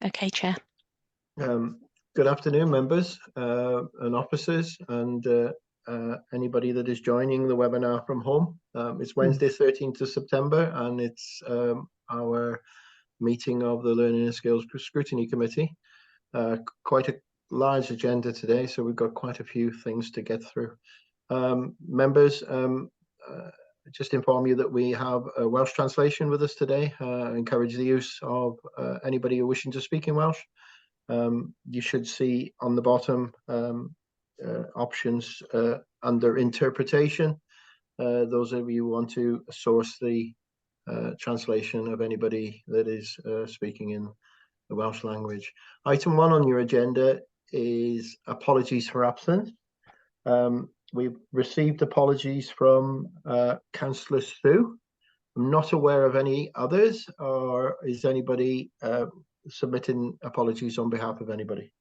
Okay, Chair. Good afternoon, members and officers, and anybody that is joining the webinar from home. It's Wednesday, 13th of September, and it's our meeting of the Learning and Skills Scrutiny Committee. Quite a large agenda today, so we've got quite a few things to get through. Members, just inform you that we have a Welsh translation with us today. Encourage the use of anybody who wishing to speak in Welsh. You should see on the bottom options under interpretation. Those of you who want to source the translation of anybody that is speaking in the Welsh language. Item 1 on your agenda is apologies for absence. We've received apologies from Councillor Sue. I'm not aware of any others, or is anybody submitting apologies on behalf of anybody?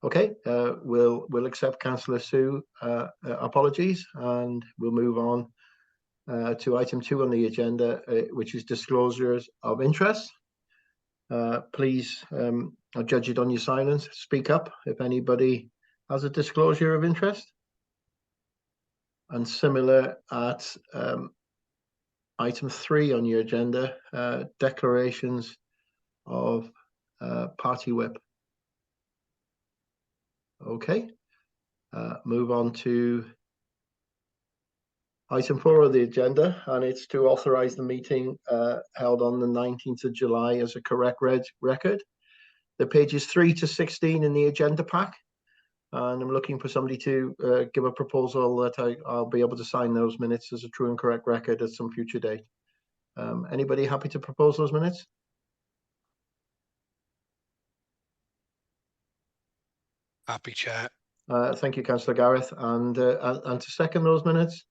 Okay, we'll accept Councillor Sue apologies, and we'll move on to item 2 on the agenda, which is disclosures of interest. Please, I'll judge it on your silence. Speak up if anybody has a disclosure of interest. And similar at item 3 on your agenda, declarations of party whip. Okay, move on to item 4 of the agenda, and it's to authorise the meeting held on the 19th of July as a correct record. The pages 3 to 16 in the agenda pack, and I'm looking for somebody to give a proposal that I'll be able to sign those minutes as a true and correct record at some future date. Anybody happy to propose those minutes? Happy, Chair. Thank you, Councillor Gareth. And to second those minutes?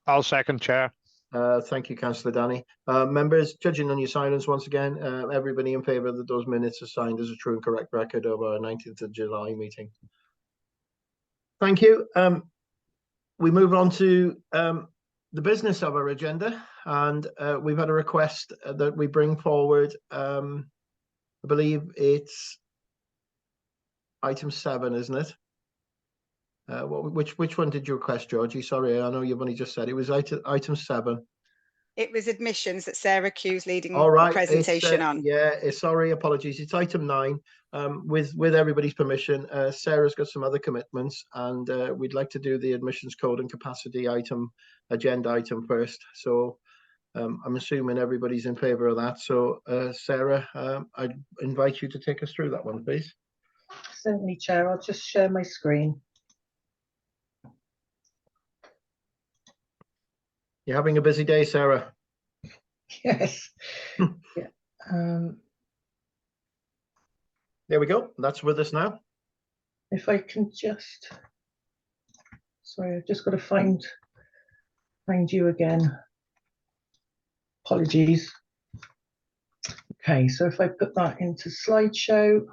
I'll second, Chair. Thank you, Councillor Danny. Members, judging on your silence once again, everybody in favour that those minutes are signed as a true and correct record of our 19th of July meeting. Thank you. We move on to the business of our agenda, and we've had a request that we bring forward. I believe it's item 7, isn't it? Which one did you request, Georgie? Sorry, I know you've only just said it was item 7. It was admissions that Sarah Q's leading the presentation on. Yeah, sorry, apologies. It's item 9. With everybody's permission, Sarah's got some other commitments, and we'd like to do the admissions code and capacity agenda item first. So I'm assuming everybody's in favour of that. So Sarah, I'd invite you to take us through that one, please. Certainly, Chair. I'll just share my screen. You're having a busy day, Sarah. Yes. Yeah. There we go. That's with us now. If I can just, sorry, I've just got to find you again. Apologies. Okay, so if I put that into slideshow.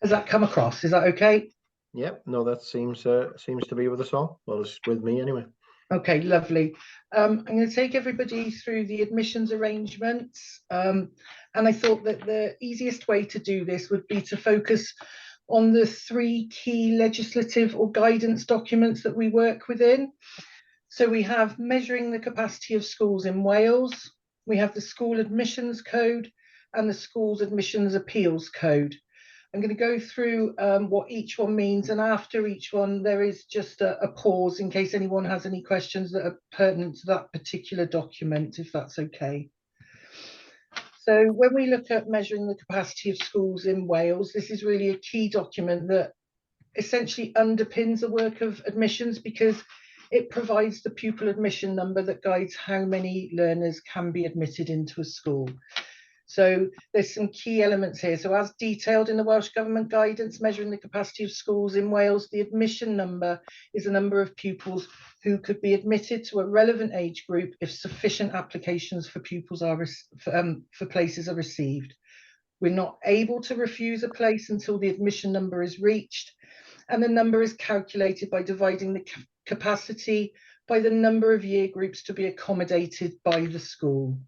Has that come across? Is that okay? Yep. No, that seems to be with us all. Well, it's with me anyway. Okay, lovely. I'm going to take everybody through the admissions arrangements, and I thought that the easiest way to do this would be to focus on the 3 key legislative or guidance documents that we work within. So we have measuring the capacity of schools in Wales, we have the School Admissions Code and the Schools Admissions Appeals Code. I'm going to go through what each one means, and after each one there is just a pause in case anyone has any questions that are pertinent to that particular document, if that's okay. So when we look at measuring the capacity of schools in Wales, this is really a key document that essentially underpins the work of admissions, because it provides the pupil admission number that guides how many learners can be admitted into a school. So there's some key elements here. So as detailed in the Welsh Government guidance measuring the capacity of schools in Wales, the admission number is the number of pupils who could be admitted to a relevant age group if sufficient applications for pupils for places are received. We're not able to refuse a place until the admission number is reached, and the number is calculated by dividing the capacity by the number of year groups to be accommodated by the school.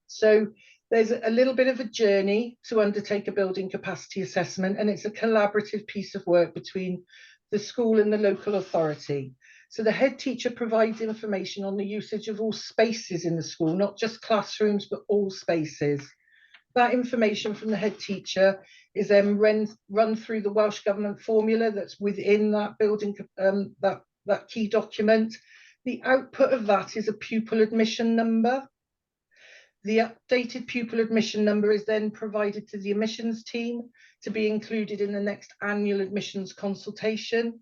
So there's a little bit of a journey to undertake a building capacity assessment, and it's a collaborative piece of work between the school and the local authority. So the head teacher provides information on the usage of all spaces in the school, not just classrooms, but all spaces. That information from the head teacher is then run through the Welsh Government formula that's within that building, that key document. The output of that is a pupil admission number. The updated pupil admission number is then provided to the admissions team to be included in the next annual admissions consultation.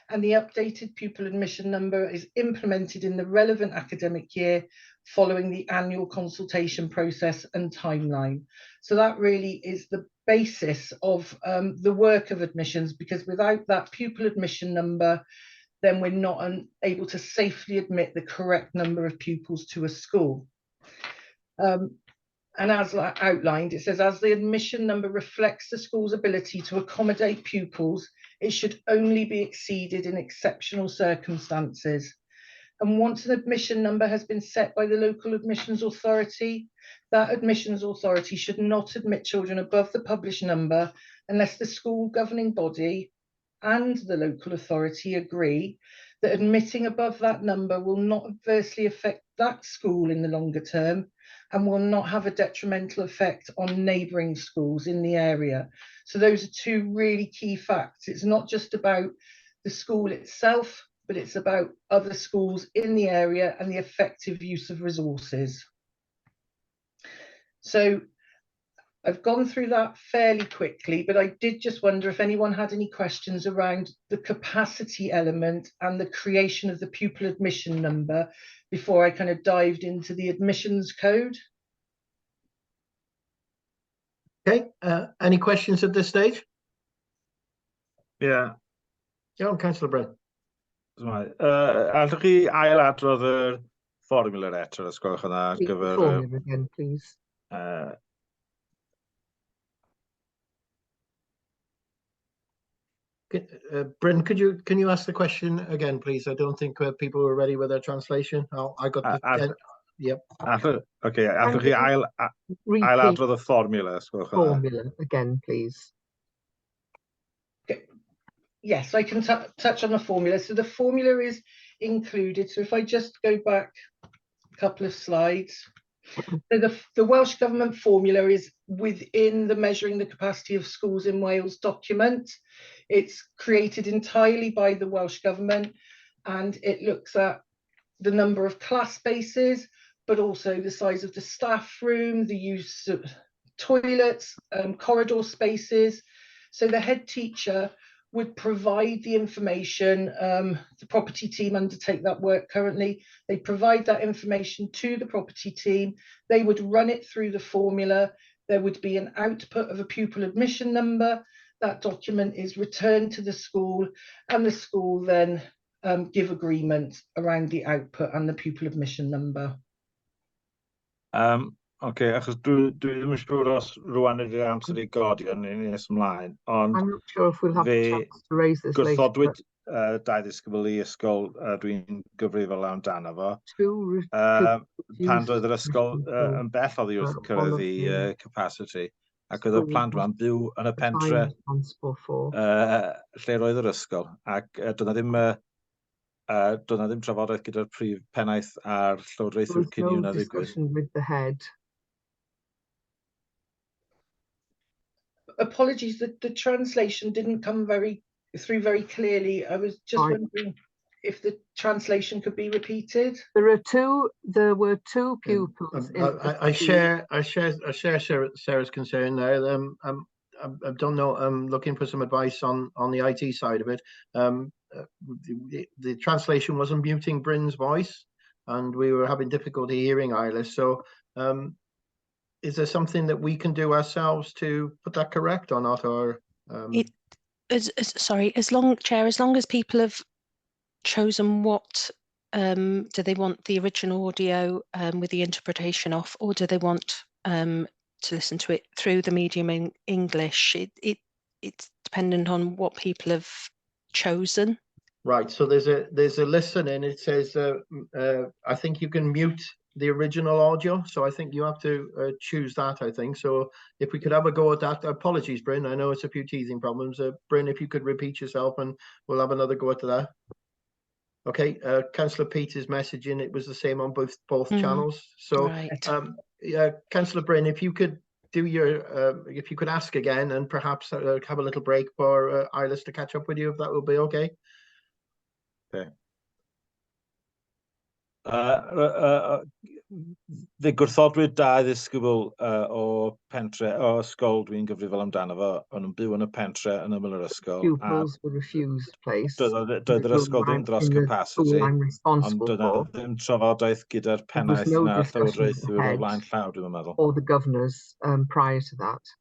And the updated pupil admission number is implemented in the relevant academic year following the annual consultation process and timeline. So that really is the basis of the work of admissions, because without that pupil admission number, then we're not able to safely admit the correct number of pupils to a school. And as outlined, it says, as the admission number reflects the school's ability to accommodate pupils, it should only be exceeded in exceptional circumstances. And once an admission number has been set by the local admissions authority, that admissions authority should not admit children above the published number unless the school governing body and the local authority agree that admitting above that number will not adversely affect that school in the longer term and will not have a detrimental effect on neighbouring schools in the area. So those are two really key facts. It's not just about the school itself, but it's about other schools in the area and the effective use of resources. So I've gone through that fairly quickly, but I did just wonder if anyone had any questions around the capacity element and the creation of the pupil admission number before I kind of dived into the admissions code. Okay, any questions at this stage? Yeah. Yeah, Councillor Bryn. Allwch chi ailadrodd y fformula eto, os gwelwch yn dda, ar gyfer... Formula again, please. Bryn, can you ask the question again, please? I don't think people were ready with their translation. I got the... Yep. Okay, allwch chi ailadrodd y fformula, os gwelwch yn dda. Formula again, please. Okay. Yes, I can touch on the formula. So the formula is included. So if I just go back a couple of slides. So the Welsh Government formula is within the Measuring the Capacity of Schools in Wales document. It's created entirely by the Welsh Government, and it looks at the number of class spaces, but also the size of the staff room, the use of toilets, corridor spaces. So the head teacher would provide the information. The property team undertake that work currently. They provide that information to the property team. They would run it through the formula. There would be an output of a pupil admission number. That document is returned to the school, and the school then give agreement around the output and the pupil admission number. Okay, achos dwi ddim yn siŵr os rwan ydy'r amser I godi yn nes ymlaen, ond... I'm not sure if we'll have a chance to raise this later. Gwrthodwyd dau ddisgybl I ysgol dwi'n gyfrifol amdano fo. Pan doedd yr ysgol yn bell oddi wrth cyrraedd I capacity, ac oedd y plant ma'n byw yn y pentre lle roedd yr ysgol, ac doedd na ddim trafodaeth gyda'r prif pennaeth a'r llywodraethwr cyn I hwnna ddigwydd. Apologies, the translation didn't come through very clearly. I was just wondering if the translation could be repeated. There were two pupils. I share Sarah's concern there. I don't know. I'm looking for some advice on the IT side of it. The translation wasn't muting Bryn's voice, and we were having difficulty hearing Eilish. So, is there something that we can do ourselves to put that correct or not? Or sorry, as long as people have chosen what do they want the original audio with the interpretation off, or do they want to listen to it through the medium in English? It's dependent on what people have chosen. Right, so there's a listen in. It says I think you can mute the original audio, so I think you have to choose that, I think. So if we could have a go at that. Apologies, Bryn, I know it's a few teething problems. Bryn, if you could repeat yourself, and we'll have another go at that. Okay, Councillor Peters messaging, it was the same on both channels. So right. Councillor Bryn, if you could do your if you could ask again, and perhaps have a little break for Iris to catch up with you, if that will be okay. Okay. Fe gwrthodwyd 2 ddisgybl o pentre, o ysgol dwi'n gyfrifol amdano fo, o'n nhw'n byw yn y pentre yn ymyl yr ysgol. Pupils were refused place. Doedd yr ysgol ddim dros capacity, ond doedd ddim trafodaeth gyda'r pennaeth na llywodraethwyr o flaen llaw, dwi'n meddwl. Or the governors prior to that.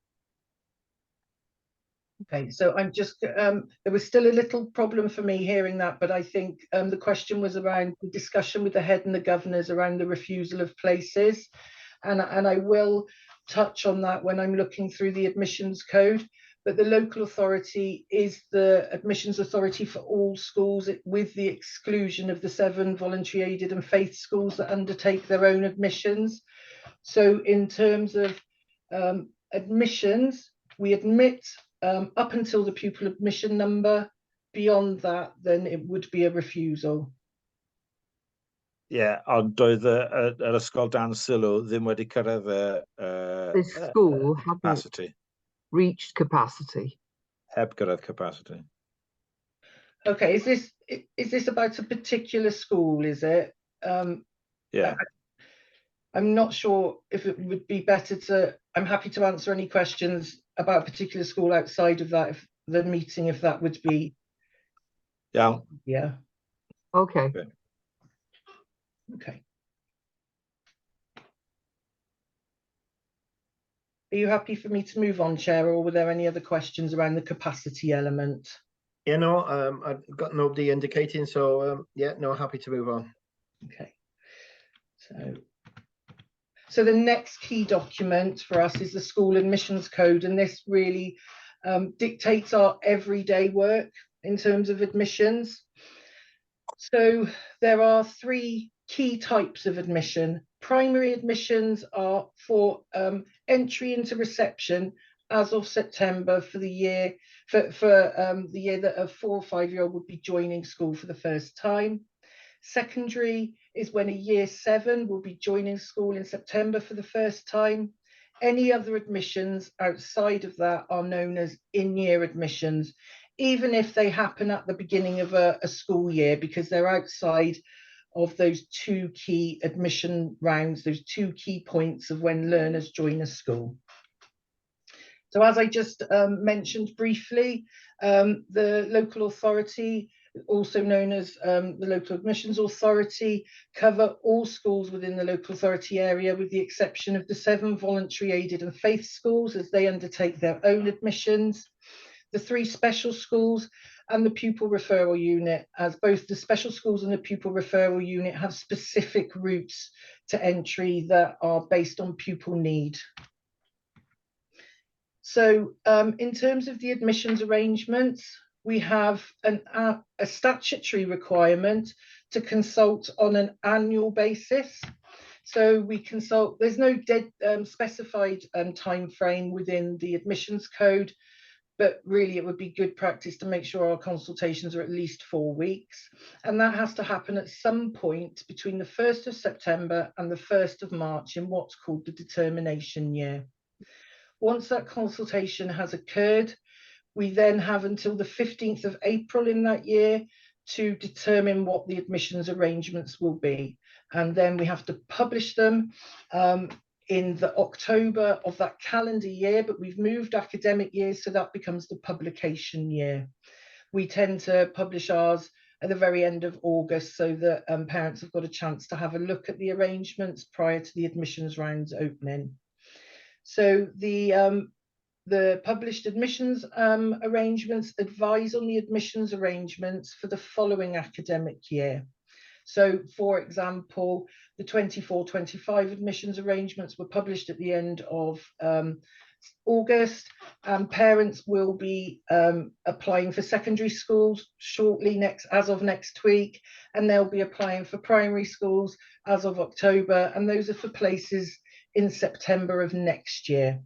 Okay, so I'm just, there was still a little problem for me hearing that, but I think the question was around the discussion with the head and the governors around the refusal of places. And I will touch on that when I'm looking through the admissions code, but the local authority is the admissions authority for all schools, with the exclusion of the 7 voluntary aided and faith schools that undertake their own admissions. So in terms of admissions, we admit up until the pupil admission number. Beyond that, then it would be a refusal. Yeah, ond doedd yr ysgol dan sylw ddim wedi cyrraedd the school capacity. Hadn't reached capacity. Heb cyrraedd capacity. Okay, is this about a particular school, is it? Yeah. I'm not sure if it would be better to, I'm happy to answer any questions about a particular school outside of that, if the meeting, if that would be. Yeah. Yeah. Okay. Okay. Are you happy for me to move on, Chair, or were there any other questions around the capacity element? Yeah, no, I've got nobody indicating, so yeah, no, happy to move on. Okay. So the next key document for us is the school admissions code, and this really dictates our everyday work in terms of admissions. So there are 3 key types of admission. Primary admissions are for entry into reception as of September for the year the year that a 4 or 5-year-old would be joining school for the first time. Secondary is when a year 7 will be joining school in September for the first time. Any other admissions outside of that are known as in-year admissions, even if they happen at the beginning of a school year, because they're outside of those 2 key admission rounds, those 2 key points of when learners join a school. So as I just mentioned briefly, the local authority, also known as the local admissions authority, cover all schools within the local authority area, with the exception of the 7 voluntary aided and faith schools, as they undertake their own admissions. The 3 special schools and the pupil referral unit, as both the special schools and the pupil referral unit have specific routes to entry that are based on pupil need. So in terms of the admissions arrangements, we have a statutory requirement to consult on an annual basis. So we consult, there's no specified time frame within the admissions code, but really it would be good practice to make sure our consultations are at least 4 weeks. And that has to happen at some point between the 1st of September and the 1st of March in what's called the determination year. Once that consultation has occurred, we then have until the 15th of April in that year to determine what the admissions arrangements will be. And then we have to publish them in the October of that calendar year, but we've moved academic years, so that becomes the publication year. We tend to publish ours at the very end of August, so that parents have got a chance to have a look at the arrangements prior to the admissions rounds opening. So the published admissions arrangements advise on the admissions arrangements for the following academic year. So, for example, the 24-25 admissions arrangements were published at the end of August, and parents will be applying for secondary schools shortly, as of next week, and they'll be applying for primary schools as of October, and those are for places in September of next year.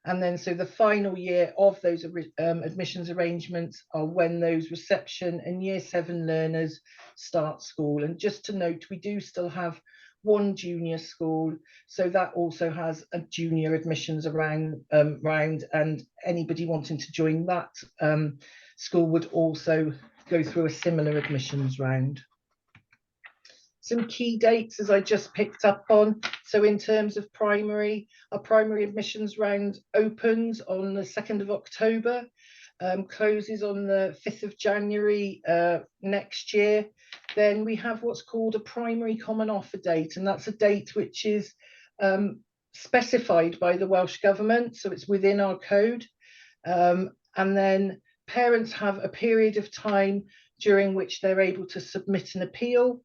And then so the final year of those admissions arrangements are when those reception and year 7 learners start school. And just to note, we do still have one junior school, so that also has a junior admissions round, and anybody wanting to join that school would also go through a similar admissions round. Some key dates as I just picked up on. So in terms of primary, our primary admissions round opens on the 2nd of October, closes on the 5th of January next year. Then we have what's called a primary common offer date, and that's a date which is specified by the Welsh Government, so it's within our code. And then parents have a period of time during which they're able to submit an appeal.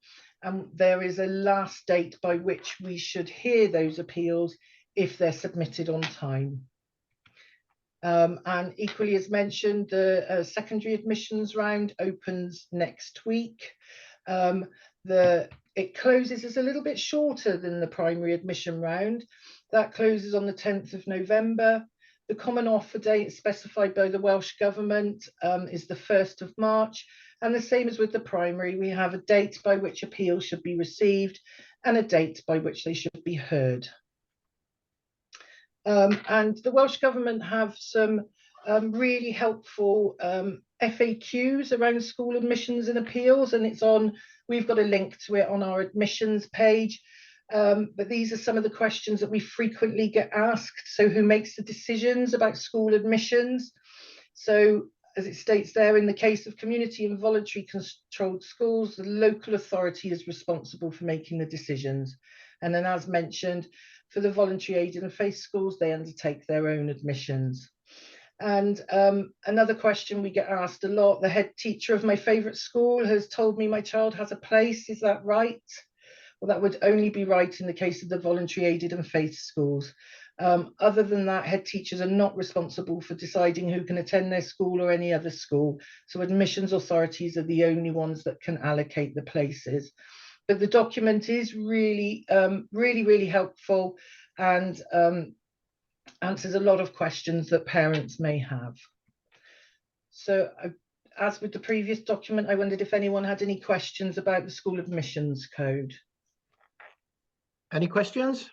And there is a last date by which we should hear those appeals if they're submitted on time. And equally as mentioned, the secondary admissions round opens next week. It closes as a little bit shorter than the primary admission round. That closes on the 10th of November. The common offer date specified by the Welsh Government is the 1st of March. And the same as with the primary, we have a date by which appeals should be received and a date by which they should be heard. And the Welsh Government have some really helpful FAQs around school admissions and appeals, and we've got a link to it on our admissions page. But these are some of the questions that we frequently get asked. So who makes the decisions about school admissions? So as it states there, in the case of community and voluntary controlled schools, the local authority is responsible for making the decisions. And then as mentioned, for the voluntary aided and faith schools, they undertake their own admissions. And another question we get asked a lot, the head teacher of my favourite school has told me my child has a place, is that right? Well, that would only be right in the case of the voluntary aided and faith schools. Other than that, head teachers are not responsible for deciding who can attend their school or any other school. So admissions authorities are the only ones that can allocate the places. But the document is really, really helpful and answers a lot of questions that parents may have. So as with the previous document, I wondered if anyone had any questions about the school admissions code. Any questions?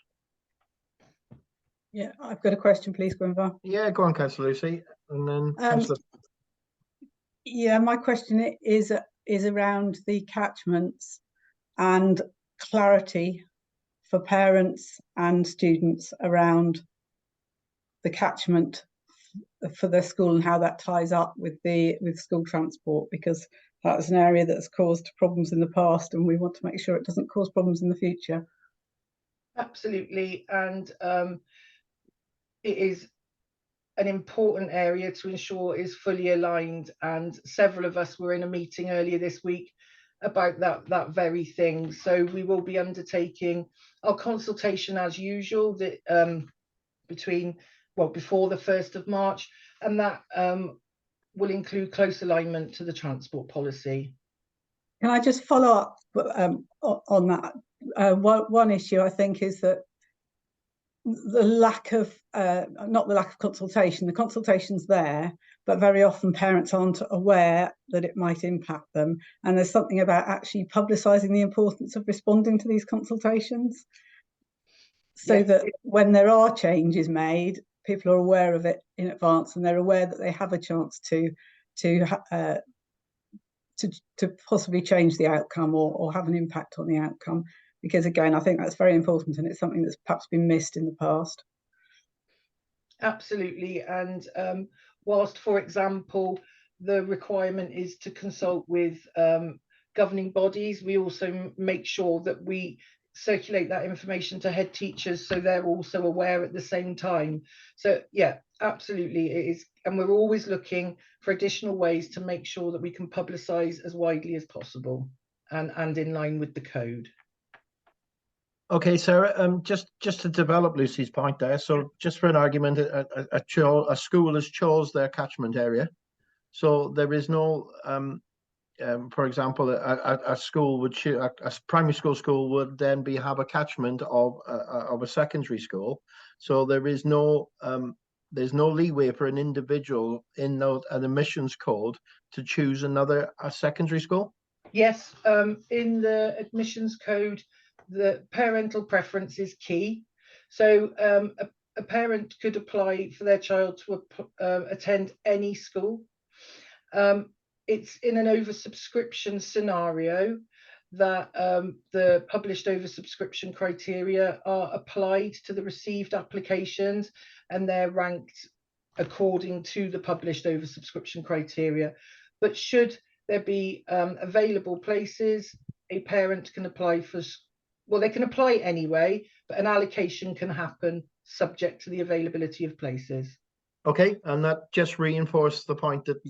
Yeah, I've got a question, please, Gwynfor. Yeah, go on, Councillor Lucy, and then Councillor. Yeah, my question is around the catchments and clarity for parents and students around the catchment for their school and how that ties up with school transport, because that's an area that's caused problems in the past and we want to make sure it doesn't cause problems in the future. Absolutely, and it is an important area to ensure is fully aligned, and several of us were in a meeting earlier this week about that very thing. So we will be undertaking our consultation as usual before the 1st of March, and that will include close alignment to the transport policy. Can I just follow up on that? One issue I think is that the lack of, not the lack of consultation, the consultation's there, but very often parents aren't aware that it might impact them. And there's something about actually publicising the importance of responding to these consultations, so yes, that when there are changes made, people are aware of it in advance and they're aware that they have a chance to possibly change the outcome or have an impact on the outcome. Because again, I think that's very important and it's something that's perhaps been missed in the past. Absolutely, and whilst, for example, the requirement is to consult with governing bodies, we also make sure that we circulate that information to head teachers so they're also aware at the same time. So yeah, absolutely it is, and we're always looking for additional ways to make sure that we can publicise as widely as possible and in line with the code. Okay, Sarah, just to develop Lucy's point there, so just for an argument, a school has chose their catchment area, so there is no, for example, a school would a primary school would then have a catchment of a secondary school, so there's no leeway for an individual in an admissions code to choose a secondary school. Yes, in the admissions code, the parental preference is key. So a parent could apply for their child to attend any school. It's in an oversubscription scenario that the published oversubscription criteria are applied to the received applications, and they're ranked according to the published oversubscription criteria. But should there be available places, a parent can apply for, well, they can apply anyway, but an allocation can happen subject to the availability of places. Okay, and that just reinforced the point that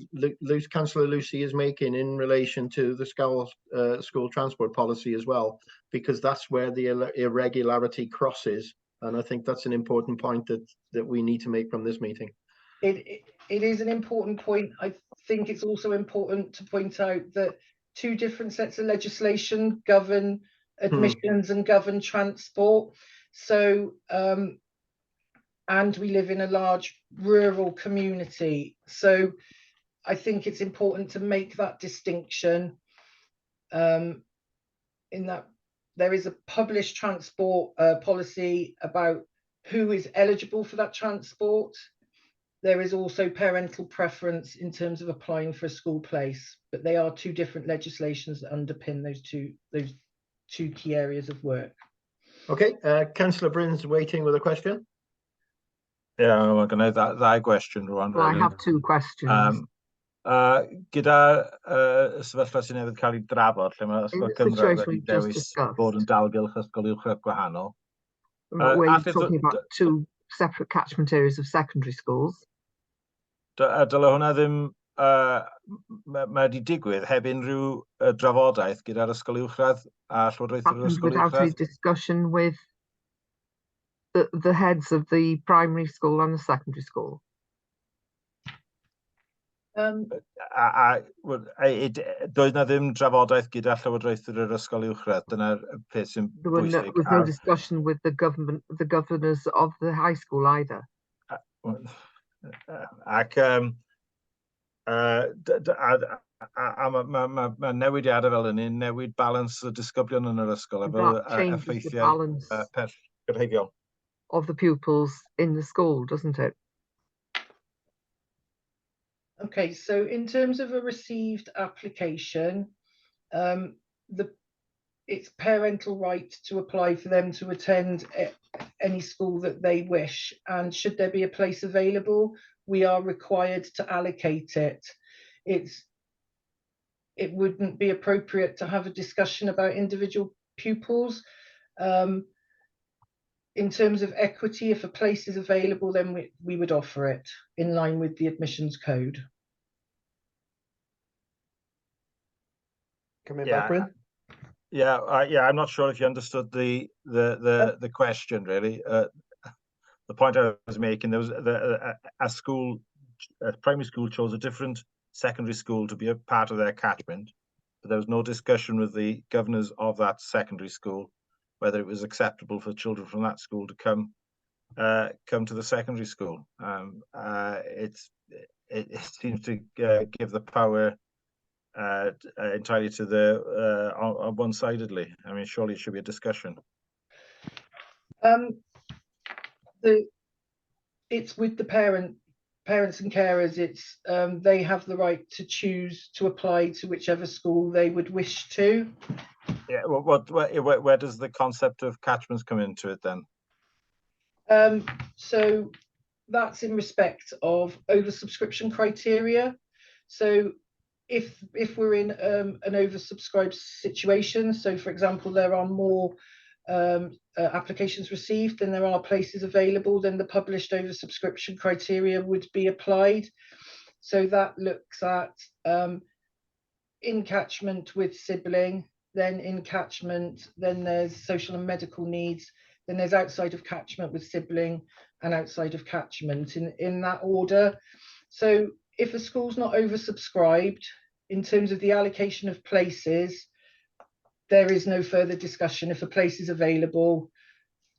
Councillor Lucy is making in relation to the school transport policy as well, because that's where the irregularity crosses, and I think that's an important point that we need to make from this meeting. It is an important point. I think it's also important to point out that two different sets of legislation govern admissions and govern transport. So, and we live in a large rural community. So I think it's important to make that distinction, in that there is a published transport policy about who is eligible for that transport. There is also parental preference in terms of applying for a school place, but they are two different legislations that underpin those two key areas of work. Okay, Councillor Bryn's waiting with a question. Yeah, we're going to that question, Rwan. Well, really. I have two questions. Gyda sefyllfa sy'n newydd cael ei drafod, lle mae Ysgol Cymru wedi dewis bod yn dalgylch ysgol uwchradd gwahanol. We're talking about two separate catchment areas of secondary schools. Dyle hwnna ddim, mae wedi digwydd heb unrhyw drafodaeth gyda'r ysgol uwchradd a Llywodraethwr yr ysgol uwchradd. Without any discussion with the heads of the primary school and the secondary school. Doedd na ddim drafodaeth gyda Llywodraethwr yr ysgol uwchradd. Dyna'r peth sy'n bwysig. There was no discussion with the governors of the high school either. Ac mae newidiadau fel hynny newid balans y disgyblion yn yr ysgol efo effeithiau gyrheiddiol. Of the pupils in the school, doesn't it? Okay, so in terms of a received application, it's parental right to apply for them to attend any school that they wish, and should there be a place available, we are required to allocate it. It wouldn't be appropriate to have a discussion about individual pupils. In terms of equity, if a place is available, then we would offer it in line with the admissions code. Coming back, Bryn? Yeah, I'm not sure if you understood the question really. The point I was making, there was a primary school chose a different secondary school to be a part of their catchment, but there was no discussion with the governors of that secondary school whether it was acceptable for children from that school to come to the secondary school. It seems to give the power entirely to the one-sidedly. I mean, surely it should be a discussion. It's with the parents and carers. It's they have the right to choose to apply to whichever school they would wish to. Yeah, where does the concept of catchments come into it then? So that's in respect of oversubscription criteria. So if we're in an oversubscribed situation, so for example, there are more applications received than there are places available, then the published oversubscription criteria would be applied. So that looks at in catchment with sibling, then in catchment, then there's social and medical needs, then there's outside of catchment with sibling, and outside of catchment in that order. So if a school's not oversubscribed in terms of the allocation of places, there is no further discussion. If a place is available,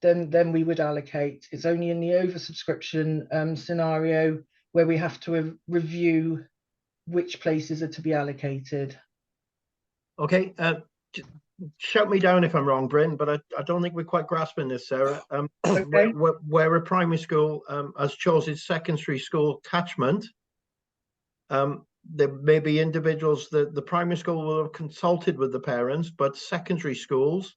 then we would allocate. It's only in the oversubscription scenario where we have to review which places are to be allocated. Okay, shout me down if I'm wrong, Bryn, but I don't think we're quite grasping this, Sarah. Okay. Where a primary school has chosen secondary school catchment, there may be individuals that the primary school will have consulted with the parents, but secondary schools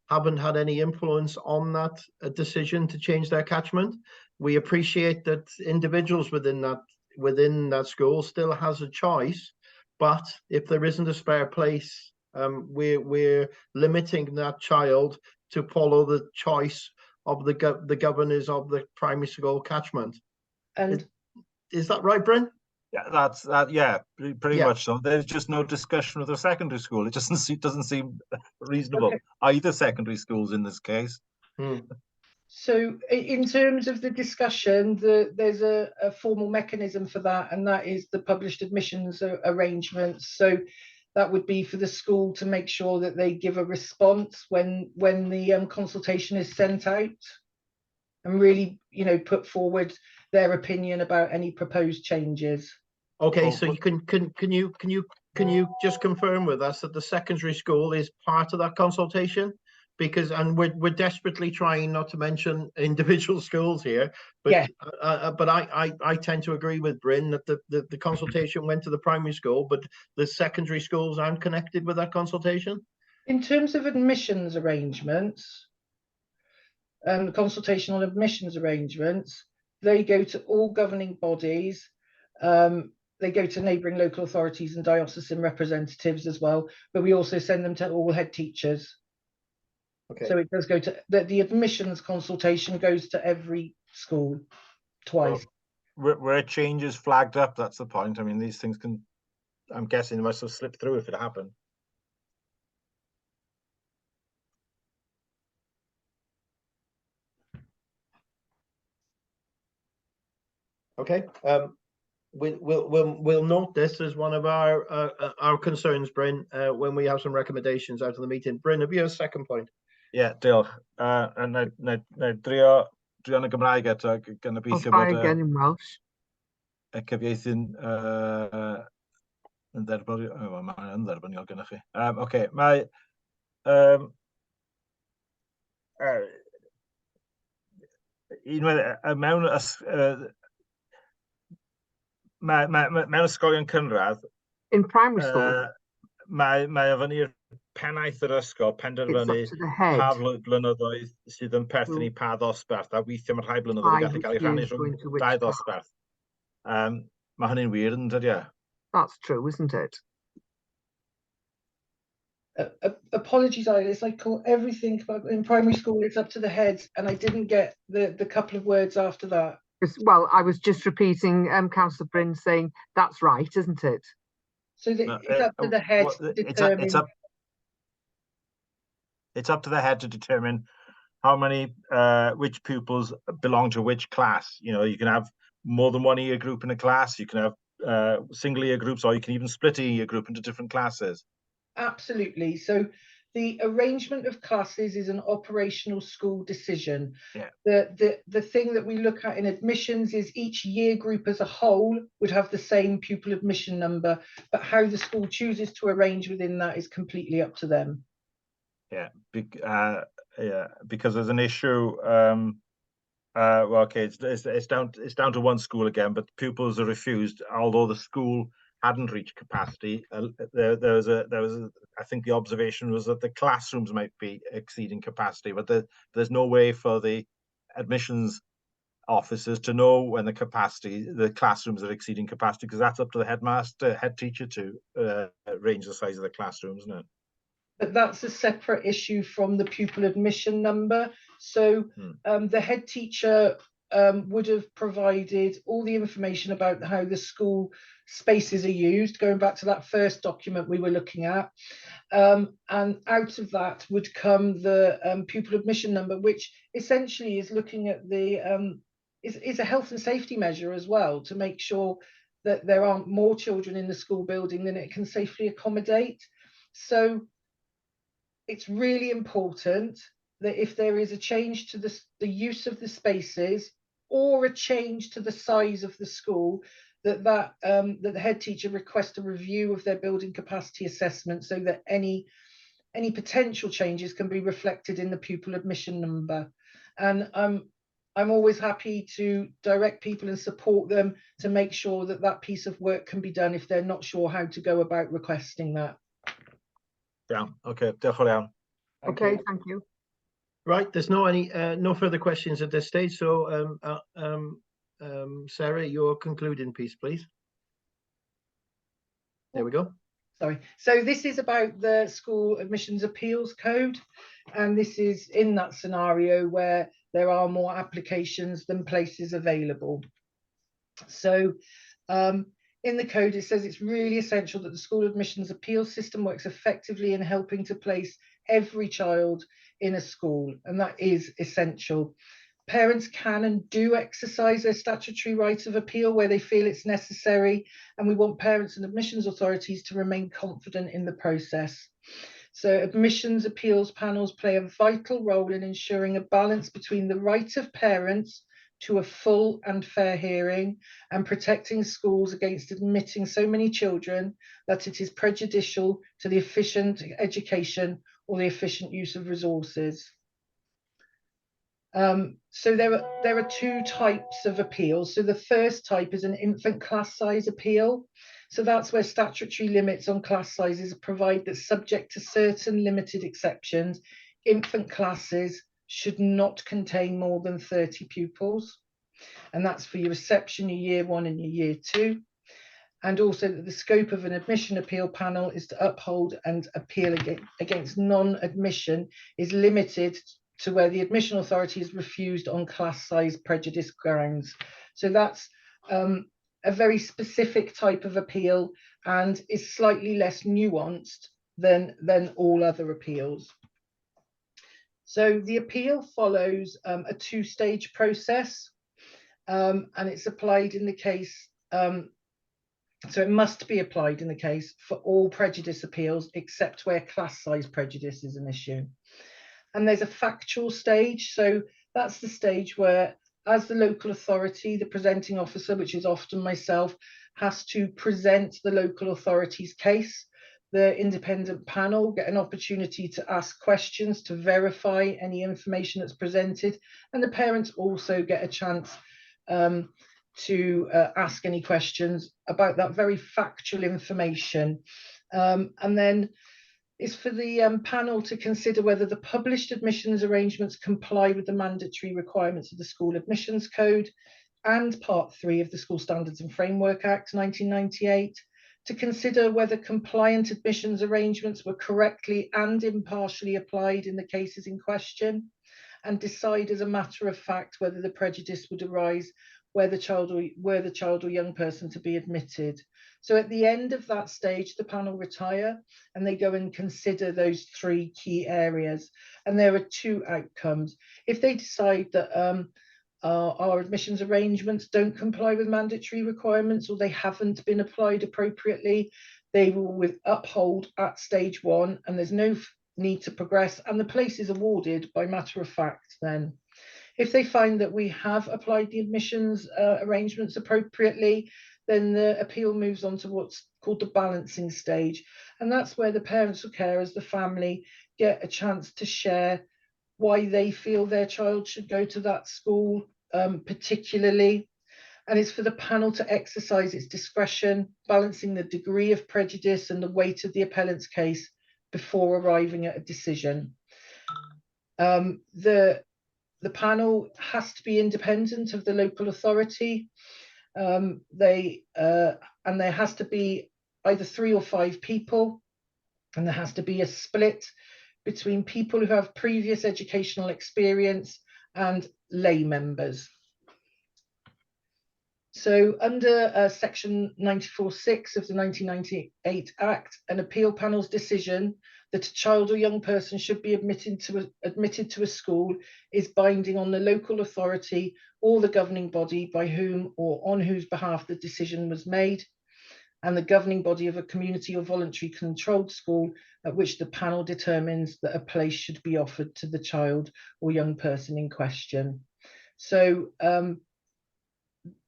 haven't had any influence on that decision to change their catchment. We appreciate that individuals within that school still has a choice, but if there isn't a spare place, we're limiting that child to follow the choice of the governors of the primary school catchment. And is that right, Bryn? Yeah, yeah, pretty much so. There's just no discussion with the secondary school. It doesn't seem reasonable. Okay. Either secondary schools in this case. So in terms of the discussion, there's a formal mechanism for that, and that is the published admissions arrangements. So that would be for the school to make sure that they give a response when the consultation is sent out, and really, put forward their opinion about any proposed changes. Okay, so you can you just confirm with us that the secondary school is part of that consultation? Because we're desperately trying not to mention individual schools here, but yeah. But I tend to agree with Bryn that the consultation went to the primary school, but the secondary schools aren't connected with that consultation. In terms of admissions arrangements, the consultation on admissions arrangements, they go to all governing bodies. They go to neighbouring local authorities and diocesan representatives as well, but we also send them to all head teachers. Okay. So it does go to the admissions consultation goes to every school twice. Well, where changes flagged up, that's the point. I mean, these things can, I'm guessing, must have slipped through if it happened. Okay. We'll note this as one of our concerns, Bryn, when we have some recommendations out of the meeting. Bryn, have you a second point? Yeah, diolch. Na drio yn y Gymraeg eto, gan obeithio bod again in Welsh. Y cyfieithu'n yn dderbyniol, mae'n dderbyniol gyda chi. Okay, mae mewn ysgolion cynradd, in primary school, mae o fyny'r pennaeth yr ysgol penderfynu pa blynyddoedd sydd yn perthyn i pa ddosbarth, a weithio mae rhai blynyddoedd yn gallu cael ei rhannu rhwng dau ddosbarth. Mae hynny'n wir, yn dydi? That's true, isn't it? Apologies, Iris. I call everything about in primary school. It's up to the heads, and I didn't get the couple of words after that. Well, I was just repeating Councillor Bryn saying that's right, isn't it? So it's up to the head to determine. It's up to the head to determine how many, which pupils belong to which class. You can have more than one year group in a class. You can have single year groups, or you can even split a year group into different classes. Absolutely. So the arrangement of classes is an operational school decision. Yeah. The thing that we look at in admissions is each year group as a whole would have the same pupil admission number, but how the school chooses to arrange within that is completely up to them. Yeah, because there's an issue. Well, okay, it's down to one school again, but pupils are refused, although the school hadn't reached capacity. There was I think the observation was that the classrooms might be exceeding capacity, but there's no way for the admissions officers to know when the classrooms are exceeding capacity, because that's up to the head teacher to arrange the size of the classrooms, isn't it? But that's a separate issue from the pupil admission number. So the head teacher would have provided all the information about how the school spaces are used, going back to that first document we were looking at. And out of that would come the pupil admission number, which essentially is looking at the, is a health and safety measure as well, to make sure that there aren't more children in the school building than it can safely accommodate. So it's really important that if there is a change to the use of the spaces or a change to the size of the school, that the head teacher request a review of their building capacity assessment, so that any potential changes can be reflected in the pupil admission number. And I'm always happy to direct people and support them to make sure that that piece of work can be done if they're not sure how to go about requesting that. Yeah, okay, definitely. Okay, thank you. Right, there's no further questions at this stage. So, Sarah, your concluding piece, please. There we go. Sorry. So this is about the school admissions appeals code, and this is in that scenario where there are more applications than places available. So in the code, it says it's really essential that the school admissions appeals system works effectively in helping to place every child in a school, and that is essential. Parents can and do exercise their statutory right of appeal where they feel it's necessary, and we want parents and admissions authorities to remain confident in the process. So admissions appeals panels play a vital role in ensuring a balance between the right of parents to a full and fair hearing and protecting schools against admitting so many children that it is prejudicial to the efficient education or the efficient use of resources. So there are two types of appeals. So the first type is an infant class size appeal. So that's where statutory limits on class sizes provide that, subject to certain limited exceptions, infant classes should not contain more than 30 pupils. And that's for your reception, your year 1 and your year 2. And also that the scope of an admission appeal panel is to uphold and appeal against non-admission is limited to where the admission authority is refused on class size prejudice grounds. So that's a very specific type of appeal and is slightly less nuanced than all other appeals. So the appeal follows a two-stage process, and it's applied in the case, so it must be applied in the case for all prejudice appeals except where class size prejudice is an issue. And there's a factual stage. So that's the stage where, as the local authority, the presenting officer, which is often myself, has to present the local authority's case. The independent panel get an opportunity to ask questions to verify any information that's presented. And the parents also get a chance to ask any questions about that very factual information. And then is for the panel to consider whether the published admissions arrangements comply with the mandatory requirements of the School Admissions Code and Part 3 of the School Standards and Framework Act 1998, to consider whether compliant admissions arrangements were correctly and impartially applied in the cases in question, and decide as a matter of fact whether the prejudice would arise were the child or young person to be admitted. So at the end of that stage, the panel retire and they go and consider those 3 key areas. And there are 2 outcomes. If they decide that our admissions arrangements don't comply with mandatory requirements or they haven't been applied appropriately, they will uphold at stage 1 and there's no need to progress, and the place is awarded by matter of fact then. If they find that we have applied the admissions arrangements appropriately, then the appeal moves on to what's called the balancing stage. And that's where the parents or carers, the family, get a chance to share why they feel their child should go to that school particularly. And it's for the panel to exercise its discretion, balancing the degree of prejudice and the weight of the appellant's case before arriving at a decision. The panel has to be independent of the local authority. And there has to be either 3 or 5 people, and there has to be a split between people who have previous educational experience and lay members. So under section 94(6) of the 1998 Act, an appeal panel's decision that a child or young person should be admitted to a school is binding on the local authority or the governing body by whom or on whose behalf the decision was made, and the governing body of a community or voluntary controlled school at which the panel determines that a place should be offered to the child or young person in question. So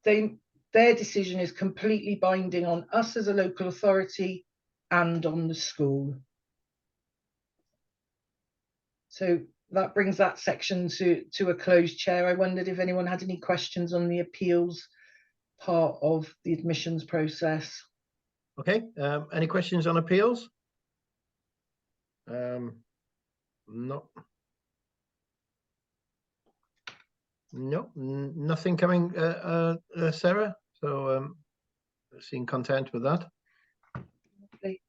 their decision is completely binding on us as a local authority and on the school. So that brings that section to a close, Chair. I wondered if anyone had any questions on the appeals part of the admissions process. Okay, any questions on appeals? No, nothing coming, Sarah. So seem content with that. Lovely.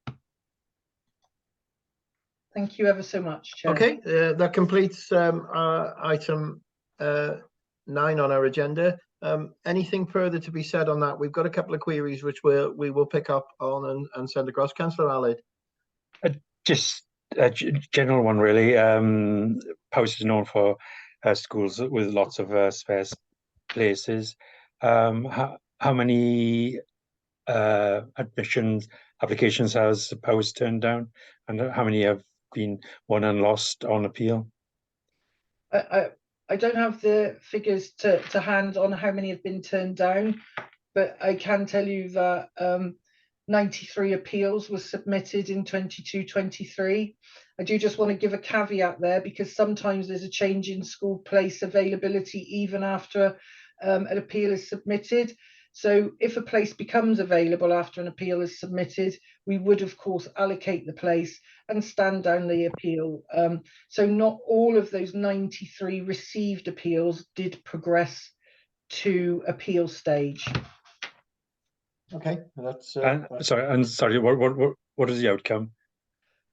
Thank you ever so much, Chair. Okay, that completes item 9 on our agenda. Anything further to be said on that? We've got a couple of queries which we will pick up on and send across. Councillor Allard. Just a general one, really. Post is known for schools with lots of spare places. How many admissions applications has Post turned down, and how many have been won and lost on appeal? I don't have the figures to hand on how many have been turned down, but I can tell you that 93 appeals were submitted in 22-23. I do just want to give a caveat there, because sometimes there's a change in school place availability even after an appeal is submitted. So if a place becomes available after an appeal is submitted, we would of course allocate the place and stand down the appeal. So not all of those 93 received appeals did progress to appeal stage. Okay, that's sorry. What is the outcome?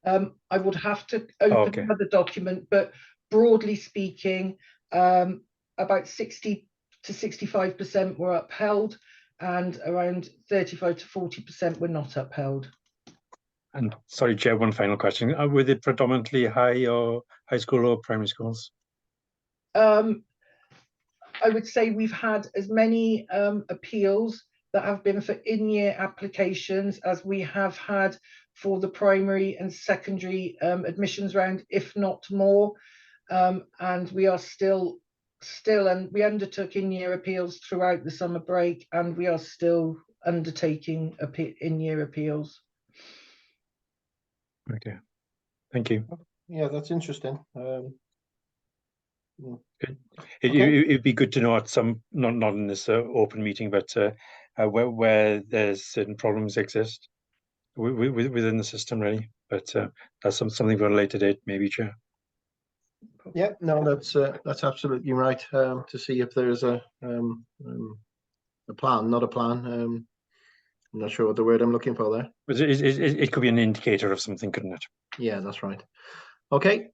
I would have to open the document, but broadly speaking, about 60 to 65% were upheld, and around 35 to 40% were not upheld. And sorry, Chair, one final question. Were they predominantly high school or primary schools? I would say we've had as many appeals that have been for in-year applications as we have had for the primary and secondary admissions round, if not more. And we are still, and we undertook in-year appeals throughout the summer break, and we are still undertaking in-year appeals. Okay, thank you. Yeah, that's interesting. It'd be good to know at some, not in this open meeting, but where there's certain problems exist within the system, really. But that's something for a later date, maybe, Chair. Yeah, no, that's absolutely right. To see if there's a plan, not a plan. I'm not sure what the word I'm looking for there. But it could be an indicator of something, couldn't it? Yeah, that's right. Okay.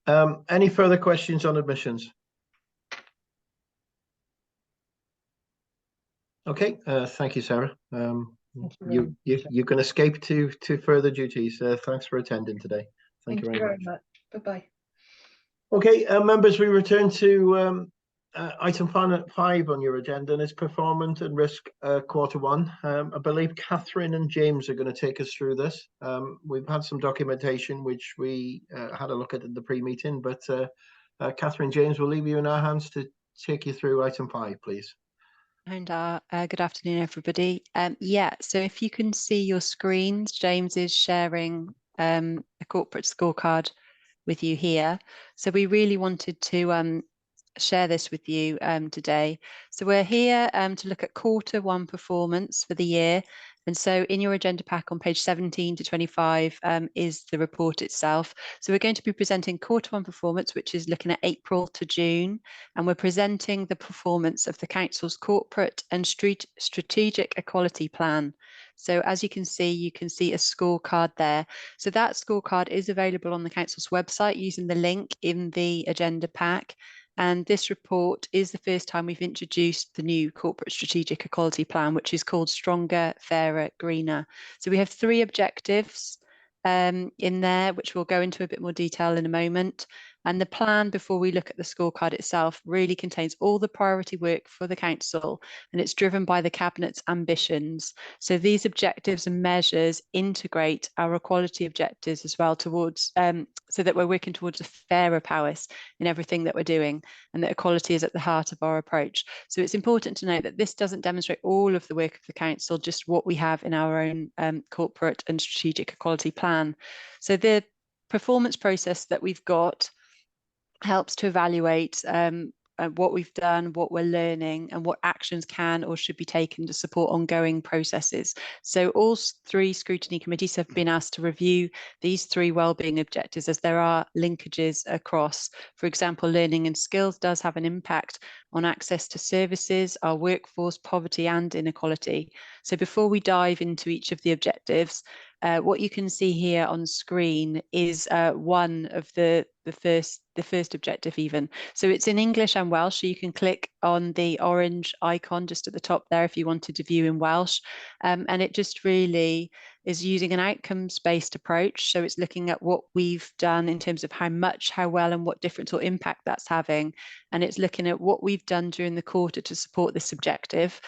Any further questions on admissions? Okay. Thank you, Sarah. You can escape to further duties. Thanks for attending today. Thank you very much. Bye-bye. Okay, members, we return to item 5 on your agenda, and it's performance and risk Q1. I believe Catherine and James are going to take us through this. We've had some documentation which we had a look at the pre-meeting, but Catherine, James, we'll leave you in our hands to take you through item 5, please. And good afternoon, everybody. Yeah, so if you can see your screens, James is sharing a corporate scorecard with you here. So we really wanted to share this with you today. So we're here to look at Q1 performance for the year. And so in your agenda pack on page 17 to 25 is the report itself. So we're going to be presenting Q1 performance, which is looking at April to June. And we're presenting the performance of the Council's corporate and strategic equality plan. So as you can see a scorecard there. So that scorecard is available on the Council's website using the link in the agenda pack. And this report is the first time we've introduced the new corporate strategic equality plan, which is called Stronger, Fairer, Greener. So we have 3 objectives in there, which we'll go into a bit more detail in a moment. And the plan, before we look at the scorecard itself, really contains all the priority work for the council, and it's driven by the Cabinet's ambitions. So these objectives and measures integrate our equality objectives as well towards, so that we're working towards a fairer Powys in everything that we're doing, and that equality is at the heart of our approach. So it's important to note that this doesn't demonstrate all of the work of the council, just what we have in our own corporate and strategic equality plan. So the performance process that we've got helps to evaluate what we've done, what we're learning, and what actions can or should be taken to support ongoing processes. So all 3 scrutiny committees have been asked to review these 3 wellbeing objectives, as there are linkages across. For example, learning and skills does have an impact on access to services, our workforce, poverty and inequality. So before we dive into each of the objectives, what you can see here on screen is one of the first objective even. So it's in English and Welsh, so you can click on the orange icon just at the top there if you wanted to view in Welsh. And it just really is using an outcomes-based approach. So it's looking at what we've done in terms of how much, how well, and what difference or impact that's having. And it's looking at what we've done during the quarter to support this objective.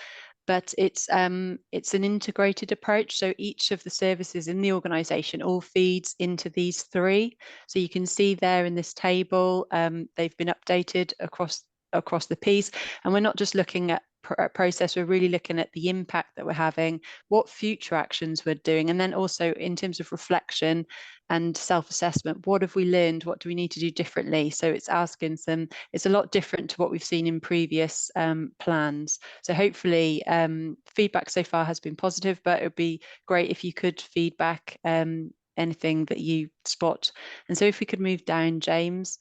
But it's an integrated approach. So each of the services in the organisation all feeds into these 3. So you can see there in this table, they've been updated across the piece. And we're not just looking at process, we're really looking at the impact that we're having, what future actions we're doing, and then also in terms of reflection and self-assessment, what have we learned, what do we need to do differently? So it's asking some, it's a lot different to what we've seen in previous plans. So hopefully feedback so far has been positive, but it would be great if you could feedback anything that you spot. And so if we could move down, James.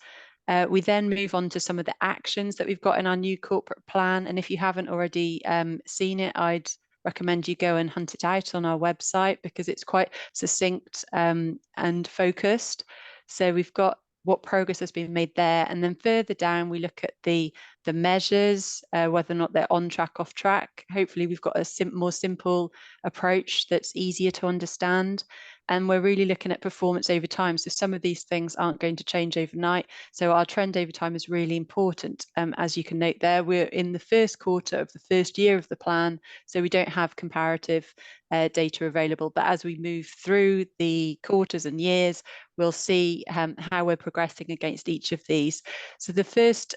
We then move on to some of the actions that we've got in our new corporate plan. And if you haven't already seen it, I'd recommend you go and hunt it out on our website, because it's quite succinct and focused. So we've got what progress has been made there. And then further down, we look at the measures, whether or not they're on track, off track. Hopefully we've got a more simple approach that's easier to understand. And we're really looking at performance over time. So some of these things aren't going to change overnight. So our trend over time is really important. As you can note there, we're in the first quarter of the first year of the plan, so we don't have comparative data available. But as we move through the quarters and years, we'll see how we're progressing against each of these. So the first,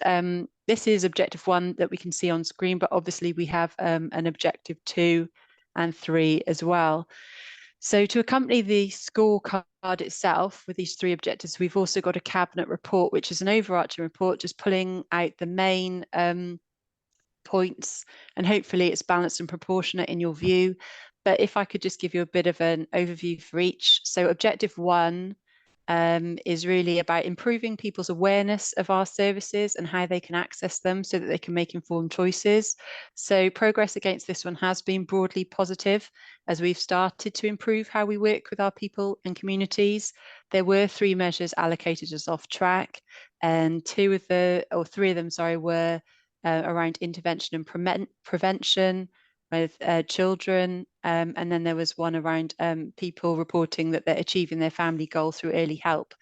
this is objective 1 that we can see on screen, but obviously we have an objective 2 and 3 as well. So to accompany the scorecard itself with these 3 objectives, we've also got a cabinet report, which is an overarching report, just pulling out the main points, and hopefully it's balanced and proportionate in your view. But if I could just give you a bit of an overview for each. So objective 1 is really about improving people's awareness of our services and how they can access them so that they can make informed choices. So progress against this one has been broadly positive, as we've started to improve how we work with our people and communities. There were 3 measures allocated as off track, and 3 of them, were around intervention and prevention with children, and then there was one around people reporting that they're achieving their family goal through early help.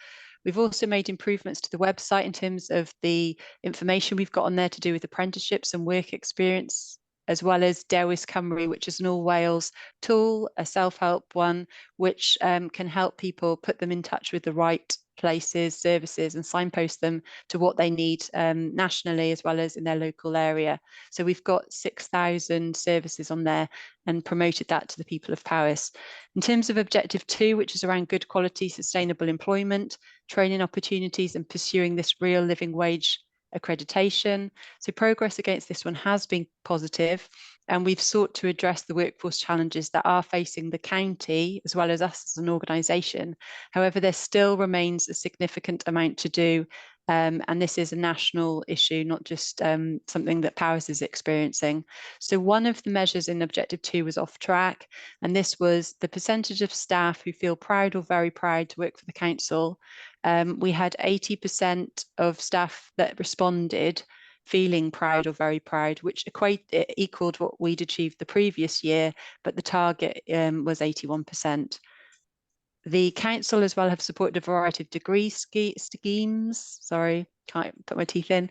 We've also made improvements to the website in terms of the information we've got on there to do with apprenticeships and work experience, as well as Dewis Cymru, which is an all Wales tool, a self-help one, which can help people put them in touch with the right places, services, and signpost them to what they need nationally as well as in their local area. So we've got 6,000 services on there and promoted that to the people of Powys. In terms of objective 2, which is around good quality, sustainable employment, training opportunities, and pursuing this real living wage accreditation. So progress against this one has been positive, and we've sought to address the workforce challenges that are facing the county as well as us as an organisation. However, there still remains a significant amount to do, and this is a national issue, not just something that Powys is experiencing. So one of the measures in objective 2 was off track, and this was the percentage of staff who feel proud or very proud to work for the council. We had 80% of staff that responded feeling proud or very proud, which equaled what we'd achieved the previous year, but the target was 81%. The council as well have supported a variety of degree schemes. Sorry, can't put my teeth in.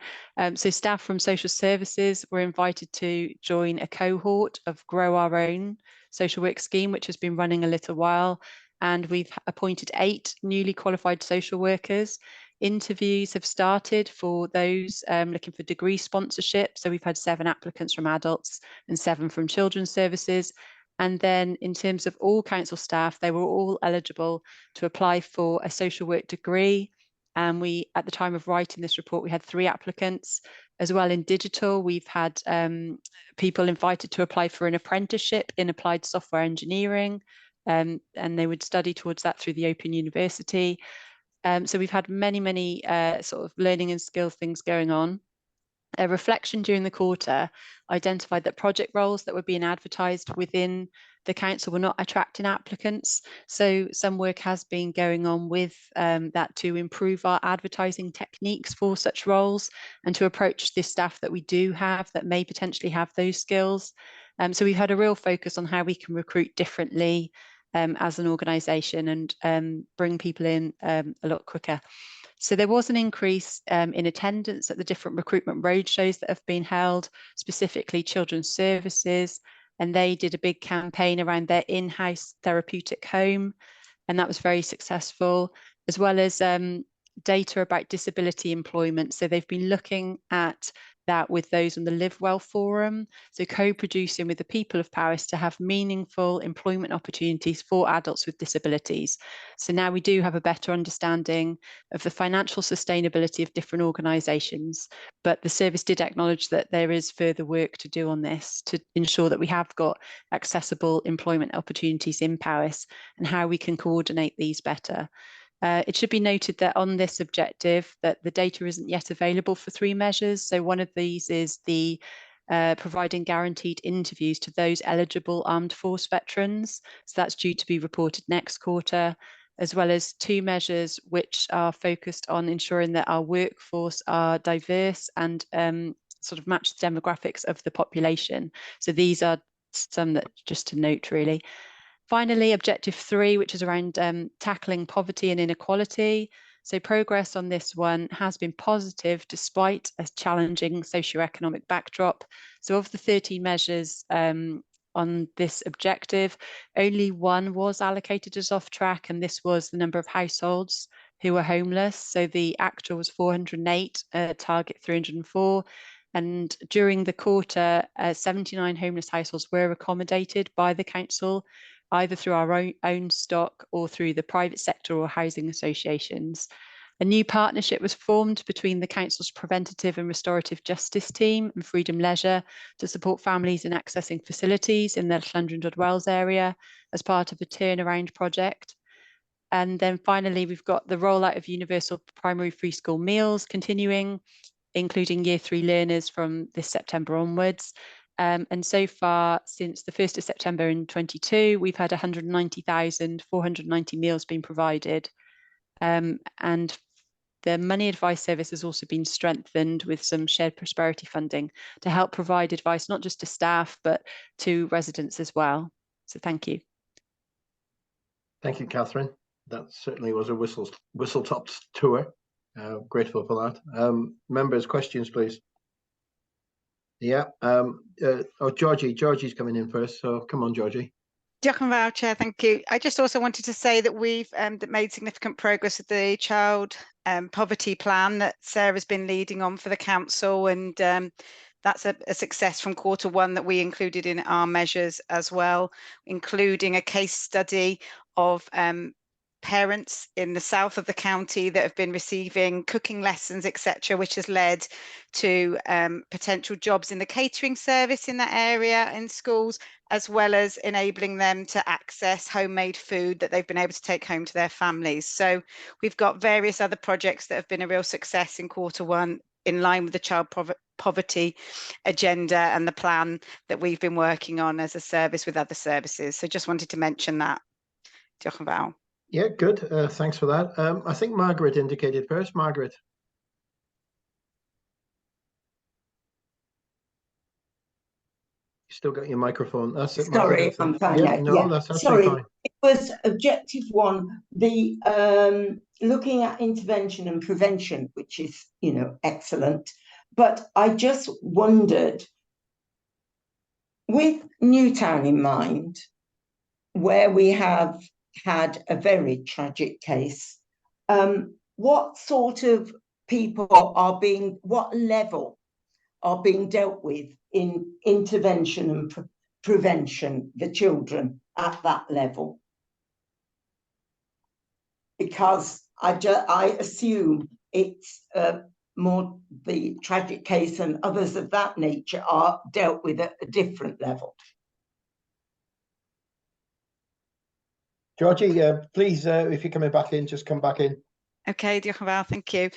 So staff from social services were invited to join a cohort of Grow Our Own social work scheme, which has been running a little while. And we've appointed 8 newly qualified social workers. Interviews have started for those looking for degree sponsorship. So we've had 7 applicants from adults and 7 from children's services. And then in terms of all council staff, they were all eligible to apply for a social work degree. And we, at the time of writing this report, we had 3 applicants. As well in digital, we've had people invited to apply for an apprenticeship in applied software engineering. And they would study towards that through the Open University. So we've had many sort of learning and skills things going on. A reflection during the quarter identified that project roles that were being advertised within the council were not attracting applicants. So some work has been going on with that to improve our advertising techniques for such roles and to approach the staff that we do have that may potentially have those skills. So we've had a real focus on how we can recruit differently as an organisation and bring people in a lot quicker. So there was an increase in attendance at the different recruitment roadshows that have been held, specifically children's services, and they did a big campaign around their in-house therapeutic home, and that was very successful, as well as data about disability employment. So they've been looking at that with those on the Live Well Forum, so co-producing with the people of Paris to have meaningful employment opportunities for adults with disabilities. So now we do have a better understanding of the financial sustainability of different organisations, but the service did acknowledge that there is further work to do on this to ensure that we have got accessible employment opportunities in Paris and how we can coordinate these better. It should be noted that on this objective that the data isn't yet available for 3 measures. So one of these is the providing guaranteed interviews to those eligible armed force veterans. So that's due to be reported next quarter, as well as 2 measures which are focused on ensuring that our workforce are diverse and sort of match the demographics of the population. So these are some that just to note really. Finally, objective 3, which is around tackling poverty and inequality. So progress on this one has been positive despite a challenging socioeconomic backdrop. So of the 13 measures on this objective, only 1 was allocated as off track, and this was the number of households who were homeless. So the actual was 408, target 304. And during the quarter, 79 homeless households were accommodated by the council, either through our own stock or through the private sector or housing associations. A new partnership was formed between the council's preventative and restorative justice team and Freedom Leisure to support families in accessing facilities in the Llandrindod Wells area as part of a turnaround project. And then finally, we've got the rollout of universal primary free school meals continuing, including year 3 learners from this September onwards. And so far, since the 1st of September in 22, we've had 190,490 meals being provided. And the money advice service has also been strengthened with some shared prosperity funding to help provide advice, not just to staff, but to residents as well. So thank you. Thank you, Catherine. That certainly was a whistle-top tour. Grateful for that. Members, questions, please. Yeah. Georgie's coming in first, so come on, Georgie. Diolch yn fawr, Chair, thank you. I just also wanted to say that we've made significant progress with the child poverty plan that Sarah's been leading on for the council, and that's a success from Q1 that we included in our measures as well, including a case study of parents in the south of the county that have been receiving cooking lessons, etc., which has led to potential jobs in the catering service in that area in schools, as well as enabling them to access homemade food that they've been able to take home to their families. So we've got various other projects that have been a real success in Q1 in line with the child poverty agenda and the plan that we've been working on as a service with other services. So just wanted to mention that. Diolch yn fawr. Yeah, good. Thanks for that. I think Margaret indicated first. Margaret. You still got your microphone. That's it. Sorry, Margaret, I'm fine now. No, Yeah. that's absolutely fine. It was objective one, the looking at intervention and prevention, which is, you know, excellent. But I just wondered, with Newtown in mind, where we have had a very tragic case, what sort of people are being, what level are being dealt with in intervention and prevention, the children at that level? Because I assume it's more the tragic case and others of that nature are dealt with at a different level. Georgie, please, if you're coming back in, just come back in. Okay, diolch yn fawr, thank you.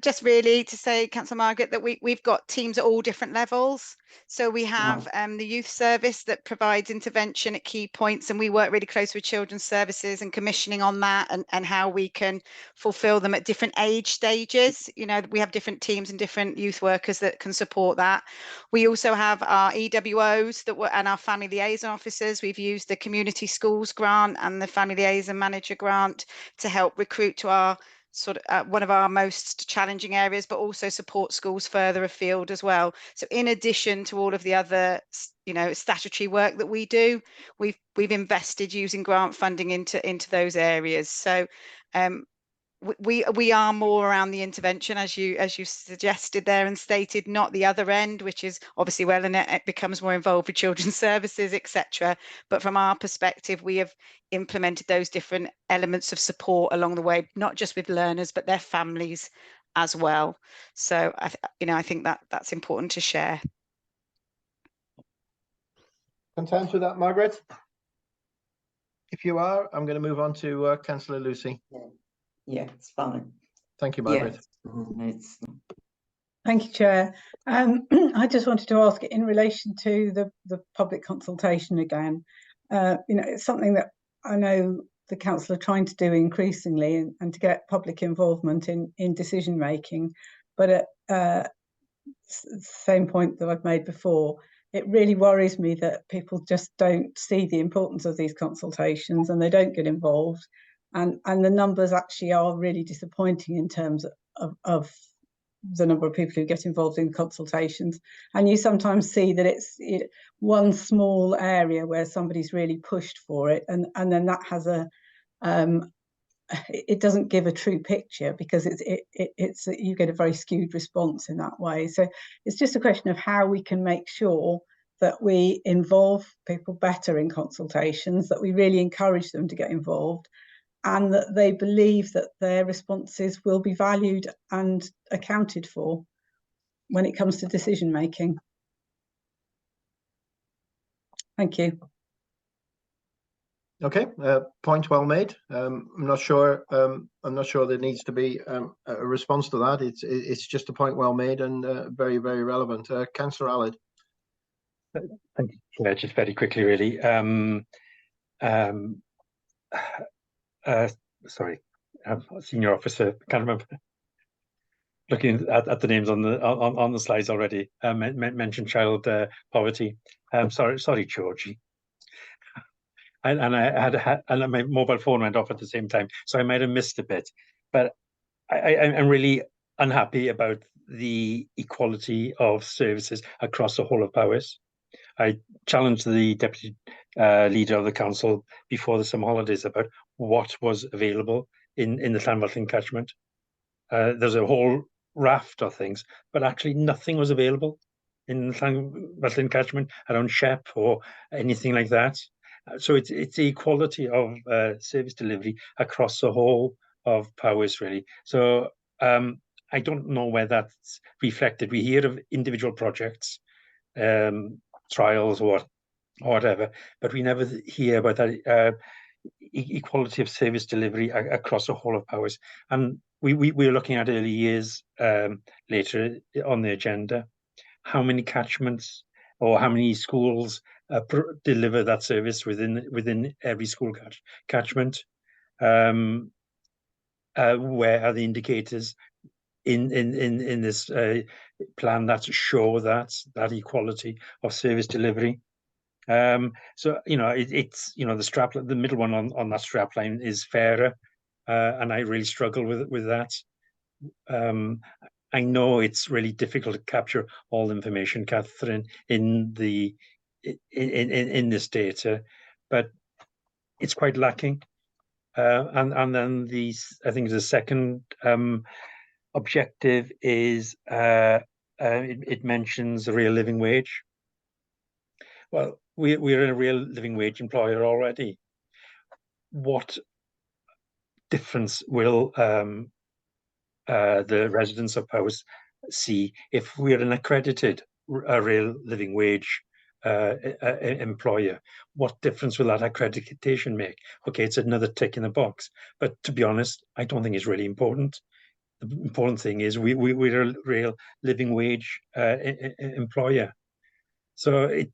Just really to say, Councillor Margaret, that we've got teams at all different levels. So we have the youth service that provides intervention at key points, and we work really close with children's services and commissioning on that, and how we can fulfil them at different age stages. You know, we have different teams and different youth workers that can support that. We also have our EWOs and our family liaison officers. We've used the community schools grant and the family liaison manager grant to help recruit to our sort of one of our most challenging areas, but also support schools further afield as well. So in addition to all of the other, you know, statutory work that we do, we've invested using grant funding into those areas. So we are more around the intervention, as you suggested there and stated, not the other end, which is obviously well, and it becomes more involved with children's services, etc. But from our perspective, we have implemented those different elements of support along the way, not just with learners, but their families as well. So I think that's important to share. Content with that, Margaret? If you are, I'm going to move on to Councillor Lucy. Yeah, it's fine. Thank you, Margaret. Yes. Thank you, Chair. I just wanted to ask, in relation to the public consultation again, you know, it's something that I know the council are trying to do increasingly, and to get public involvement in decision making. But at same point that I've made before, it really worries me that people just don't see the importance of these consultations and they don't get involved. And the numbers actually are really disappointing in terms of the number of people who get involved in consultations. And you sometimes see that it's one small area where somebody's really pushed for it, and then that has it doesn't give a true picture, because it's you get a very skewed response in that way. So it's just a question of how we can make sure that we involve people better in consultations, that we really encourage them to get involved, and that they believe that their responses will be valued and accounted for when it comes to decision making. Thank you. Okay, point well made. I'm not sure there needs to be a response to that. It's just a point well made and very, very relevant. Councillor Allard. Thank you. Yeah, just very quickly, really. Sorry, senior officer, can't remember. Looking at the names on the slides already, mentioned child poverty. Sorry, Georgie. And my mobile phone went off at the same time, so I might have missed a bit. But I'm really unhappy about the equality of services across the whole of Powys. I challenged the deputy leader of the council before the summer holidays about what was available in the Llanfyllin catchment. There's a whole raft of things, but actually nothing was available in the Llanfyllin catchment around Shep or anything like that. So it's the equality of service delivery across the whole of Powys, really. So I don't know where that's reflected. We hear of individual projects, trials or whatever, but we never hear about that equality of service delivery across the whole of Powys. And we're looking at early years later on the agenda. How many catchments or how many schools deliver that service within every school catchment. Where are the indicators in this plan that show that equality of service delivery? So it's the middle one on that strap line is fairer, and I really struggle with that. I know it's really difficult to capture all the information, Catherine, in this data, but it's quite lacking. And then I think the second objective is it mentions the real living wage. Well, we're a real living wage employer already. What difference will the residents of Powys see if we're an accredited real living wage employer? What difference will that accreditation make? Okay, it's another tick in the box, but to be honest, I don't think it's really important. The important thing is we're a real living wage employer. So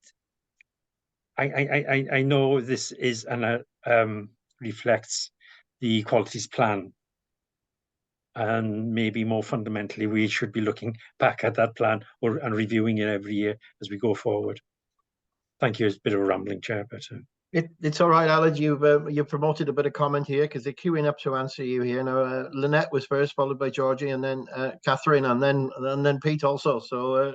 I know this is reflects the Equalities Plan, and maybe more fundamentally, we should be looking back at that plan and reviewing it every year as we go forward. Thank you. It's a bit of a rambling, Chair, but it's all right, Aled. You've promoted a bit of comment here because they're queuing up to answer you here. Now, Lynette was first, followed by Georgie, and then Catherine, and then Pete also. So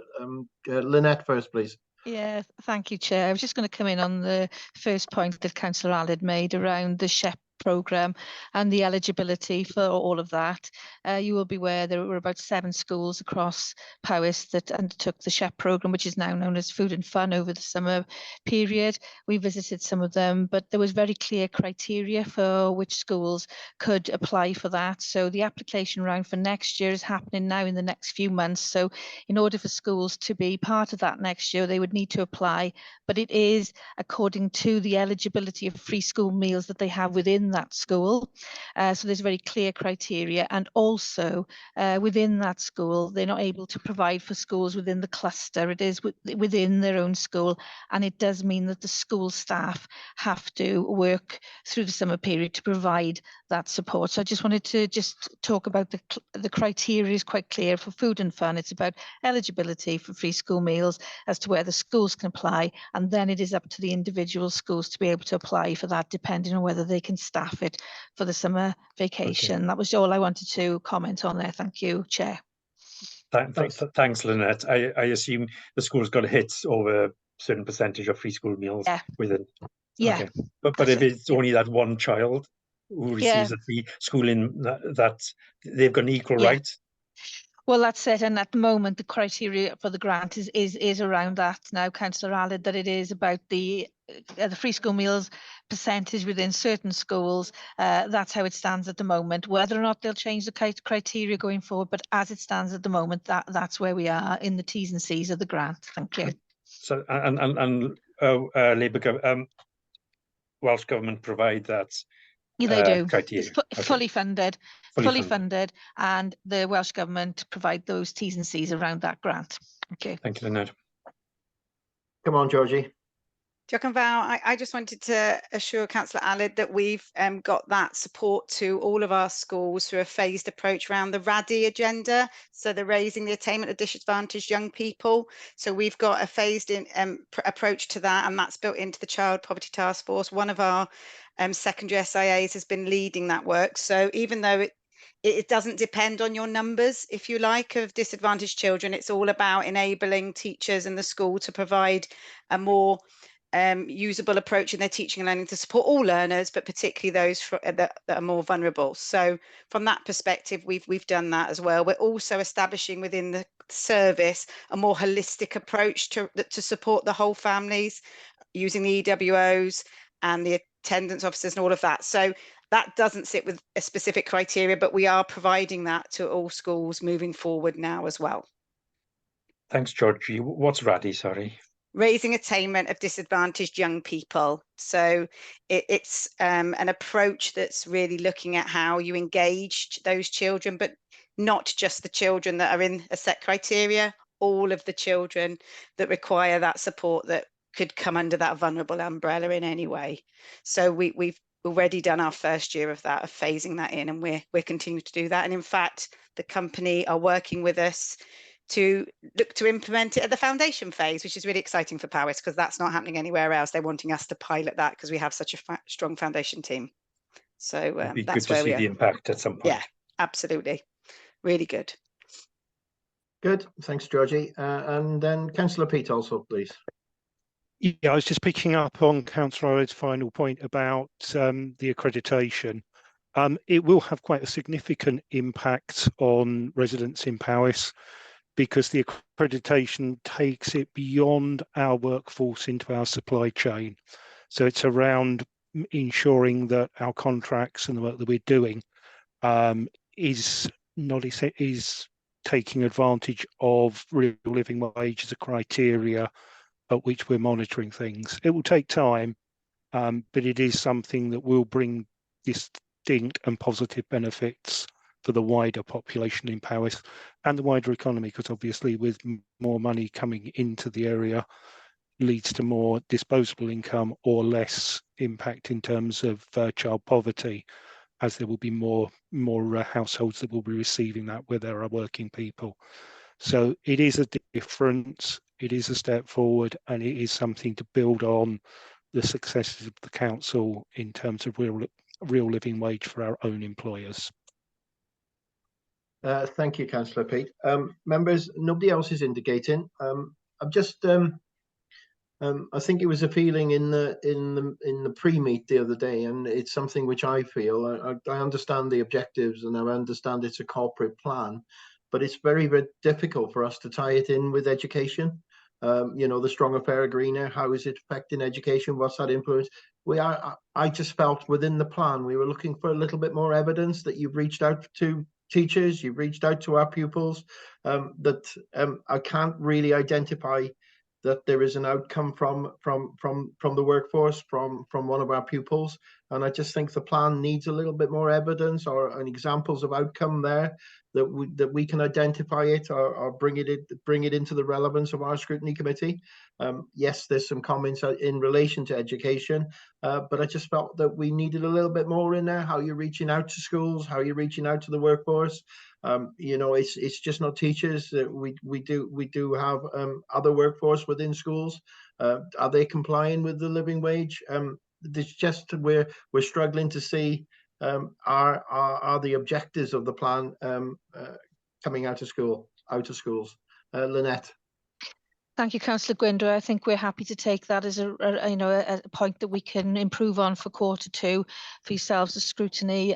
Lynette first, please. Yeah, thank you, Chair. I was just going to come in on the first point that Councillor Aled made around the SHEP programme and the eligibility for all of that. You will be aware there were about 7 schools across Powys that undertook the SHEP programme, which is now known as Food and Fun, over the summer period. We visited some of them, but there was very clear criteria for which schools could apply for that. So the application round for next year is happening now in the next few months. So in order for schools to be part of that next year, they would need to apply, but it is according to the eligibility of free school meals that they have within that school. So there's very clear criteria, and also within that school they're not able to provide for schools within the cluster. It is within their own school, and it does mean that the school staff have to work through the summer period to provide that support. So I just wanted to talk about the criteria is quite clear for Food and Fun. It's about eligibility for free school meals as to where the schools can apply, and then it is up to the individual schools to be able to apply for that depending on whether they can staff it for the summer vacation. Okay. That was all I wanted to comment on there. Thank you, Chair. Thanks, Lynette. I assume the school's got to hit over a certain percentage of free school meals within. Yeah. Okay. But if it's only that one child who receives a free schooling, that they've got an equal right. Well, that's it. And at the moment, the criteria for the grant is around that now, Councillor Aled, that it is about the free school meals percentage within certain schools. That's how it stands at the moment. Whether or not they'll change the criteria going forward, but as it stands at the moment, that's where we are in the T's and C's of the grant. Thank you. So Labour Welsh Government provide that. Yeah, they do. Criteria. It's fully funded, fully funded, and the Welsh Government provide those T's and C's around that grant. Okay. Thank you, Lynette. Come on, Georgie. Jock and Val, I just wanted to assure Councillor Aled that we've got that support to all of our schools through a phased approach around the RADI agenda. So the Raising the Attainment of Disadvantaged Young People. So we've got a phased in approach to that, and that's built into the Child Poverty Task Force. One of our secondary SIAs has been leading that work. So even though it doesn't depend on your numbers, if you like, of disadvantaged children, it's all about enabling teachers and the school to provide a more usable approach in their teaching and learning to support all learners, but particularly those that are more vulnerable. So from that perspective, we've done that as well. We're also establishing within the service a more holistic approach to support the whole families, using the EWOs and the attendance officers and all of that. So that doesn't sit with a specific criteria, but we are providing that to all schools moving forward now as well. Thanks, Georgie. What's RADI, sorry? Raising Attainment of Disadvantaged Young People. So it's an approach that's really looking at how you engage those children, but not just the children that are in a set criteria, all of the children that require that support that could come under that vulnerable umbrella in any way. So we've already done our first year of that, of phasing that in, and we're continuing to do that. And in fact, the company are working with us to look to implement it at the foundation phase, which is really exciting for Powys, because that's not happening anywhere else. They're wanting us to pilot that because we have such a strong foundation team. So It'd be that's good to where see we are. the impact at some point. Yeah, absolutely. Really good. Good. Thanks, Georgie. And then Councillor Pete also, please. Yeah, I was just picking up on Councillor Allard's final point about the accreditation. It will have quite a significant impact on residents in Powys, because the accreditation takes it beyond our workforce into our supply chain. So it's around ensuring that our contracts and the work that we're doing is taking advantage of real living wage as a criteria at which we're monitoring things. It will take time, but it is something that will bring distinct and positive benefits for the wider population in Powys and the wider economy, because obviously with more money coming into the area leads to more disposable income or less impact in terms of child poverty, as there will be more households that will be receiving that where there are working people. So it is a difference, it is a step forward, and it is something to build on the successes of the council in terms of real living wage for our own employers. Thank you, Councillor Pete. Members, nobody else is indicating. I'm just I think it was a feeling in the pre-meet the other day, and it's something which I feel. I understand the objectives, and I understand it's a corporate plan, but it's very, very difficult for us to tie it in with education. You know, the stronger, fairer, greener. How is it affecting education? What's that influence? I just felt within the plan we were looking for a little bit more evidence that you've reached out to teachers, you've reached out to our pupils. I can't really identify that there is an outcome from the workforce, from one of our pupils, and I just think the plan needs a little bit more evidence or examples of outcome there that we can identify it or bring it into the relevance of our scrutiny committee. Yes, there's some comments in relation to education, but I just felt that we needed a little bit more in there. How you're reaching out to schools, how you're reaching out to the workforce. You know, it's just not teachers. We do have other workforce within schools. Are they complying with the living wage? It's just we're struggling to see are the objectives of the plan coming out of schools. Lynette. Thank you, Councillor Gwyndor. I think we're happy to take that as a point that we can improve on for Q2 for yourselves as scrutiny.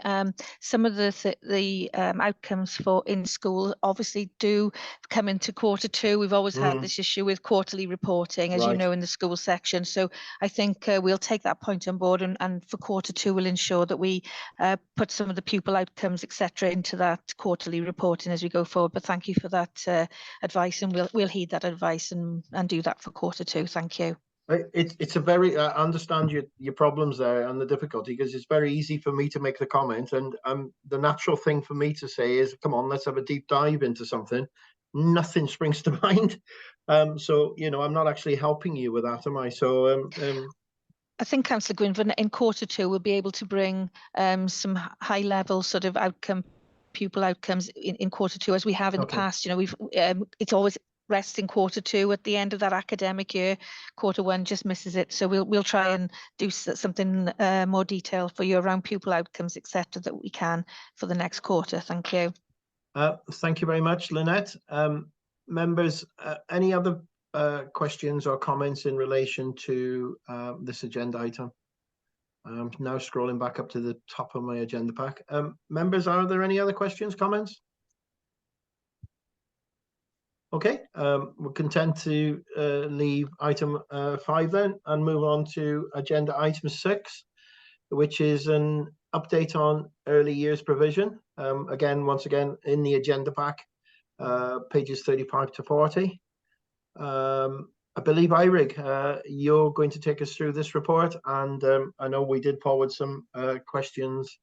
Some of the outcomes for in school obviously do come into Q2. We've always had this issue with quarterly reporting, as you know, in the school section. So I think we'll take that point on board, and for Q2 we'll ensure that we put some of the pupil outcomes, etc., into that quarterly reporting as we go forward. But thank you for that advice, and we'll heed that advice and do that for Q2. Thank you. It's a very I understand your problems there and the difficulty, because it's very easy for me to make the comment, and the natural thing for me to say is, come on, let's have a deep dive into something. Nothing springs to mind, so you know, I'm not actually helping you with that, am I? So I think, Councillor Gwynfor, in Q2 we'll be able to bring some high level sort of pupil outcomes in Q2, as we have in the past. You know, we've it's always rests in Q2 at the end of that academic year. Q1 just misses it, so we'll try and do something more detailed for you around pupil outcomes, etc., that we can for the next quarter. Thank you. Thank you very much, Lynette. Members, any other questions or comments in relation to this agenda item? I'm now scrolling back up to the top of my agenda pack. Members, are there any other questions, comments? Okay, we're content to leave item 5 then and move on to agenda item 6, which is an update on early years provision. Once again, in the agenda pack, pages 35 to 40. I believe, Eirik, you're going to take us through this report, and I know we did forward some questions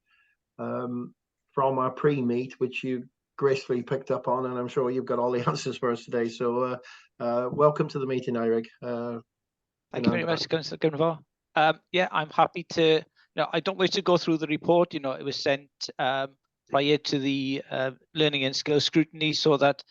from our pre-meet, which you gracefully picked up on, and I'm sure you've got all the answers for us today. So welcome to the meeting, Eirik. Thank you very much, Councillor Gynfor. Yeah, I'm happy to. I don't wish to go through the report. It was sent prior to the learning and skills scrutiny, so that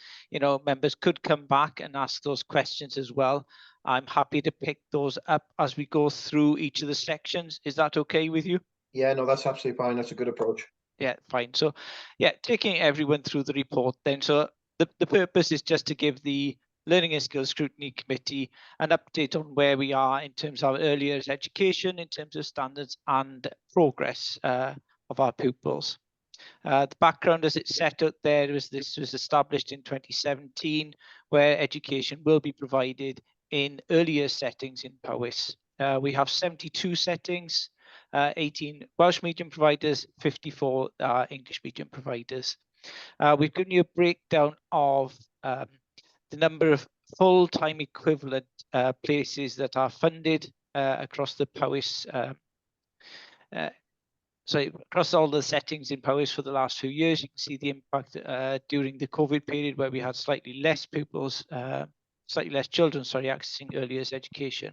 members could come back and ask those questions as well. I'm happy to pick those up as we go through each of the sections. Is that okay with you? Yeah, no, that's absolutely fine. That's a good approach. Yeah, fine. So, yeah, taking everyone through the report then. So the purpose is just to give the Learning and Skills Scrutiny Committee an update on where we are in terms of early years education, in terms of standards and progress of our pupils. The background as it's set out there was this was established in 2017, where education will be provided in earlier settings in Powys. We have 72 settings, 18 Welsh medium providers, 54 English medium providers. We've given you a breakdown of the number of full-time equivalent places that are funded across the Powys across all the settings in Powys for the last few years. You can see the impact during the COVID period, where we had slightly less pupils, slightly less children, accessing early years education.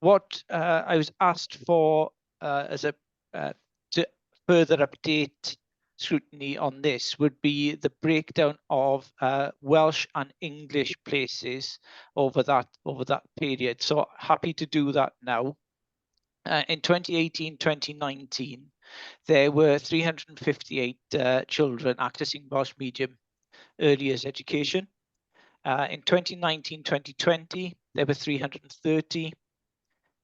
What I was asked for as a to further update scrutiny on this would be the breakdown of Welsh and English places over that period. So happy to do that now. In 2018-2019, there were 358 children accessing Welsh medium early years education. In 2019-2020, there were 330.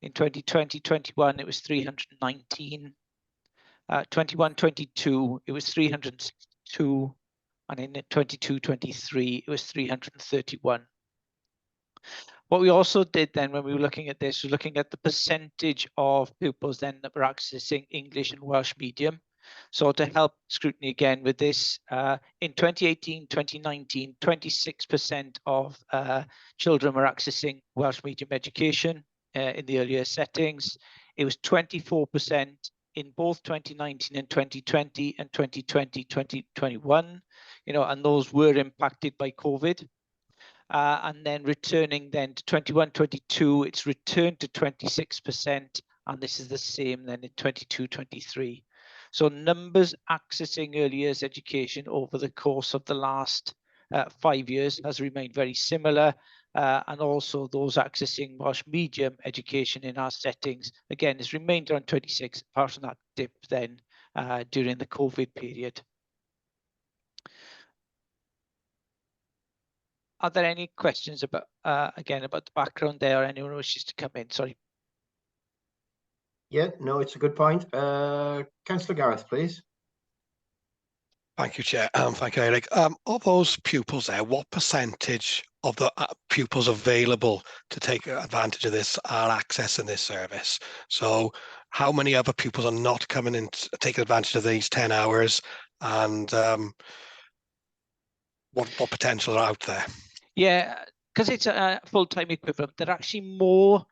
In 2020-21, it was 319. 21-22, it was 362. And in 22-23, it was 331. What we also did then when we were looking at this was looking at the percentage of pupils then that were accessing English and Welsh medium. So to help scrutiny again with this, in 2018-2019, 26% of children were accessing Welsh medium education in the earlier settings. It was 24% in both 2019 and 2020 and 2020-2021, and those were impacted by COVID. And then returning then to 21-22, it's returned to 26%, and this is the same then in 22-23. So numbers accessing early years education over the course of the last 5 years has remained very similar, and also those accessing Welsh medium education in our settings, again, has remained around 26, apart from that dip then during the COVID period. Are there any questions about, again, about the background there, or anyone who wishes to come in? Sorry. Yeah, no, it's a good point. Councillor Gareth, please. Thank you, Chair. Thank you, Eirik. Of those pupils there, what percentage of the pupils available to take advantage of this are accessing this service? So how many other pupils are not coming in to take advantage of these 10 hours, and what potential are out there? Yeah, because it's a full-time equivalent, there are actually more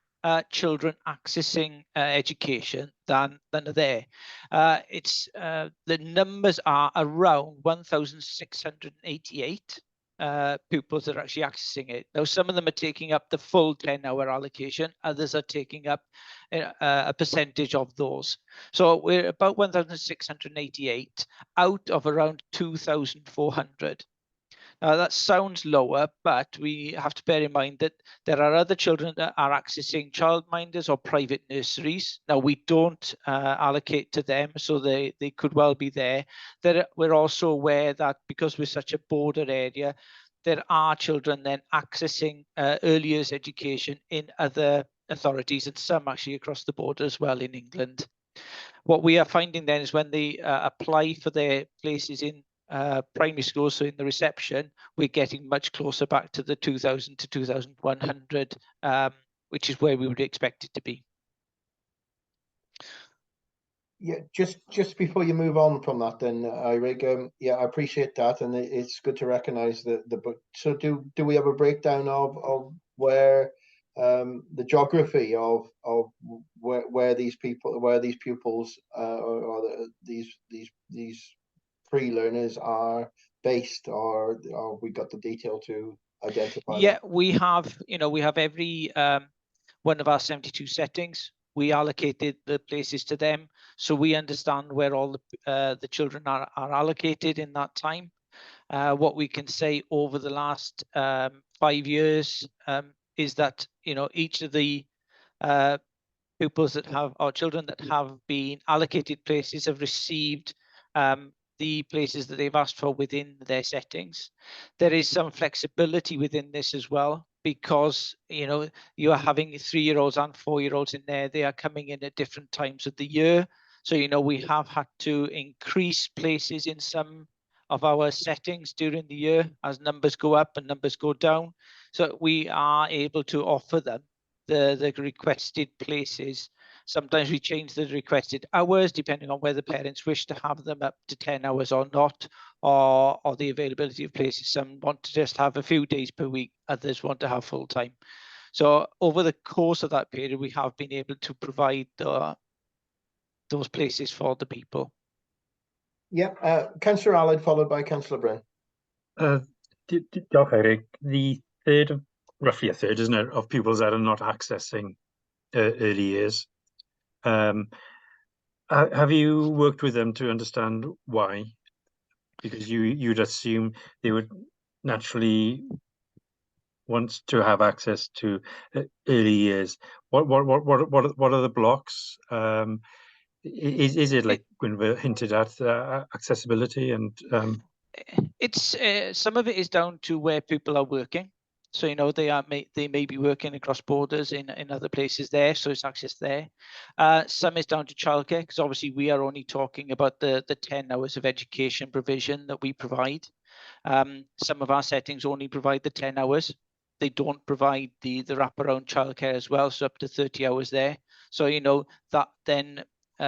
children accessing education than are there. The numbers are around 1,688 pupils that are actually accessing it. Now, some of them are taking up the full 10-hour allocation, others are taking up a percentage of those. So we're about 1,688 out of around 2,400. Now that sounds lower, but we have to bear in mind that there are other children that are accessing childminders or private nurseries. Now we don't allocate to them, so they could well be there. We're also aware that because we're such a border area, there are children then accessing early years education in other authorities, and some actually across the border as well in England. What we are finding then is when they apply for their places in primary schools, so in the reception, we're getting much closer back to the 2,000 to 2,100, which is where we would expect it to be. Yeah, just before you move on from that, then, Eirik, yeah, I appreciate that, and it's good to recognise but so do we have a breakdown of where the geography of where these pupils or these pre-learners are based, or we got the detail to identify Yeah, that? we have, we have every one of our 72 settings. We allocated the places to them, so we understand where all the children are allocated in that time. What we can say over the last 5 years is that each of the pupils that have, or children that have been allocated places, have received the places that they've asked for within their settings. There is some flexibility within this as well, because you are having 3-year-olds and 4-year-olds in there. They are coming in at different times of the year, so we have had to increase places in some of our settings during the year as numbers go up and numbers go down, so we are able to offer them the requested places. Sometimes we change the requested hours depending on whether parents wish to have them up to 10 hours or not, or the availability of places. Some want to just have a few days per week, others want to have full time. So over the course of that period, we have been able to provide those places for the people. Yeah, Councillor Allard, followed by Councillor Bryn. Okay, the third, roughly a third, isn't it, of pupils that are not accessing early years. Have you worked with them to understand why? Because you'd assume they would naturally want to have access to early years. What are the blocks? Is it like when we hinted at accessibility and? It's some of it is down to where people are working. So they may be working across borders in other places there, so it's access there. Some is down to childcare, because obviously we are only talking about the 10 hours of education provision that we provide. Some of our settings only provide the 10 hours. They don't provide the wraparound childcare as well, so up to 30 hours there. So that then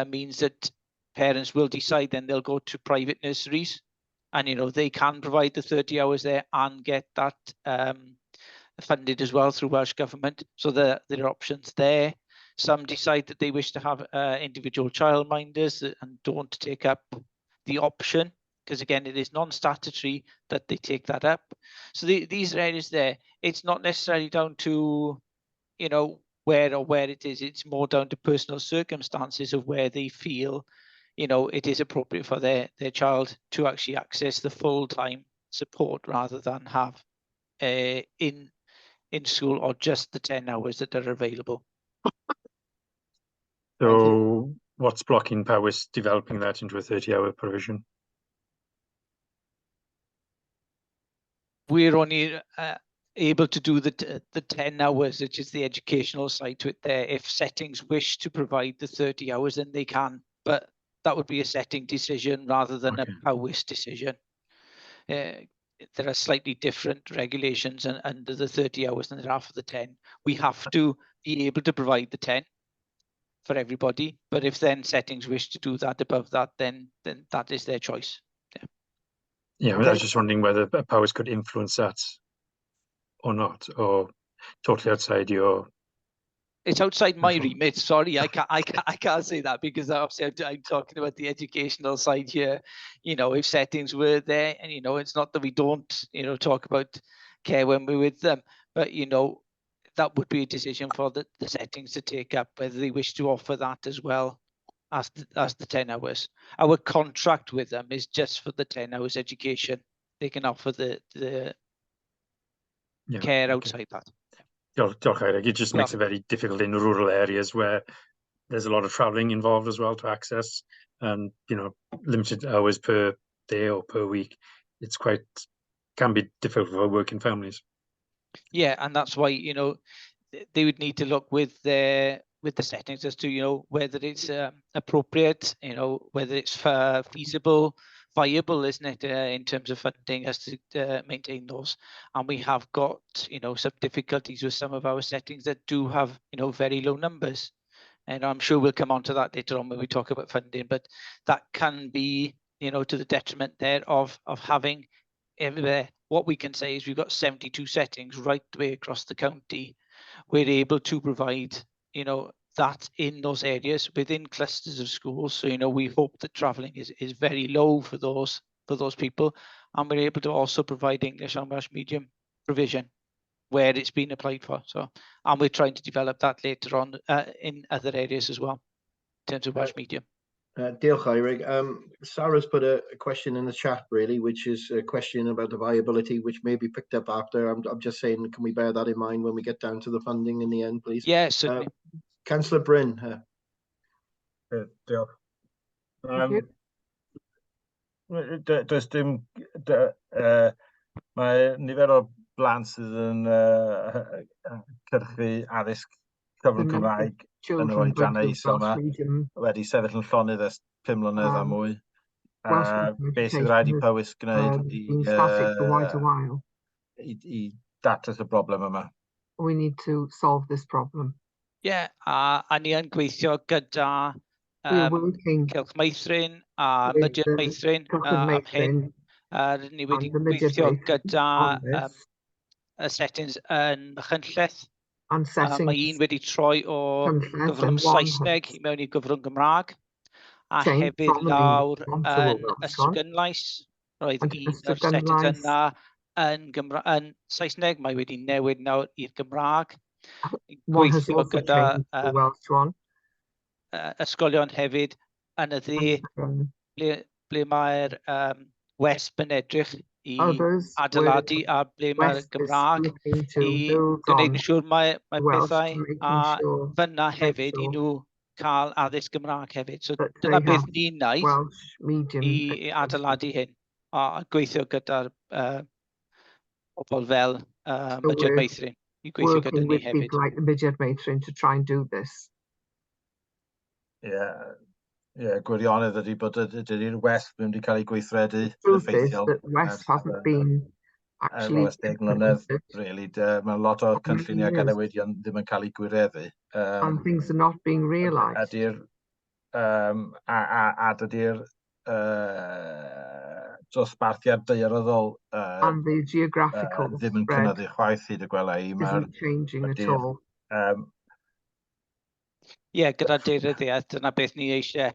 means that parents will decide then they'll go to private nurseries, and they can provide the 30 hours there and get that funded as well through Welsh Government. So there are options there. Some decide that they wish to have individual childminders and don't take up the option, because again, it is non-statutory that they take that up. So these are areas there. It's not necessarily down to where it is. It's more down to personal circumstances of where they feel it is appropriate for their child to actually access the full-time support, rather than have in school or just the 10 hours that are available. So what's blocking Powys developing that into a 30-hour provision? We're only able to do the 10 hours, which is the educational side to it there. If settings wish to provide the 30 hours, then they can, but that would be a setting decision rather than a Powys decision. There are slightly different regulations under the 30 hours than there are for the 10. We have to be able to provide the 10 for everybody, but if then settings wish to do that above that, then that is their choice. Yeah, I was just wondering whether Powys could influence that or not, or totally outside your. It's outside my remit. Sorry, I can't say that, because obviously I'm talking about the educational side here. If settings were there, and it's not that we don't talk about care when we're with them, but that would be a decision for the settings to take up, whether they wish to offer that as well as the 10 hours. Our contract with them is just for the 10 hours education. They can offer the care outside that. Okay, it just makes it very difficult in rural areas where there's a lot of travelling involved as well to access, and limited hours per day or per week. It's can be difficult for working families. Yeah, and that's why they would need to look with the settings as to whether it's appropriate, whether it's feasible, viable, isn't it, in terms of funding us to maintain those. And we have got some difficulties with some of our settings that do have very low numbers, and I'm sure we'll come on to that later on when we talk about funding, but that can be to the detriment there of having everywhere. What we can say is we've got 72 settings right the way across the county. We're able to provide that in those areas within clusters of schools. So we hope that travelling is very low for those for those people, and we're able to also provide English and Welsh medium provision where it's been applied for. So, and we're trying to develop that later on in other areas as well, in terms of Welsh medium. Diolch, Eirig. Sarah's put a question in the chat, really, which is a question about the viability, which may be picked up after. I'm just saying, can we bear that in mind when we get down to the funding in the end, please? Yes, certainly. Councillor Bryn. Diolch. Does dim mae nifer o blant sydd yn cyrchu addysg cyfrwng Cymraeg yn yr oedrannau isel yma wedi sefyll yn llonydd ers 5 mlynedd a mwy. Beth sydd rhaid i Powys gwneud i datrys y broblem yma? We need to solve this problem. A ni yn gweithio gyda Cylch Meithrin a Mydiad Meithrin am hyn. Ni wedi gweithio gyda y settings yn Machynlleth. Mae un wedi troi o gyfrwng Saesneg i mewn i gyfrwng Gymraeg. A hefyd lawr yn Ysgynlais. Roedd un o'r settings yna yn Saesneg. Mae wedi newid nawr i'r Gymraeg. Gweithio gyda ysgolion hefyd yn y dde ble mae'r wesp yn edrych i adeiladu a ble mae'r Gymraeg i gwneud yn siŵr mae pethau a fyna hefyd i nhw cael addysg Gymraeg hefyd. So dyna beth ni'n wneud i adeiladu hyn a gweithio gyda'r pobl fel Mydiad Meithrin i gweithio gyda ni hefyd. Like the Mydiad Meithrin to try and do this. Gwirionedd ydy bod ydy'r wesp wedi cael ei gweithredu yn effeithiol. West hasn't been actually really. Mae lot o cynlluniau gadewyddion ddim yn cael ei gwireddu. And things are not being realised. Dydy'r dosbarthiad daearyddol and the geographical ddim yn cynyddu chwaith hyd y gwela i. Isn't changing at all. Gyda deiryddiaeth, dyna beth ni eisiau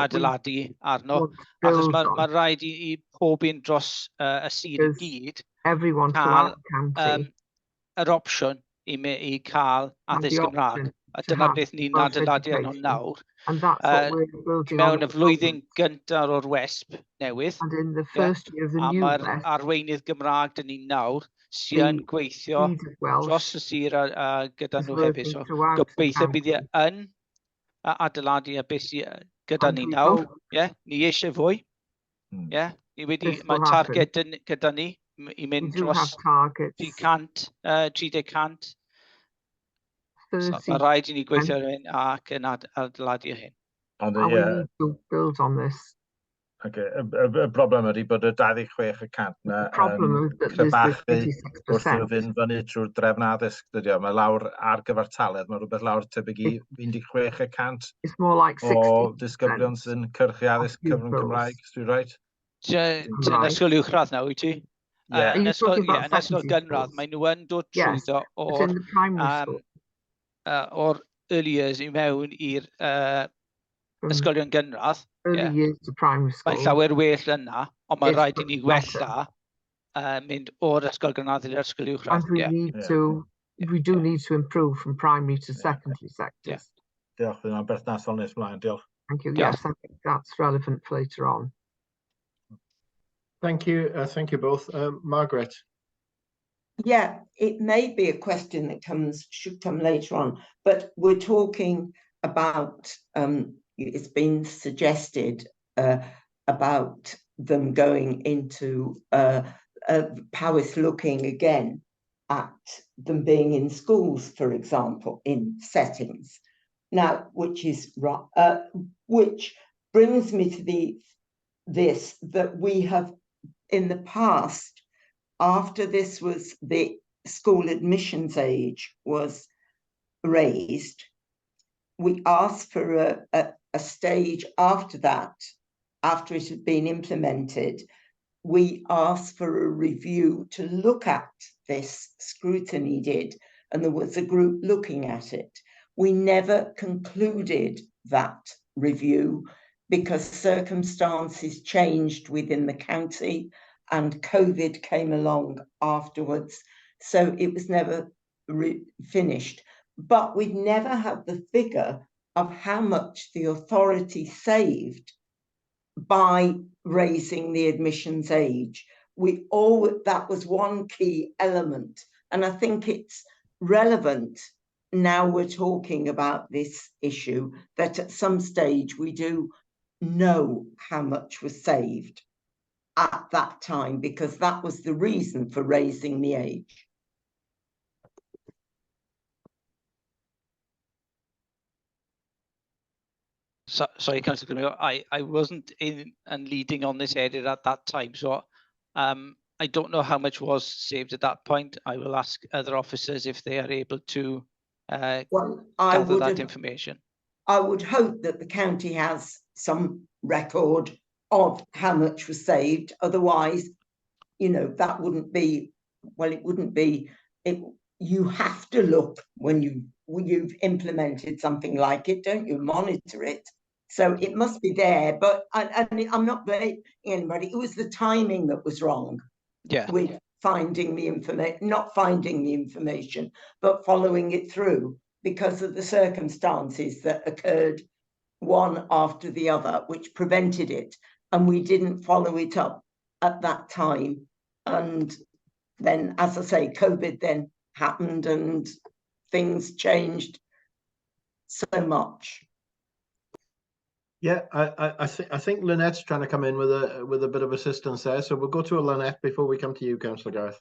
adeiladu arno. Achos mae rhaid i pob un dros y sir i gyd cael yr opsiwn i cael addysg Gymraeg. A dyna beth ni'n adeiladu arno nawr. Mewn y flwyddyn gyntaf o'r wesp newydd, a mae'r arweinydd Gymraeg dyn ni nawr sy'n gweithio dros y sir gyda nhw hefyd. So, gobeithio bydd yn adeiladu a beth sy'n gyda ni nawr. Ni eisiau fwy. Mae target gyda ni i mynd dros 30 Mae rhaid i ni gweithio ar hyn ac yn adeiladu hyn. And we need to build on this. Y broblem ydy bod y 26% na cyfachu wrth i'r fynd fyny trwy'r drefn addysg. Mae lawr ar gyfartaledd, mae rhywbeth lawr tebyg i 16% o disgyblion sy'n cyrchu addysg cyfrwng Cymraeg, dwi'n rhaid? Yn ysgol uwchradd na, wyt ti? Yn ysgol gynradd, mae nhw yn dod trwyddo o'r early years i mewn i'r ysgolion gynradd. Mae'n llawer well yna, ond mae rhaid i ni wella mynd o'r ysgol gynradd i'r ysgol uwchradd. And we do need to improve from primary to secondary sectors. Diolch, yna'n berthnasol nes mlaen, diolch. Thank you. Yes, I think that's relevant for later on. Thank you both. Margaret. Yeah, it may be a question that should come later on, but we're talking about, it's been suggested about them going into Powys looking again at them being in schools, for example, in settings. Now, which brings me to this that we have in the past, after the school admissions age was raised, we asked for a stage after that, after it had been implemented, we asked for a review to look at this. Scrutiny did, and there was a group looking at it. We never concluded that review because circumstances changed within the county and COVID came along afterwards. So it was never finished. But we'd never had the figure of how much the authority saved by raising the admissions age. That was one key element. And I think it's relevant now we're talking about this issue, that at some stage we do know how much was saved at that time, because that was the reason for raising the age. Sorry, Councillor Grimmill, I wasn't in and leading on this area at that time, so I don't know how much was saved at that point. I will ask other officers if they are able to gather that information. I would hope that the county has some record of how much was saved. Otherwise, you know, that wouldn't be, well, it wouldn't be, you have to look when you've implemented something like it, don't you? Monitor it. So it must be there, but I'm not blaming anybody. It was the timing that was wrong. Yeah. With finding the information, not finding the information, but following it through because of the circumstances that occurred one after the other, which prevented it. And we didn't follow it up at that time. And then, as I say, COVID then happened and things changed so much. Yeah, I think Lynette's trying to come in with a bit of assistance there. So we'll go to Lynette before we come to you, Councillor Gareth.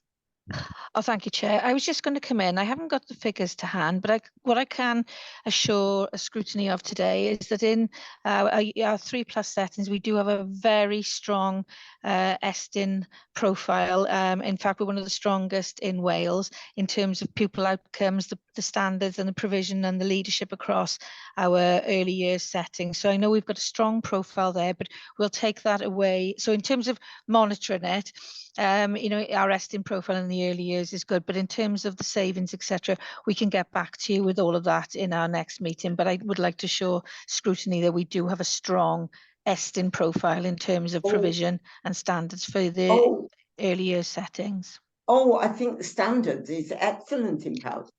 Oh, thank you, Chair. I was just going to come in. I haven't got the figures to hand, but what I can assure a scrutiny of today is that in our 3+ settings, we do have a very strong ESTIN profile. In fact, we're one of the strongest in Wales in terms of pupil outcomes, the standards and the provision and the leadership across our early years settings. So I know we've got a strong profile there, but we'll take that away. So in terms of monitoring it, you know, our ESTIN profile in the early years is good, but in terms of the savings, etc., we can get back to you with all of that in our next meeting. But I would like to show scrutiny that we do have a strong ESTIN profile in terms of provision and standards for the early years settings. Oh, I think the standards is excellent in Pals.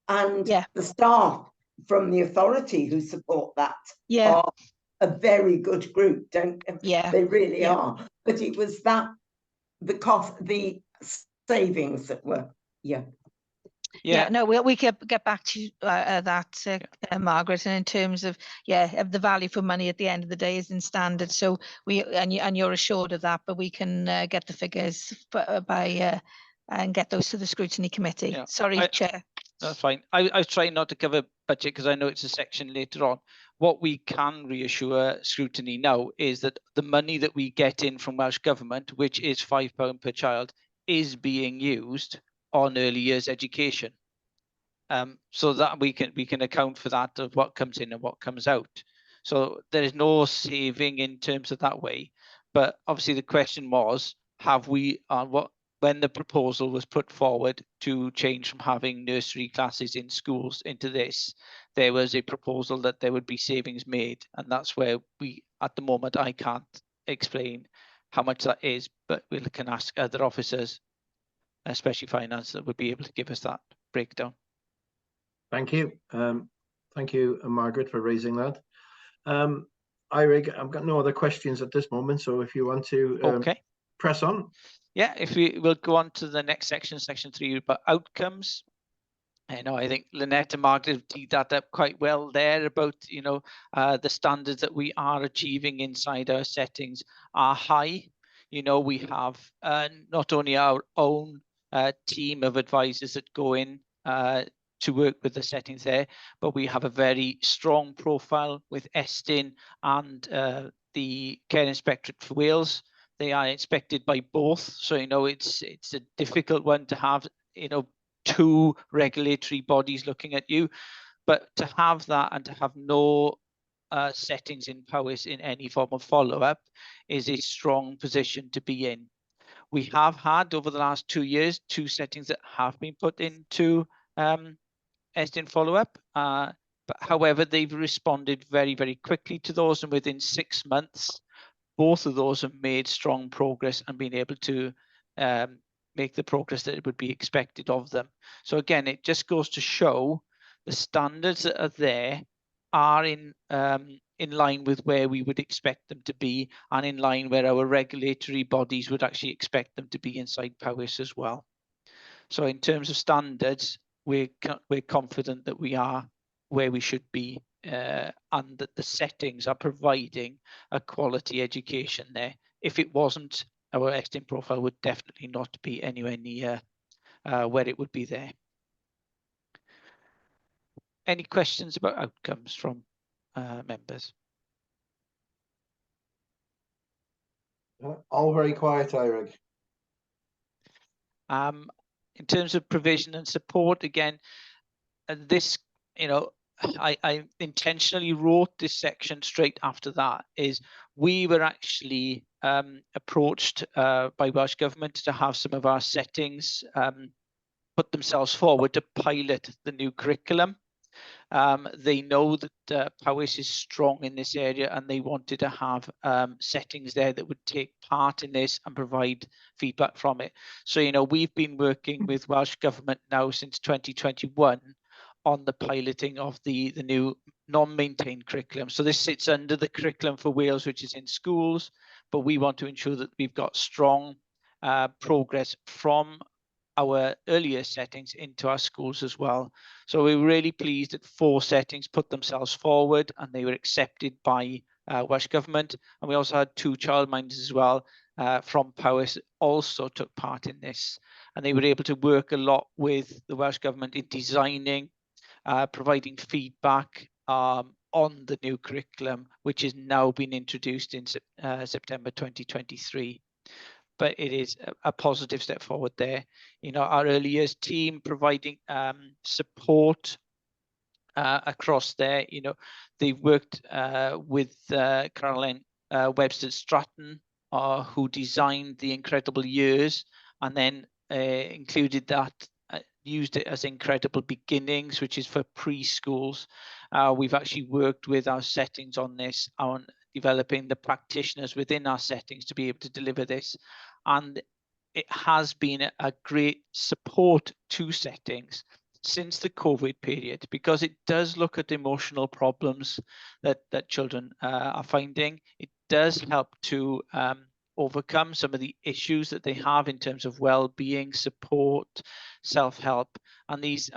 And the staff from the authority who support that are a very good group, they really are. But it was that the cost, the savings that were, no, we can get back to that, Margaret. And in terms of of the value for money at the end of the day is in standard. So and you're assured of that, but we can get the figures by and get those to the scrutiny committee. Sorry, Chair. That's fine. I was trying not to cover budget because I know it's a section later on. What we can reassure scrutiny now is that the money that we get in from Welsh Government, which is £5 per child, is being used on early years education. So that we can account for that of what comes in and what comes out. So there is no saving in terms of that way. But obviously the question was, have we when the proposal was put forward to change from having nursery classes in schools into this, there was a proposal that there would be savings made. And that's where at the moment, I can't explain how much that is, but we can ask other officers, especially finance, that would be able to give us that breakdown. Thank you. Thank you, Margaret, for raising that. Eirig, I've got no other questions at this moment, so if you want to press on. Yeah, if we will go on to the next section, section 3, about outcomes. I think Lynette and Margaret have teed that up quite well there about, the standards that we are achieving inside our settings are high. We have not only our own team of advisors that go in to work with the settings there, but we have a very strong profile with ESTIN and the Care Inspectorate for Wales. They are inspected by both, so it's a difficult one to have two regulatory bodies looking at you, but to have that and to have no settings in Powys in any form of follow-up is a strong position to be in. We have had over the last 2 years 2 settings that have been put into ESTIN follow-up, But however, they've responded very, very quickly to those, and within 6 months, both of those have made strong progress and been able to make the progress that would be expected of them. So again, it just goes to show the standards that are there are in line with where we would expect them to be, and in line where our regulatory bodies would actually expect them to be inside Powys as well. So in terms of standards, we're confident that we are where we should be, and that the settings are providing a quality education there. If it wasn't, our EXTIM profile would definitely not be anywhere near where it would be there. Any questions about outcomes from members? All very quiet, Eirik. In terms of provision and support, again, this, I intentionally wrote this section straight after that. Is we were actually approached by Welsh Government to have some of our settings put themselves forward to pilot the new curriculum. They know that Powys is strong in this area, and they wanted to have settings there that would take part in this and provide feedback from it. So, we've been working with Welsh Government now since 2021 on the piloting of the new non-maintained curriculum. So this sits under the curriculum for Wales, which is in schools, but we want to ensure that we've got strong progress from our earlier settings into our schools as well. So we were really pleased that 4 settings put themselves forward and they were accepted by Welsh Government. And we also had 2 childminders as well from Powys also took part in this. And they were able to work a lot with the Welsh Government in designing, providing feedback on the new curriculum, which has now been introduced in September 2023. But it is a positive step forward there. Our early years team providing support across there. They've worked with Caroline Webster Stratton, who designed the Incredible Years, and then included that, used it as Incredible Beginnings, which is for preschools. We've actually worked with our settings on this, on developing the practitioners within our settings to be able to deliver this. And it has been a great support to settings since the COVID period, because it does look at emotional problems that children are finding. It does help to overcome some of the issues that they have in terms of well-being, support, self-help. And these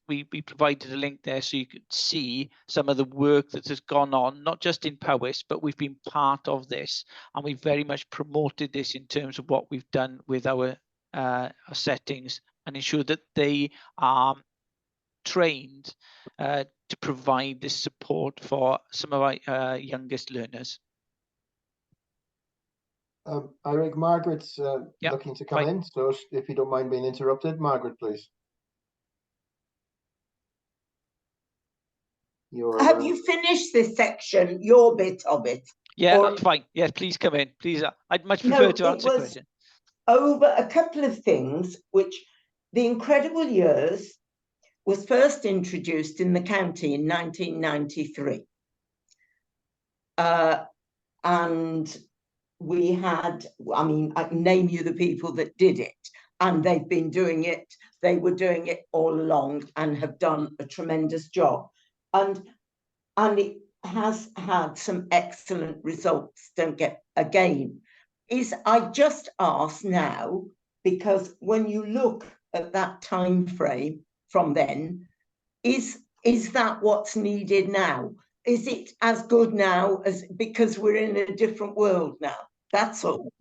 we provided a link there so you could see some of the work that has gone on, not just in Powys, but we've been part of this, and we've very much promoted this in terms of what we've done with our settings, and ensure that they are trained to provide this support for some of our youngest learners. Eirik, Margaret's looking to come in, so if you don't mind being interrupted, Margaret, please. Have you finished this section, your bit of it? Yeah, that's fine. Yes, please come in. Please, I'd much prefer to answer questions. Over a couple of things, which the Incredible Years was first introduced in the county in 1993. And we had, I mean, I can name you the people that did it, and they've been doing it. They were doing it all along and have done a tremendous job. And it has had some excellent results. Don't get again. I just ask now, because when you look at that time frame from then, is that what's needed now? Is it as good now as, because we're in a different world now? That's all.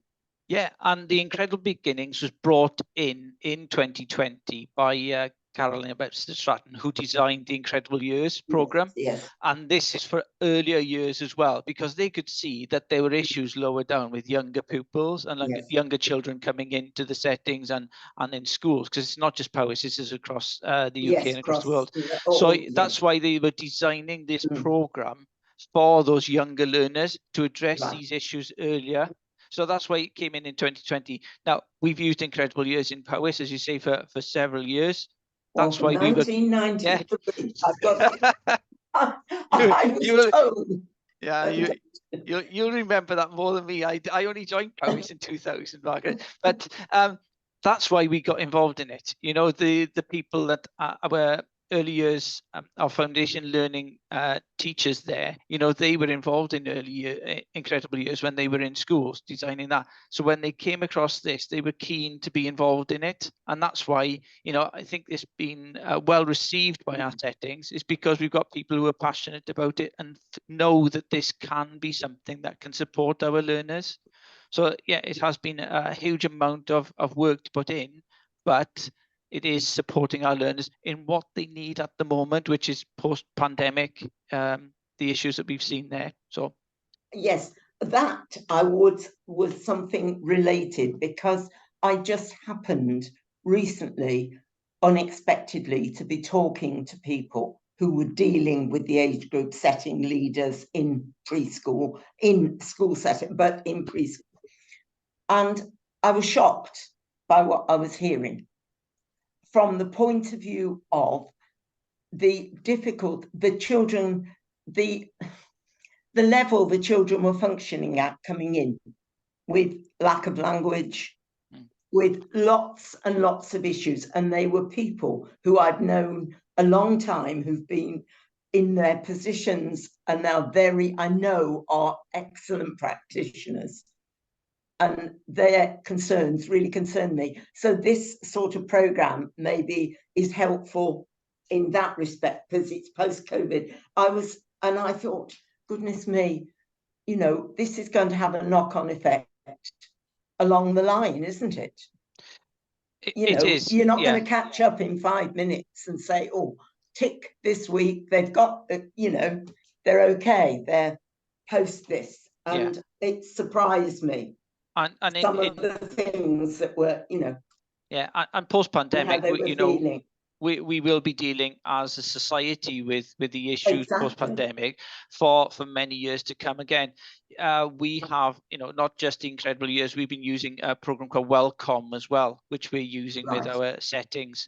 Yeah, and the Incredible Beginnings was brought in 2020 by Caroline Webster Stratton, who designed the Incredible Years program. Yes. And this is for earlier years as well, because they could see that there were issues lower down with younger pupils and younger children coming into the settings and in schools, because it's not just Powys, this is across the UK and across the world. So that's why they were designing this program for those younger learners to address these issues earlier. So that's why it came in 2020. Now, we've used Incredible Years in Powys, as you say, for several years. That's why we were. 1993. I've got. I was told. Yeah, you'll remember that more than me. I only joined Powys in 2000, Margaret. But that's why we got involved in it. You know, the people that were early years, our foundation learning teachers there, you know, they were involved in incredible years when they were in schools designing that. So when they came across this, they were keen to be involved in it. And that's why, you know, I think it's been well received by our settings, is because we've got people who are passionate about it and know that this can be something that can support our learners. So yeah, it has been a huge amount of work to put in, but it is supporting our learners in what they need at the moment, which is post-pandemic, the issues that we've seen there. So, yes, that was something related, because I just happened recently, unexpectedly, to be talking to people who were dealing with the age group setting leaders in preschool, in school setting, but in preschool. And I was shocked by what I was hearing, from the point of view of the children, the level the children were functioning at coming in, with lack of language, with lots and lots of issues. And they were people who I've known a long time, who've been in their positions and now I know are excellent practitioners. And their concerns really concern me. So this sort of program maybe is helpful in that respect, because it's post-COVID. I thought, goodness me, you know, this is going to have a knock-on effect along the line, isn't it? It is. You're not going to catch up in 5 minutes and say, oh, tick this week, they've got, you know, they're okay, they're post this. And it surprised me. And some of the things that were, you know. Yeah, and post-pandemic, you know, feeling. we will be dealing as a society with the issues post-pandemic for many years to come. Again, we have, you know, not just the incredible years, we've been using a program called Welcome as well, which we're using with our settings.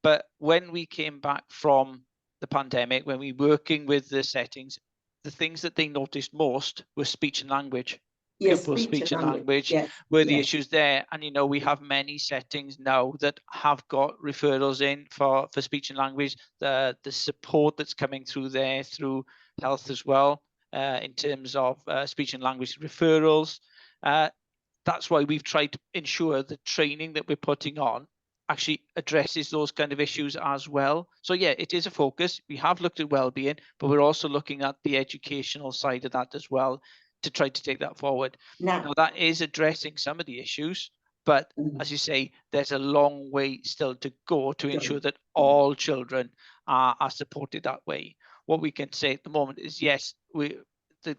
But when we came back from the pandemic, when we were working with the settings, the things that they noticed most were speech and language. Pupil speech and language were the issues there. And, you know, we have many settings now that have got referrals in for speech and language, the support that's coming through there through health as well, in terms of speech and language referrals. That's why we've tried to ensure the training that we're putting on actually addresses those kind of issues as well. So yeah, it is a focus. We have looked at well-being, but we're also looking at the educational side of that as well, to try to take that forward. Now that is addressing some of the issues, but as you say, there's a long way still to go to ensure that all children are supported that way. What we can say at the moment is, yes, the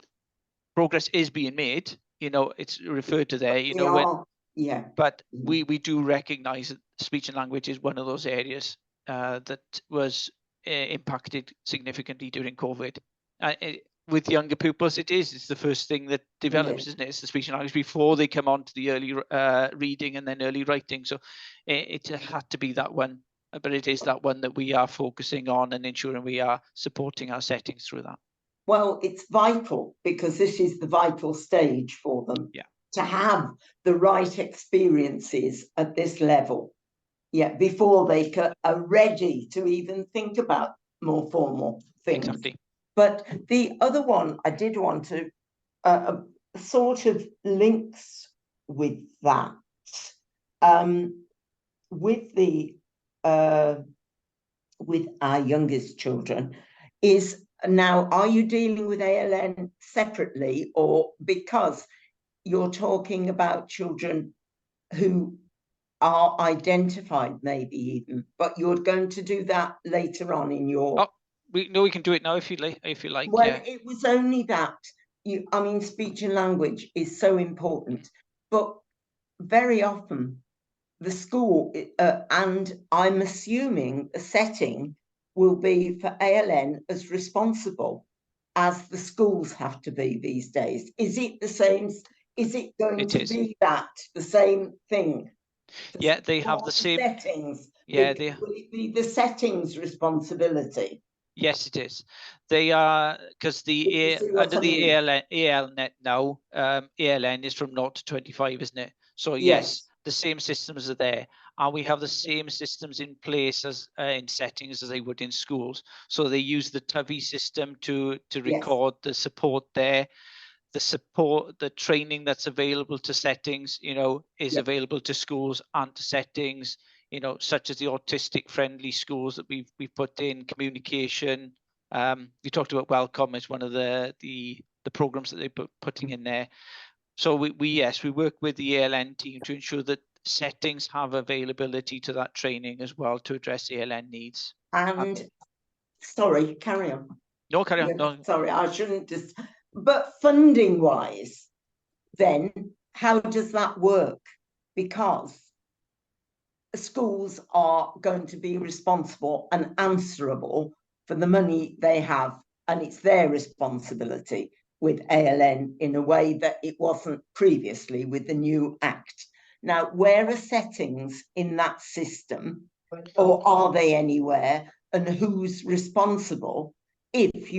progress is being made. You know, it's referred to there, you know, but we do recognize that speech and language is one of those areas that was impacted significantly during COVID. With younger pupils, it's the first thing that develops, isn't it? It's the speech and language before they come on to the early reading and then early writing. So it had to be that one, but it is that one that we are focusing on and ensuring we are supporting our settings through that. Well, it's vital, because this is the vital stage for them to have the right experiences at this level, before they are ready to even think about more formal things. Exactly. But the other one I did want to sort of links with that, with our youngest children, is now, are you dealing with ALN separately, or because you're talking about children who are identified maybe even, but you're going to do that later on in your... We can do it now if you like. Well, it was only that I mean, speech and language is so important, but very often the school and I'm assuming a setting will be for ALN as responsible as the schools have to be these days. Is it the same? Is it going to be the same thing? Yeah, they have the same settings Yeah, Will it be the settings responsibility? Yes, it is. They are, because under the ALNet now, ALN is from 0 to 25, isn't it? So yes, the same systems are there, and we have the same systems in place as in settings as they would in schools. So they use the TUVI system to record the support there. The training that's available to settings, is available to schools and to settings, such as the autistic friendly schools that we've put in, communication. You talked about Welcome as one of the programs that they're putting in there. So we work with the ALN team to ensure that settings have availability to that training as well to address ALN needs. And sorry, carry on. No, carry on. No. Sorry, I shouldn't just. But funding wise, then how does that work? Because schools are going to be responsible and answerable for the money they have, and it's their responsibility with ALN in a way that it wasn't previously with the new Act. Now, where are settings in that system, or are they anywhere, and who's responsible if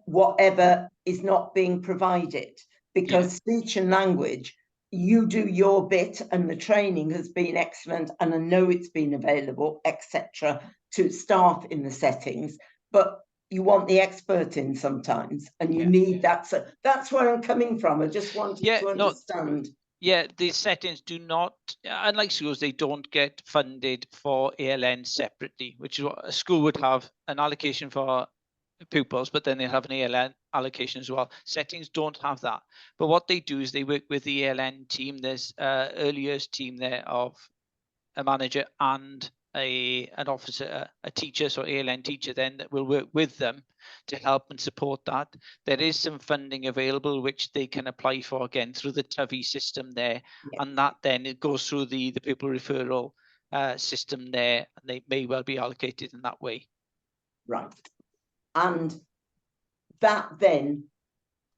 whatever is not being provided? Because speech and language, you do your bit and the training has been excellent and I know it's been available, etc., to staff in the settings, but you want the expert in sometimes and you need that. So that's where I'm coming from. I just wanted to understand. The settings do not, unlike schools, they don't get funded for ALN separately, which is what a school would have an allocation for pupils, but then they have an ALN allocation as well. Settings don't have that. But what they do is they work with the ALN team. There's early years team there of a manager and an officer, a teacher, so ALN teacher then, that will work with them to help and support that. There is some funding available which they can apply for, again through the TUVI system there, and that then it goes through the pupil referral system there, and they may well be allocated in that way. Right. And that then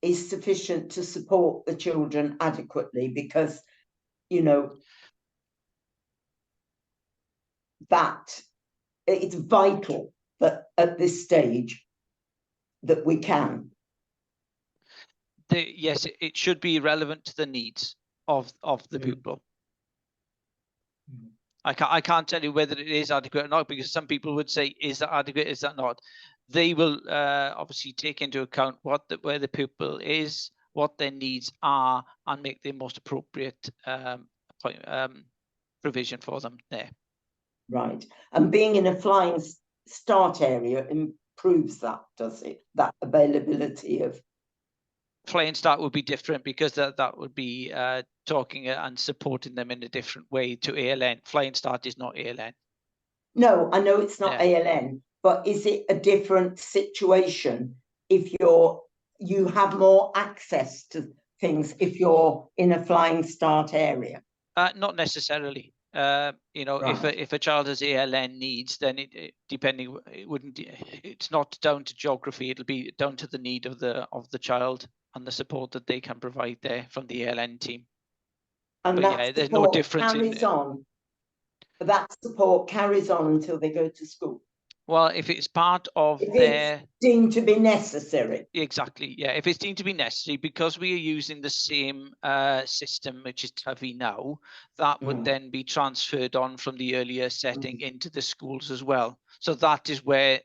is sufficient to support the children adequately, because that it's vital that at this stage that we can. Yes, it should be relevant to the needs of the pupil. I can't tell you whether it is adequate or not, because some people would say, is that adequate, is that not? They will obviously take into account where the pupil is, what their needs are, and make the most appropriate provision for them there. Right. And being in a flying start area improves that, does it? That availability of... Flying start would be different, because that would be talking and supporting them in a different way to ALN. Flying start is not ALN. No, I know it's not ALN, but is it a different situation if you have more access to things if you're in a flying start area? Not necessarily. Right. If a child has ALN needs, then it's not down to geography. It'll be down to the need of the child and the support that they can provide there from the ALN team. And but there's no difference carries on. That support carries on until they go to school. Well, if it's part of it's deemed to be necessary. Exactly, yeah. If it's deemed to be necessary, because we are using the same system, which is TUVI now, that would then be transferred on from the earlier setting into the schools as well. So that is where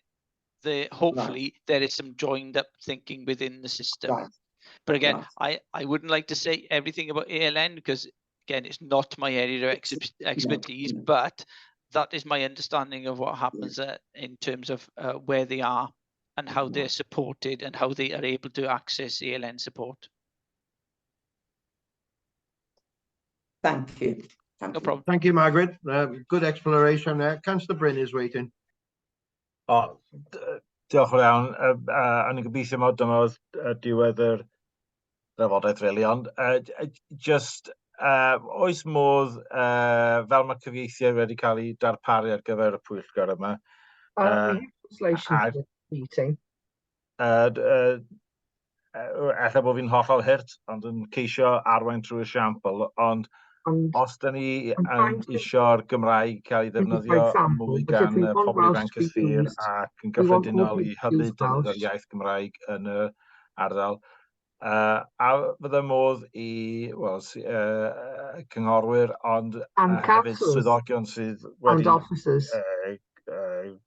hopefully there is some joined up thinking within the system. Right. But again, I wouldn't like to say everything about ALN, because again, it's not my area of expertise, but that is my understanding of what happens in terms of where they are and how they're supported and how they are able to access ALN support. Thank you. No problem. Thank you, Margaret. Good exploration. Councillor Bryn is waiting. Diolch yn iawn. O'n i'n gobeithio mod yma oedd diwedd yr drafodaeth rili, ond just oes modd, fel mae cyfieithiau wedi cael ei darparu ar gyfer y pwyllgor yma. Meeting. Ella bod fi'n hollol hyrt, ond yn ceisio arwain trwy esiampl, ond os da ni yn isio'r Gymraeg cael ei ddefnyddio mwy gan pobl ifanc y sir ac yn gyffredinol i hybu defnyddio'r iaith Gymraeg yn y ardal. A fydde modd i cynghorwyr ond hefyd swyddogion sydd wedi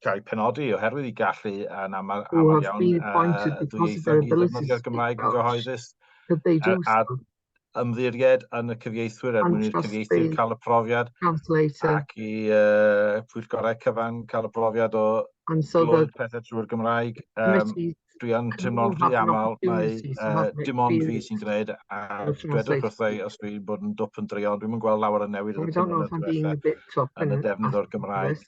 cael eu penodi oherwydd i gallu yn amal iawn ddwyieithog i ddefnyddio'r Gymraeg yn gyhoeddus a ymddiried yn y cyfieithwyr mwyn i'r cyfieithydd cael y profiad ac i pwyllgorau cyfan cael y profiad o glod pethau trwy'r Gymraeg. Dwi yn teimlo'n rhy aml mai dim ond fi sy'n gwneud a dwedwch wrthai os dwi'n bod yn dwp yn drio, dwi'm yn gweld lawer o newid yn y blynyddoedd diwethaf yn y defnydd o'r Gymraeg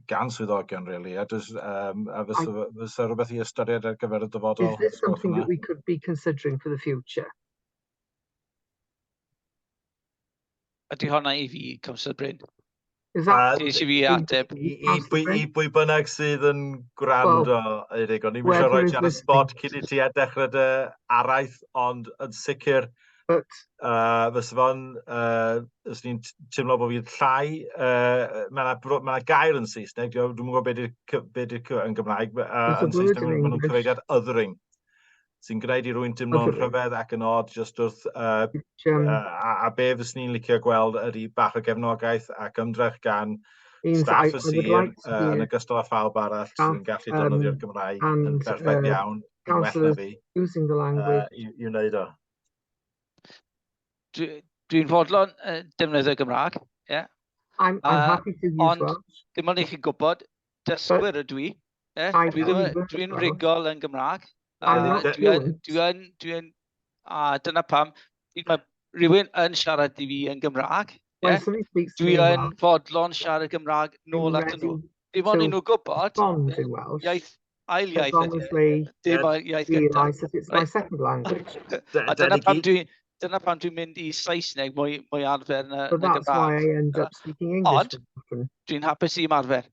gan swyddogion really, a fysa rhywbeth i ystyried ar gyfer y dyfodol. Is this something that we could be considering for the future? Ydy honna i fi, Councillor Bryn? I bwy bynnag sydd yn gwrando, Eirig, o'n i'n mysio roi ti ar y spot cyn i ti dechrau dy araith, ond yn sicr fysa fo'n, os ni'n teimlo bod fi'n llai, mae gair yn Saesneg, dwi'n gwybod beth ydy'r yn Gymraeg, yn Saesneg maen nhw'n cyfeiriad othering, sy'n gwneud i rwy'n teimlo'n rhyfedd ac yn od jyst wrth a be fyswn ni'n licio gweld ydy bach o gefnogaeth ac ymdrech gan staff y sir yn ogystal â phawb arall sy'n gallu defnyddio'r Gymraeg yn berffaith iawn, yn well na fi, i'w wneud o. Dwi'n fodlon defnyddio Gymraeg, ie. I'm happy to use Welsh. Ond dim ond i chi gwybod, dysgwyr ydw i. Dwi'n rigol yn Gymraeg. Dyna pam mae rhywun yn siarad i fi yn Gymraeg. Dwi yn fodlon siarad Gymraeg nôl at nhw. Dim ond i nhw gwybod iaith ail iaith dim iaith gyntaf. Dyna pam dwi'n mynd i Saesneg mwy arfer na Gymraeg. Ond dwi'n hapus i ymarfer.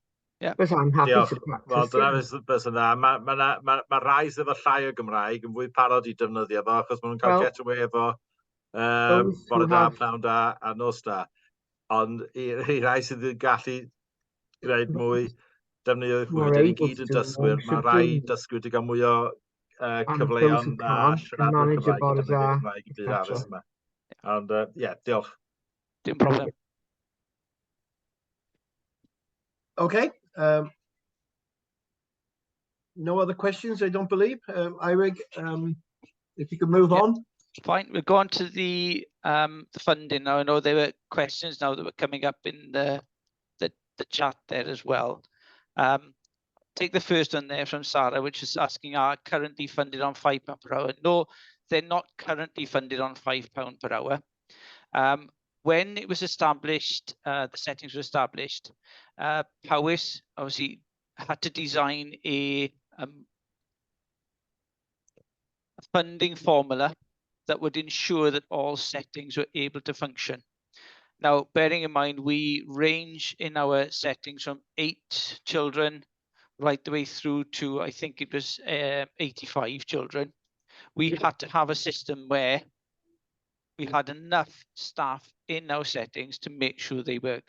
But I'm happy to practice. Wel, dyna beth yna. Mae rai sydd efo llai o Gymraeg yn fwy parod i defnyddio fo, achos maen nhw'n cael get away efo bore da, pnawn da a nos da. Ond i rai sydd yn gallu gwneud mwy defnyddio fwy, dyn ni gyd yn dysgwyr. Mae rai dysgwyr wedi cael mwy o cyfleon a siaradwyr Cymraeg i defnyddio'r Cymraeg i byd addysg yma. Ond, diolch. Dim problem. Okay. No other questions, I don't believe. Eirig, if you could move on. Fine. We'll go on to the funding now. I know there were questions now that were coming up in the chat there as well. Take the first one there from Sarah, which is asking, are currently funded on £5 per hour? No, they're not currently funded on £5 per hour. When it was established, the settings were established, Powys obviously had to design a funding formula that would ensure that all settings were able to function. Now, bearing in mind, we range in our settings from 8 children right the way through to, I think it was 85 children. We had to have a system where we had enough staff in our settings to make sure they work.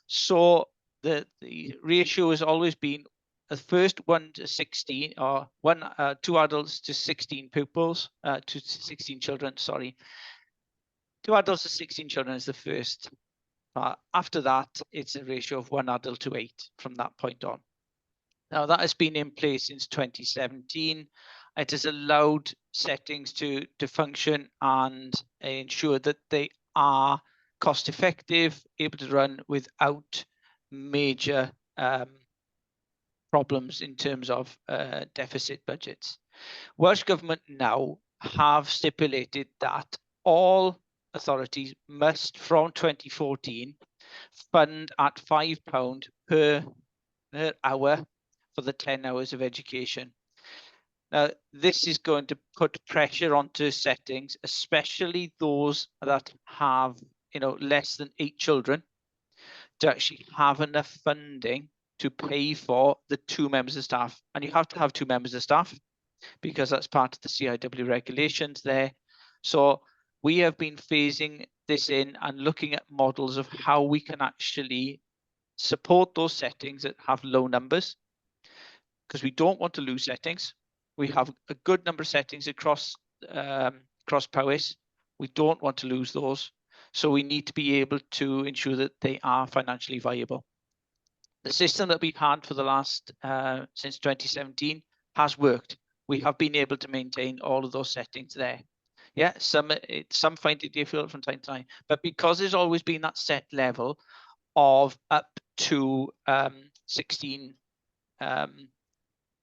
So the ratio has always been the first 1 to 16, or 2 adults to 16 pupils, to 16 children, sorry. 2 adults to 16 children is the first. After that, it's a ratio of 1 adult to 8 from that point on. Now, that has been in place since 2017. It has allowed settings to function and ensure that they are cost effective, able to run without major problems in terms of deficit budgets. Welsh Government now have stipulated that all authorities must, from 2014, fund at £5 per hour for the 10 hours of education. Now, this is going to put pressure onto settings, especially those that have, less than 8 children, to actually have enough funding to pay for the 2 members of staff. And you have to have 2 members of staff because that's part of the CIW regulations there. So we have been phasing this in and looking at models of how we can actually support those settings that have low numbers, because we don't want to lose settings. We have a good number of settings across Powys. We don't want to lose those. So we need to be able to ensure that they are financially viable. The system that we've had for the last, since 2017 has worked. We have been able to maintain all of those settings there. Yeah, some find it difficult from time to time, but because there's always been that set level of up to 16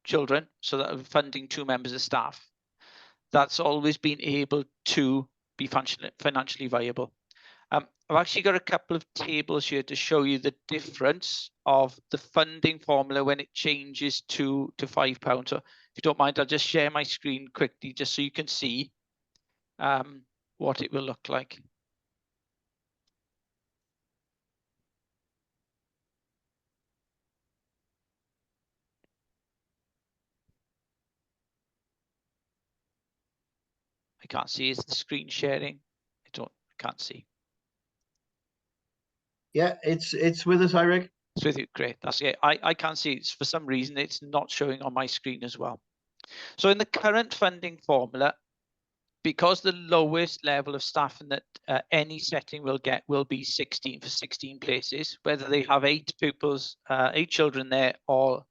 children, so that funding 2 members of staff, that's always been able to be financially viable. I've actually got a couple of tables here to show you the difference of the funding formula when it changes to £5. So if you don't mind, I'll just share my screen quickly just so you can see what it will look like. I can't see. Is the screen sharing? I can't see. Yeah, it's with us, Eirik. It's with you. Great. That's it. I can't see it. For some reason, it's not showing on my screen as well. So in the current funding formula, because the lowest level of staffing that any setting will get will be 16 for 16 places, whether they have 8 pupils, 8 children there, or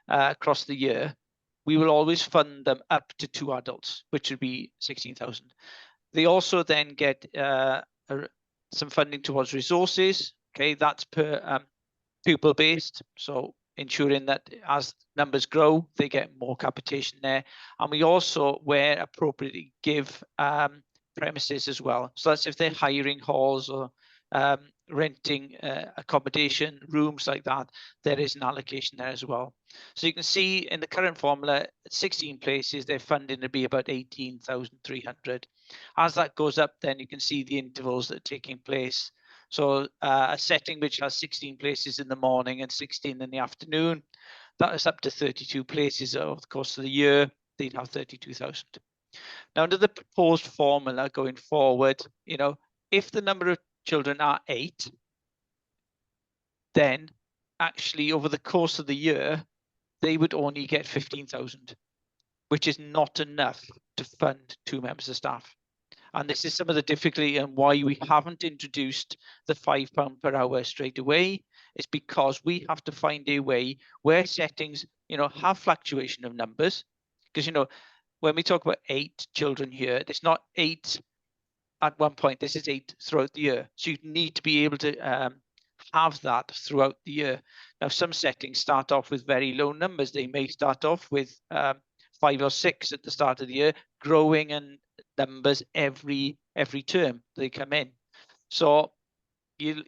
across the year, we will always fund them up to 2 adults, which would be 16,000. They also then get some funding towards resources. Okay, that's per pupil based, so ensuring that as numbers grow, they get more capitation there. And we also, where appropriately, give premises as well. So that's if they're hiring halls or renting accommodation, rooms like that, there is an allocation there as well. So you can see in the current formula, 16 places, their funding would be about 18,300. As that goes up, then you can see the intervals that are taking place. So a setting which has 16 places in the morning and 16 in the afternoon, that is up to 32 places over the course of the year. They'd have 32,000. Now, under the proposed formula going forward, if the number of children are 8, then actually over the course of the year, they would only get 15,000, which is not enough to fund 2 members of staff. And this is some of the difficulty and why we haven't introduced the £5 per hour straight away. Is because we have to find a way where settings, have fluctuation of numbers. Because, when we talk about 8 children here, it's not 8 at one point. This is 8 throughout the year. So you need to be able to have that throughout the year. Now, some settings start off with very low numbers. They may start off with 5 or 6 at the start of the year, growing and numbers every term they come in. So you'd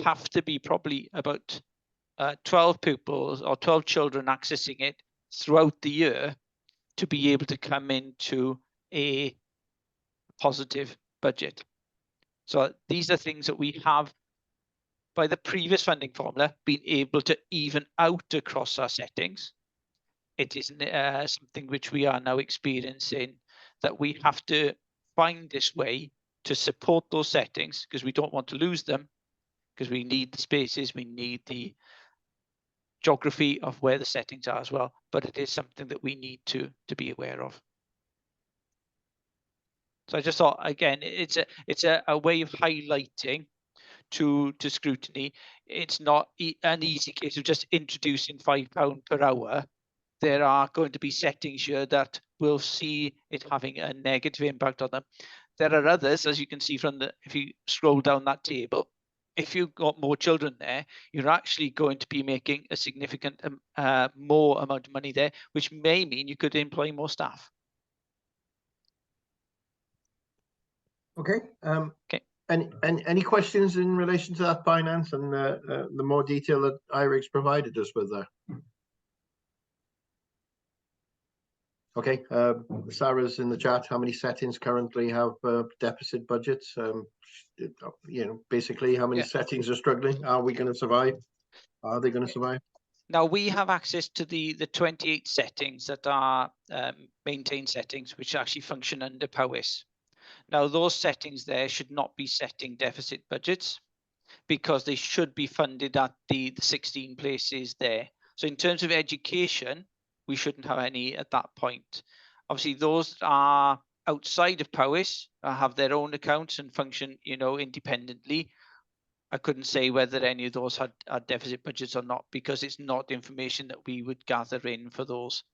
have to be probably about 12 pupils or 12 children accessing it throughout the year to be able to come into a positive budget. So these are things that we have, by the previous funding formula, been able to even out across our settings. It is something which we are now experiencing, that we have to find this way to support those settings, because we don't want to lose them, because we need the spaces, we need the geography of where the settings are as well. But it is something that we need to be aware of. So I just thought, again, it's a way of highlighting to Scrutiny. It's not an easy case of just introducing £5 per hour. There are going to be settings here that will see it having a negative impact on them. There are others, as you can see from if you scroll down that table, if you've got more children there, you're actually going to be making a significant more amount of money there, which may mean you could employ more staff. Okay. Okay. Any questions in relation to that finance and the more detail that Eirik's provided us with there? Okay, Sarah's in the chat. How many settings currently have deficit budgets? Basically, how many settings are struggling? Are we going to survive? Are they going to survive? Now we have access to the 28 settings that are maintained settings, which actually function under Powys. Now, those settings there should not be setting deficit budgets, because they should be funded at the 16 places there. So in terms of education, we shouldn't have any at that point. Obviously, those that are outside of Powys have their own accounts and function, independently. I couldn't say whether any of those had deficit budgets or not, because it's not information that we would gather in for those.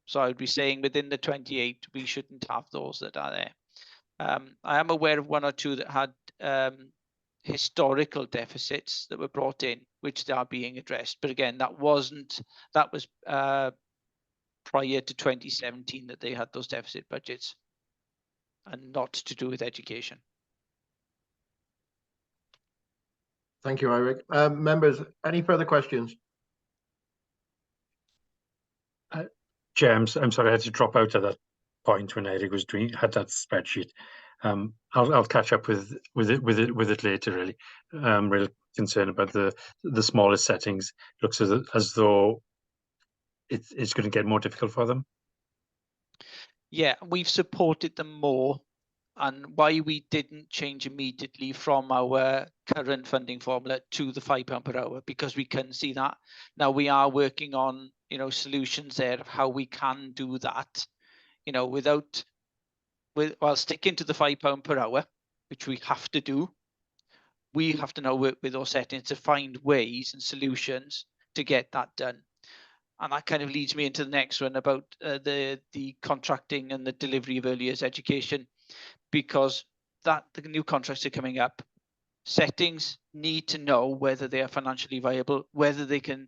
So I would be saying within the 28, we shouldn't have those that are there. I am aware of one or two that had historical deficits that were brought in, which are being addressed. But again, that was prior to 2017 that they had those deficit budgets, and not to do with education. Thank you, Eric. Members, any further questions? James, I'm sorry, I had to drop out at that point when Eric was had that spreadsheet. I'll catch up with it later. Really, I'm really concerned about the smallest settings. It looks as though it's going to get more difficult for them. Yeah, we've supported them more, and why we didn't change immediately from our current funding formula to the £5 per hour, because we can see that. Now we are working on solutions there of how we can do that, while sticking to the £5 per hour, which we have to do. We have to now work with those settings to find ways and solutions to get that done. And that kind of leads me into the next one about the contracting and the delivery of early years education, because the new contracts are coming up. Settings need to know whether they are financially viable, whether they can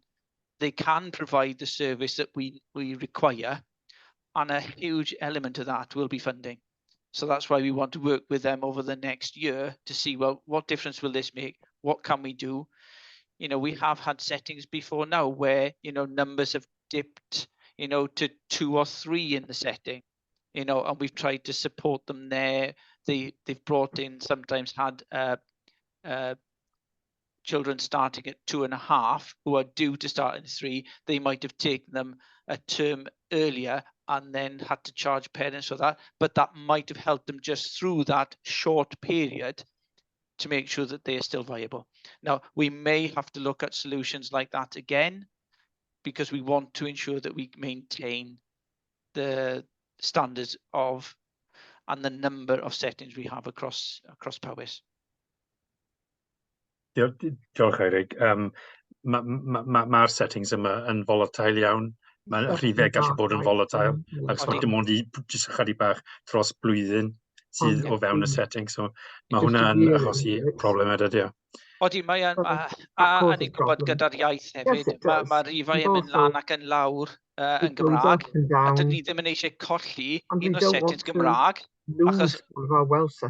provide the service that we require, and a huge element of that will be funding. So that's why we want to work with them over the next year to see, well, what difference will this make? What can we do? We have had settings before now where, numbers have dipped, to 2 or 3 in the setting, and we've tried to support them there. They've brought in, sometimes had children starting at 2.5 who are due to start in 3. They might have taken them a term earlier and then had to charge parents for that, but that might have helped them just through that short period to make sure that they are still viable. Now, we may have to look at solutions like that again, because we want to ensure that we maintain the standards of and the number of settings we have across Powys. Diolch, Eric. Mae'r settings yma yn volatile iawn. Mae rhifau gallu bod yn volatile, ac so dim ond jyst chydig bach dros blwyddyn sydd o fewn y setting. So mae hwnna'n achosi problem ydy. Odi, mae yn, a ni'n gwybod gyda'r iaith hefyd, mae rhifau yn mynd lan ac yn lawr yn Gymraeg, a dyn ni ddim yn eisiau colli un o settings Gymraeg, achos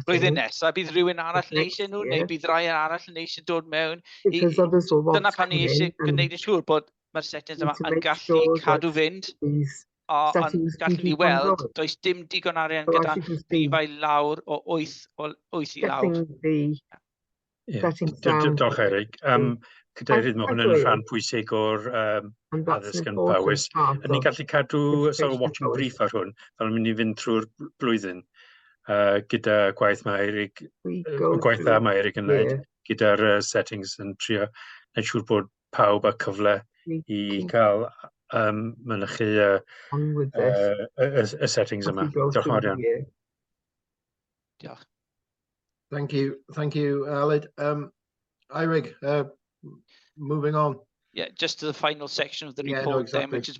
blwyddyn nesaf bydd rhywun arall yn eisiau nhw, neu bydd rai arall yn eisiau dod mewn. Dyna pan ni eisiau gwneud yn siŵr bod mae'r settings yma yn gallu cadw fynd, ond gallen ni weld, does dim digon arian gyda rhifau lawr o 8 i lawr. Diolch, Eric. Cadeirydd, mae hwn yn rhan pwysig o'r addysg yn Powys. Ni'n gallu cadw watching brief ar hwn, fel mynd i fynd trwy'r blwyddyn, gyda gwaith mae Eric mae Eric yn neud, gyda'r settings yn trio neud siŵr bod pawb â cyfle i cael mynychu y settings yma. Diolch yn fawr iawn. Diolch. Thank you, Aled. Eirig, moving on. Yeah, just to the final section of the report then, which is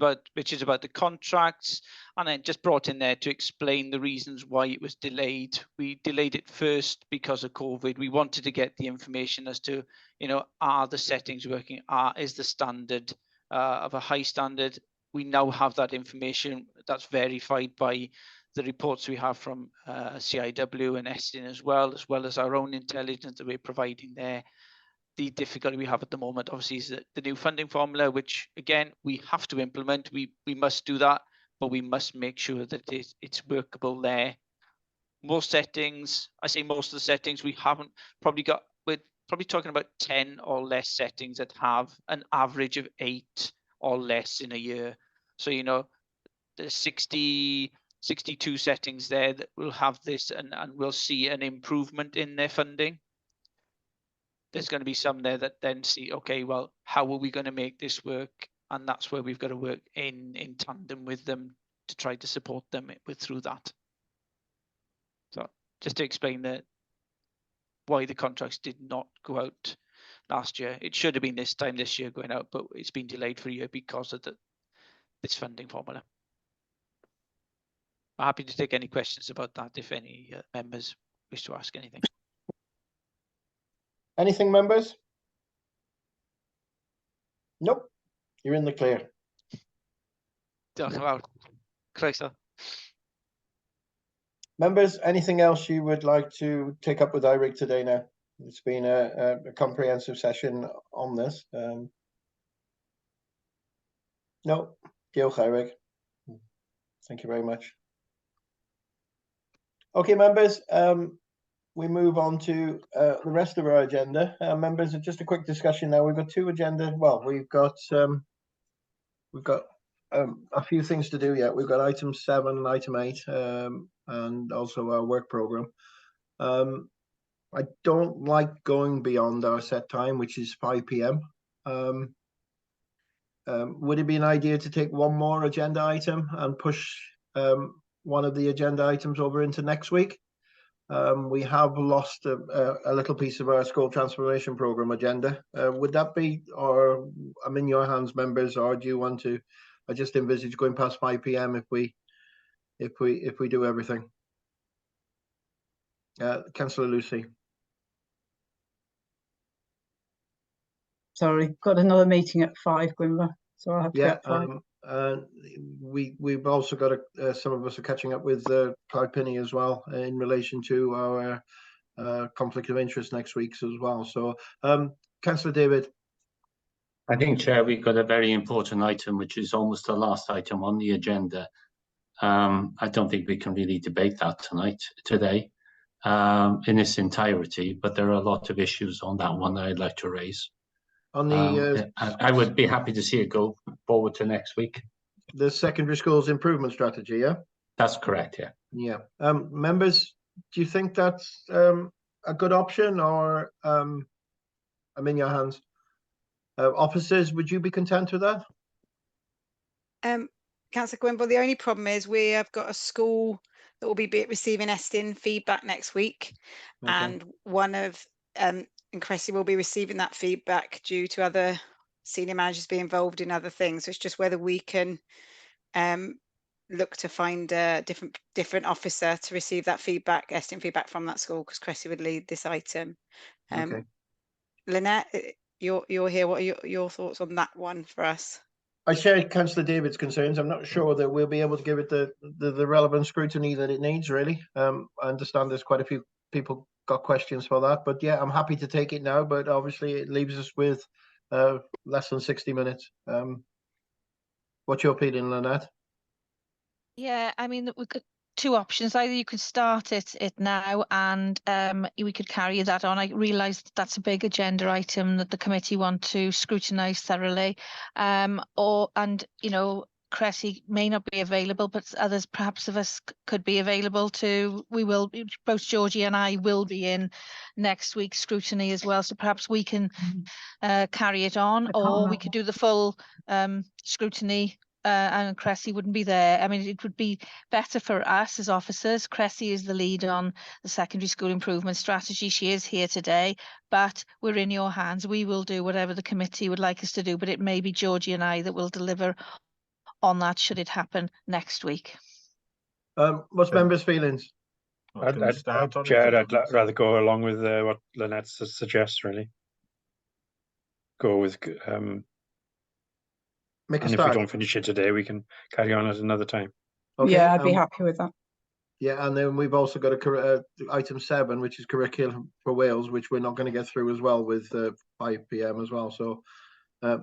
about the contracts, and then just brought in there to explain the reasons why it was delayed. We delayed it first because of COVID. We wanted to get the information as to, are the settings working? Is the standard of a high standard? We now have that information that's verified by the reports we have from CIW and Estin as well as our own intelligence that we're providing there. The difficulty we have at the moment, obviously, is the new funding formula, which, again, we have to implement. We must do that, but we must make sure that it's workable there. Most settings, I say most of the settings, we haven't probably got, we're probably talking about 10 or less settings that have an average of 8 or less in a year. So, there's 62 settings there that will have this, and we'll see an improvement in their funding. There's going to be some there that then see, okay, well, how are we going to make this work? And that's where we've got to work in tandem with them to try to support them through that. So just to explain why the contracts did not go out last year. It should have been this time this year going out, but it's been delayed for a year because of this funding formula. I'm happy to take any questions about that if any members wish to ask anything. Anything, members? Nope. You're in the clear. Croeso. Members, anything else you would like to take up with Eirik today now? It's been a comprehensive session on this. No, diolch, Eirik. Thank you very much. Okay, members, we move on to the rest of our agenda. Members, just a quick discussion now. We've got two agenda. Well, we've got a few things to do yet. We've got item 7 and item 8, and also our work program. I don't like going beyond our set time, which is 5 p.m. Would it be an idea to take one more agenda item and push one of the agenda items over into next week? We have lost a little piece of our school transformation program agenda. Would that be, or I'm in your hands, members, or do you want to? I just envisage going past 5 p.m. if we do everything. Councillor Lucy. Sorry, got another meeting at 5, Gwynfor, so I'll have to get 5. We've also got some of us are catching up with Clive Pinney as well in relation to our conflict of interest next week as well. So, Councillor David. I think, Chair, we've got a very important item, which is almost the last item on the agenda. I don't think we can really debate that today, in its entirety, but there are a lot of issues on that one that I'd like to raise. On the, I would be happy to see it go forward to next week. The secondary schools improvement strategy, yeah? That's correct, yeah. Yeah. Members, do you think that's a good option, or I'm in your hands? Officers, would you be content with that? Councillor Gwynfor, the only problem is we have got a school that will be receiving ESTIN feedback next week, okay. And one of and Cressy will be receiving that feedback due to other senior managers being involved in other things. So it's just whether we can look to find a different officer to receive that feedback, ESTIN feedback from that school, because Cressy would lead this item. Okay. Lynette, you're here. What are your thoughts on that one for us? I share Councillor David's concerns. I'm not sure that we'll be able to give it the relevant scrutiny that it needs, really. I understand there's quite a few people got questions for that, but yeah, I'm happy to take it now, but obviously it leaves us with less than 60 minutes. What's your opinion, Lynette? Yeah, I mean, we've got two options. Either you could start it now and we could carry that on. I realise that's a big agenda item that the committee want to scrutinise thoroughly, and you know, Cressy may not be available, but others perhaps of us could be available too. We will, both Georgie and I will be in next week's scrutiny as well, so perhaps we can carry it on, or we could do the full scrutiny and Cressy wouldn't be there. I mean, it would be better for us as officers. Cressy is the lead on the secondary school improvement strategy. She is here today, but we're in your hands. We will do whatever the committee would like us to do, but it may be Georgie and I that will deliver on that should it happen next week. What's members' feelings? Chair, I'd rather go along with what Lynette suggests, really. Go with Make a and start. If we don't finish it today, we can carry on at another time. Okay, yeah, I'd be happy with that. Yeah, and then we've also got item 7, which is curriculum for Wales, which we're not going to get through as well with 5 p.m. as well. So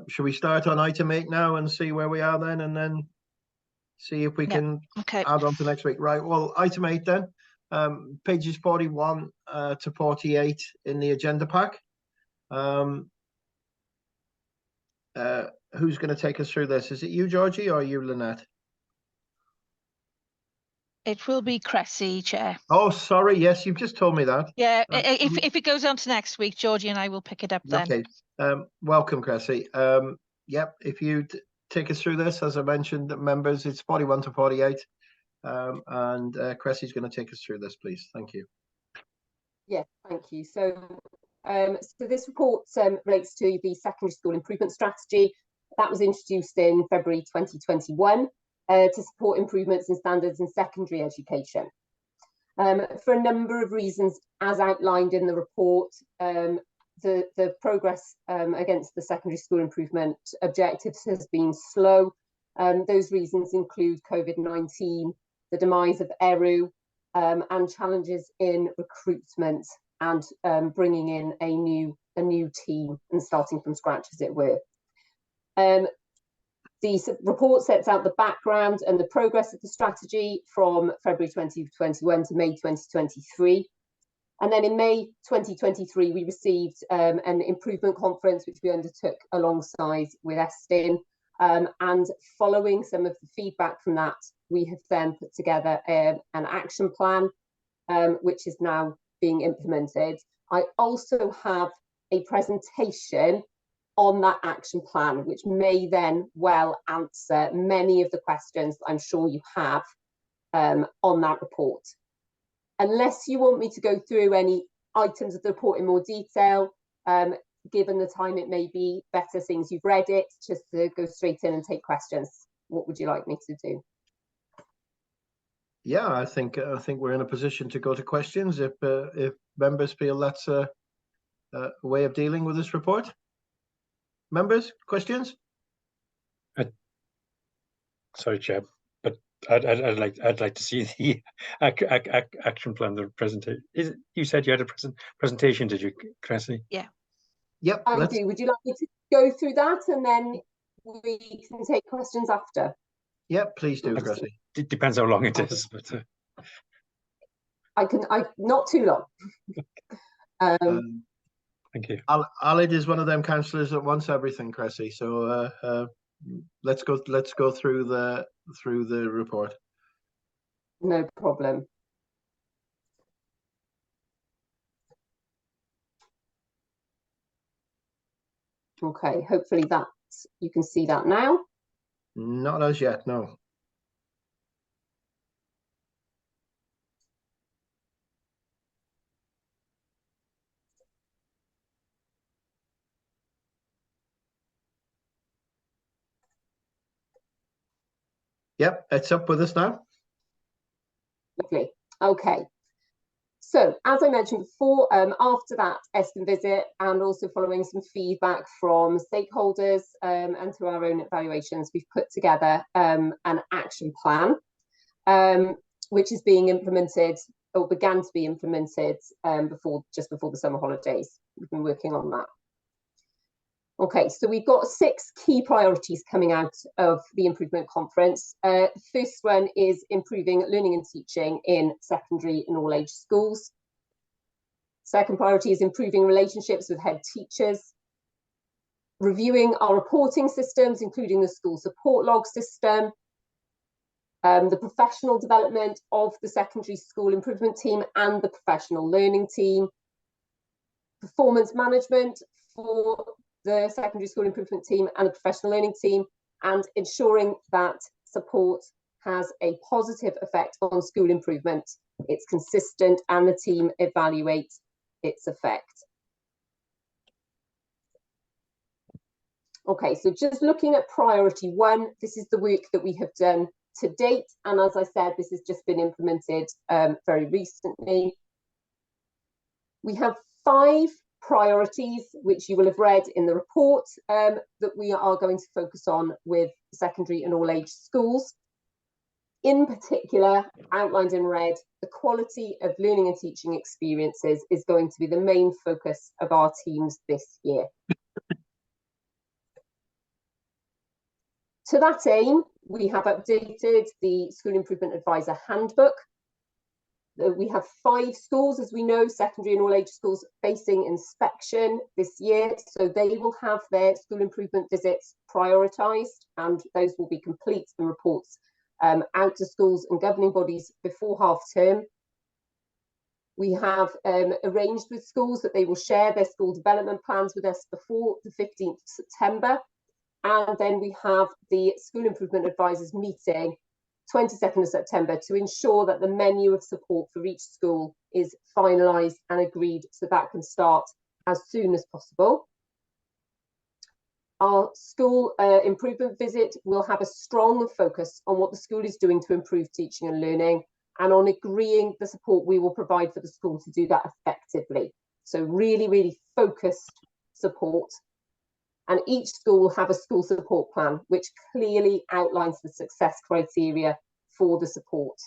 should we start on item 8 now and see where we are then, and then see if we can add on to next week? Right, well, item 8 then, pages 41 to 48 in the agenda pack. Who's going to take us through this? Is it you, Georgie, or you, Lynette? It will be Cressy, Chair. Oh, sorry. Yes, you've just told me that. Yeah, if it goes on to next week, Georgie and I will pick it up then. Okay. Welcome, Cressy. Yep. If you take us through this, as I mentioned, members, it's 41 to 48. And Cressy's going to take us through this, please. Thank you. Yeah, thank you. So this report relates to the secondary school improvement strategy that was introduced in February 2021 to support improvements in standards in secondary education. For a number of reasons, as outlined in the report, the progress against the secondary school improvement objectives has been slow. Those reasons include COVID-19, the demise of ERU, and challenges in recruitment and bringing in a new team and starting from scratch, as it were. The report sets out the background and the progress of the strategy from February 2021 to May 2023. And then in May 2023, we received an improvement conference, which we undertook alongside with Estin. And following some of the feedback from that, we have then put together an action plan, which is now being implemented. I also have a presentation on that action plan, which may then well answer many of the questions that I'm sure you have on that report. Unless you want me to go through any items of the report in more detail, given the time, it may be better, since you've read it, just to go straight in and take questions. What would you like me to do? Yeah, I think we're in a position to go to questions if members feel that's a way of dealing with this report. Members, questions? Sorry, Chair, but I'd like to see the action plan, the presentation. You said you had a presentation, did you, Cressy? Yeah. Yep. I do. Would you like me to go through that and then we can take questions after? Yep, please do, Cressy. It depends how long it is, but I not too long. Thank you. Alid is one of them councillors that wants everything, Cressy. So let's go through the report. No problem. Okay, hopefully that you can see that now. Not as yet, no. Yep, it's up with us now. Lovely. Okay. So, as I mentioned before, after that Estin visit and also following some feedback from stakeholders and through our own evaluations, we've put together an action plan, which is being implemented or began to be implemented just before the summer holidays. We've been working on that. Okay, so we've got 6 key priorities coming out of the improvement conference. The first one is improving learning and teaching in secondary and all age schools. Second priority is improving relationships with head teachers. Reviewing our reporting systems, including the school support log system. The professional development of the secondary school improvement team and the professional learning team. Performance management for the secondary school improvement team and the professional learning team, and ensuring that support has a positive effect on school improvement, it's consistent, and the team evaluates its effect. Okay, so just looking at priority 1, this is the work that we have done to date, and as I said, this has just been implemented very recently. We have 5 priorities, which you will have read in the report, that we are going to focus on with secondary and all age schools. In particular, outlined in red, the quality of learning and teaching experiences is going to be the main focus of our teams this year. To that aim, we have updated the School Improvement Advisor Handbook. We have 5 schools, as we know, secondary and all age schools, facing inspection this year. So they will have their school improvement visits prioritised, and those will be complete and reports out to schools and governing bodies before half term. We have arranged with schools that they will share their school development plans with us before the 15th of September. And then we have the School Improvement Advisors meeting 22nd of September to ensure that the menu of support for each school is finalised and agreed so that can start as soon as possible. Our school improvement visit will have a strong focus on what the school is doing to improve teaching and learning, and on agreeing the support we will provide for the school to do that effectively. So really, really focused support. And each school will have a school support plan, which clearly outlines the success criteria for the support.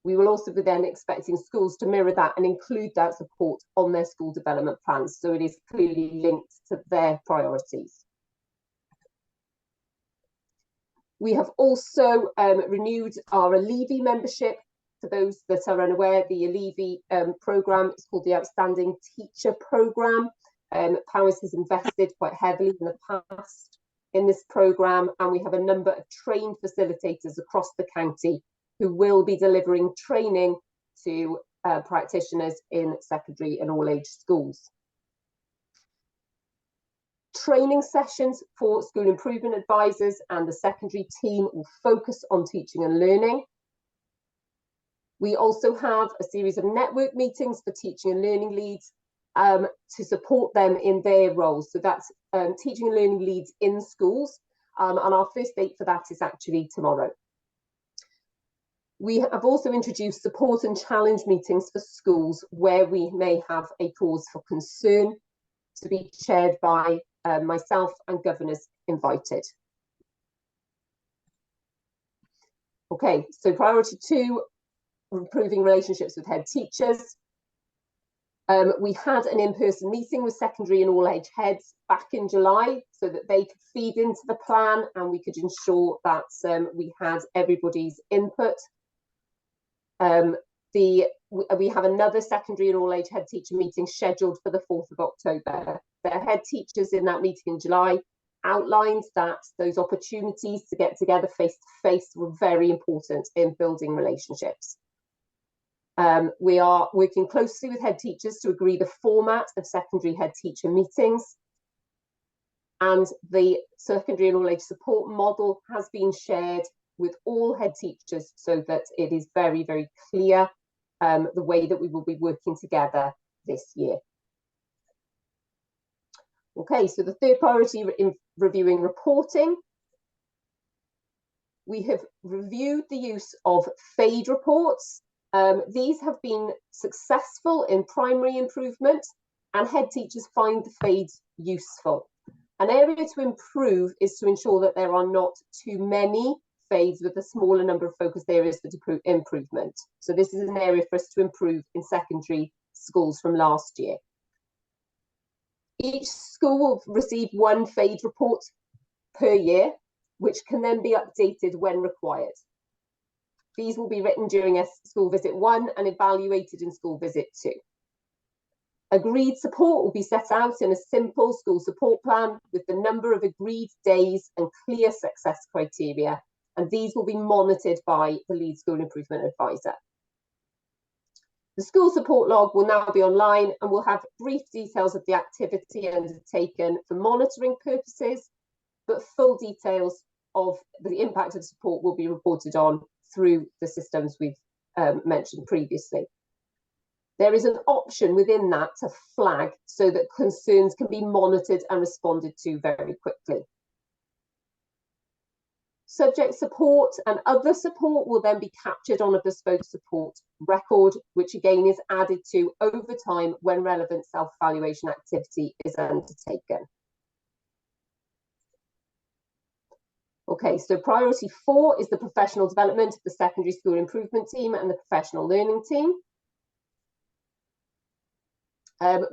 We will also be then expecting schools to mirror that and include that support on their school development plans, so it is clearly linked to their priorities. We have also renewed our Allevi membership. For those that are unaware, the Allevi programme is called the Outstanding Teacher Programme. Powys has invested quite heavily in the past in this programme, and we have a number of trained facilitators across the county who will be delivering training to practitioners in secondary and all age schools. Training sessions for school improvement advisors and the secondary team will focus on teaching and learning. We also have a series of network meetings for teaching and learning leads to support them in their roles. So that's teaching and learning leads in schools, and our first date for that is actually tomorrow. We have also introduced support and challenge meetings for schools where we may have a cause for concern, to be chaired by myself and governors invited. Okay, so priority 2, improving relationships with head teachers. We had an in-person meeting with secondary and all age heads back in July so that they could feed into the plan and we could ensure that we had everybody's input. We have another secondary and all age head teacher meeting scheduled for the 4th of October. The head teachers in that meeting in July outlined that those opportunities to get together face to face were very important in building relationships. We are working closely with head teachers to agree the format of secondary head teacher meetings. And the secondary and all age support model has been shared with all head teachers so that it is very, very clear the way that we will be working together this year. Okay, so the third priority in reviewing reporting. We have reviewed the use of FADE reports. These have been successful in primary improvement and head teachers find the FADEs useful. An area to improve is to ensure that there are not too many FADes with a smaller number of focused areas for improvement. So this is an area for us to improve in secondary schools from last year. Each school will receive one FADE report per year, which can then be updated when required. These will be written during school visit 1 and evaluated in school visit 2. Agreed support will be set out in a simple school support plan with the number of agreed days and clear success criteria, and these will be monitored by the lead school improvement advisor. The school support log will now be online and will have brief details of the activity undertaken for monitoring purposes, but full details of the impact of support will be reported on through the systems we've mentioned previously. There is an option within that to flag so that concerns can be monitored and responded to very quickly. Subject support and other support will then be captured on a bespoke support record, which again is added to over time when relevant self-evaluation activity is undertaken. Okay, so priority 4 is the professional development of the secondary school improvement team and the professional learning team.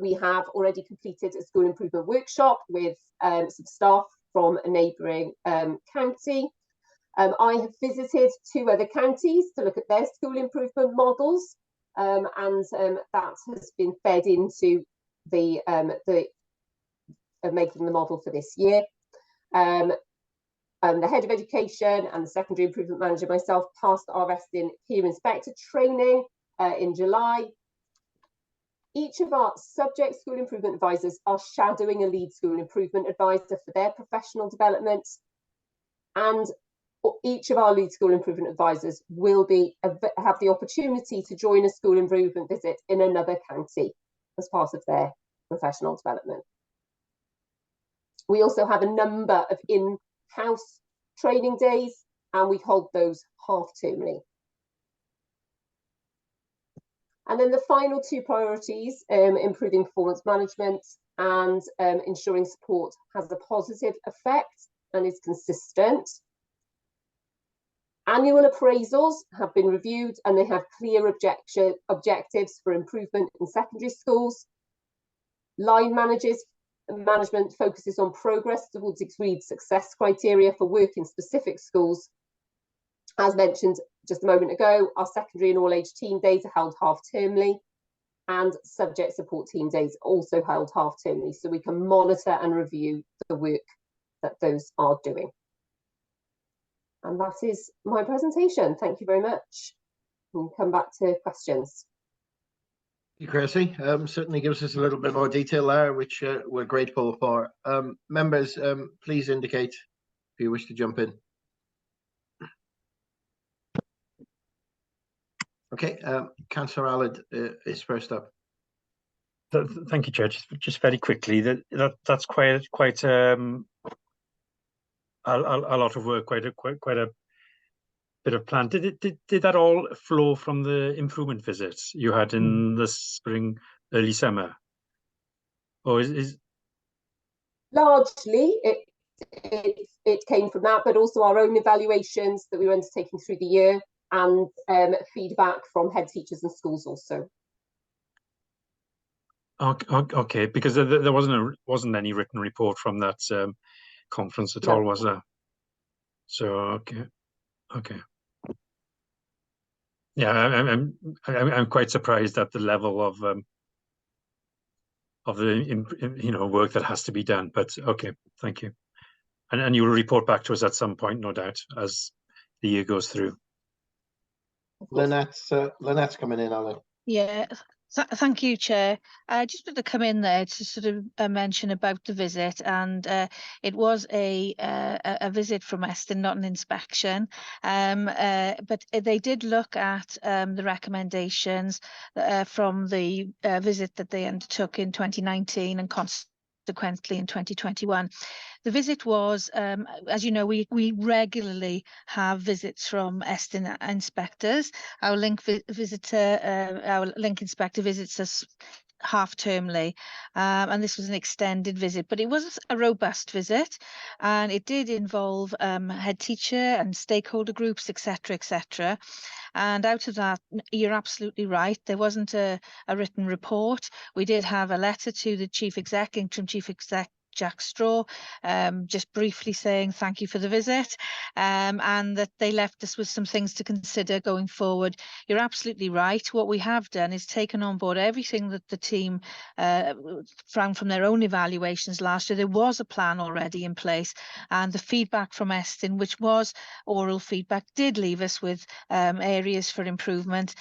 We have already completed a school improvement workshop with some staff from a neighbouring county. I have visited 2 other counties to look at their school improvement models, and that has been fed into the making the model for this year. The head of education and the secondary improvement manager myself passed our Estin peer inspector training in July. Each of our subject school improvement advisors are shadowing a lead school improvement advisor for their professional development, and each of our lead school improvement advisors will have the opportunity to join a school improvement visit in another county as part of their professional development. We also have a number of in-house training days, and we hold those half-termly. And then the final two priorities, improving performance management and ensuring support has a positive effect and is consistent. Annual appraisals have been reviewed and they have clear objectives for improvement in secondary schools. Line management focuses on progress towards agreed success criteria for work in specific schools. As mentioned just a moment ago, our secondary and all-age team days are held half-termly, and subject support team days also held half-termly, so we can monitor and review the work that those are doing. And that is my presentation. Thank you very much. We'll come back to questions. Thank you, Kirsty. Certainly gives us a little bit more detail there, which we're grateful for. Members, please indicate if you wish to jump in. Okay, Councillor Allard is first up. Thank you, Chair. Just very quickly, that's quite a lot of work, quite a bit of plan. Did that all flow from the improvement visits you had in the spring, early summer, or is largely it came from that, but also our own evaluations that we were undertaking through the year, and feedback from head teachers and schools also. Okay, because there wasn't any written report from that conference at all, was there? So okay. Yeah, I'm quite surprised at the level of the work that has to be done. But okay, thank you. And you will report back to us at some point, no doubt, as the year goes through. Lynette's coming in, Alan. Yeah, thank you, Chair. I just wanted to come in there to sort of mention about the visit, and it was a visit from Estin, not an inspection. But they did look at the recommendations from the visit that they undertook in 2019 and consequently in 2021. The visit was, as you know, we regularly have visits from Estin inspectors. Our link inspector visits us half-termly, and this was an extended visit, but it was a robust visit, and it did involve head teacher and stakeholder groups, etc. And out of that, you're absolutely right, there wasn't a written report. We did have a letter to the chief exec, interim chief exec Jack Straw, just briefly saying thank you for the visit, and that they left us with some things to consider going forward. You're absolutely right. What we have done is taken on board everything that the team found from their own evaluations last year. There was a plan already in place, and the feedback from Estin, which was oral feedback, did leave us with areas for improvement,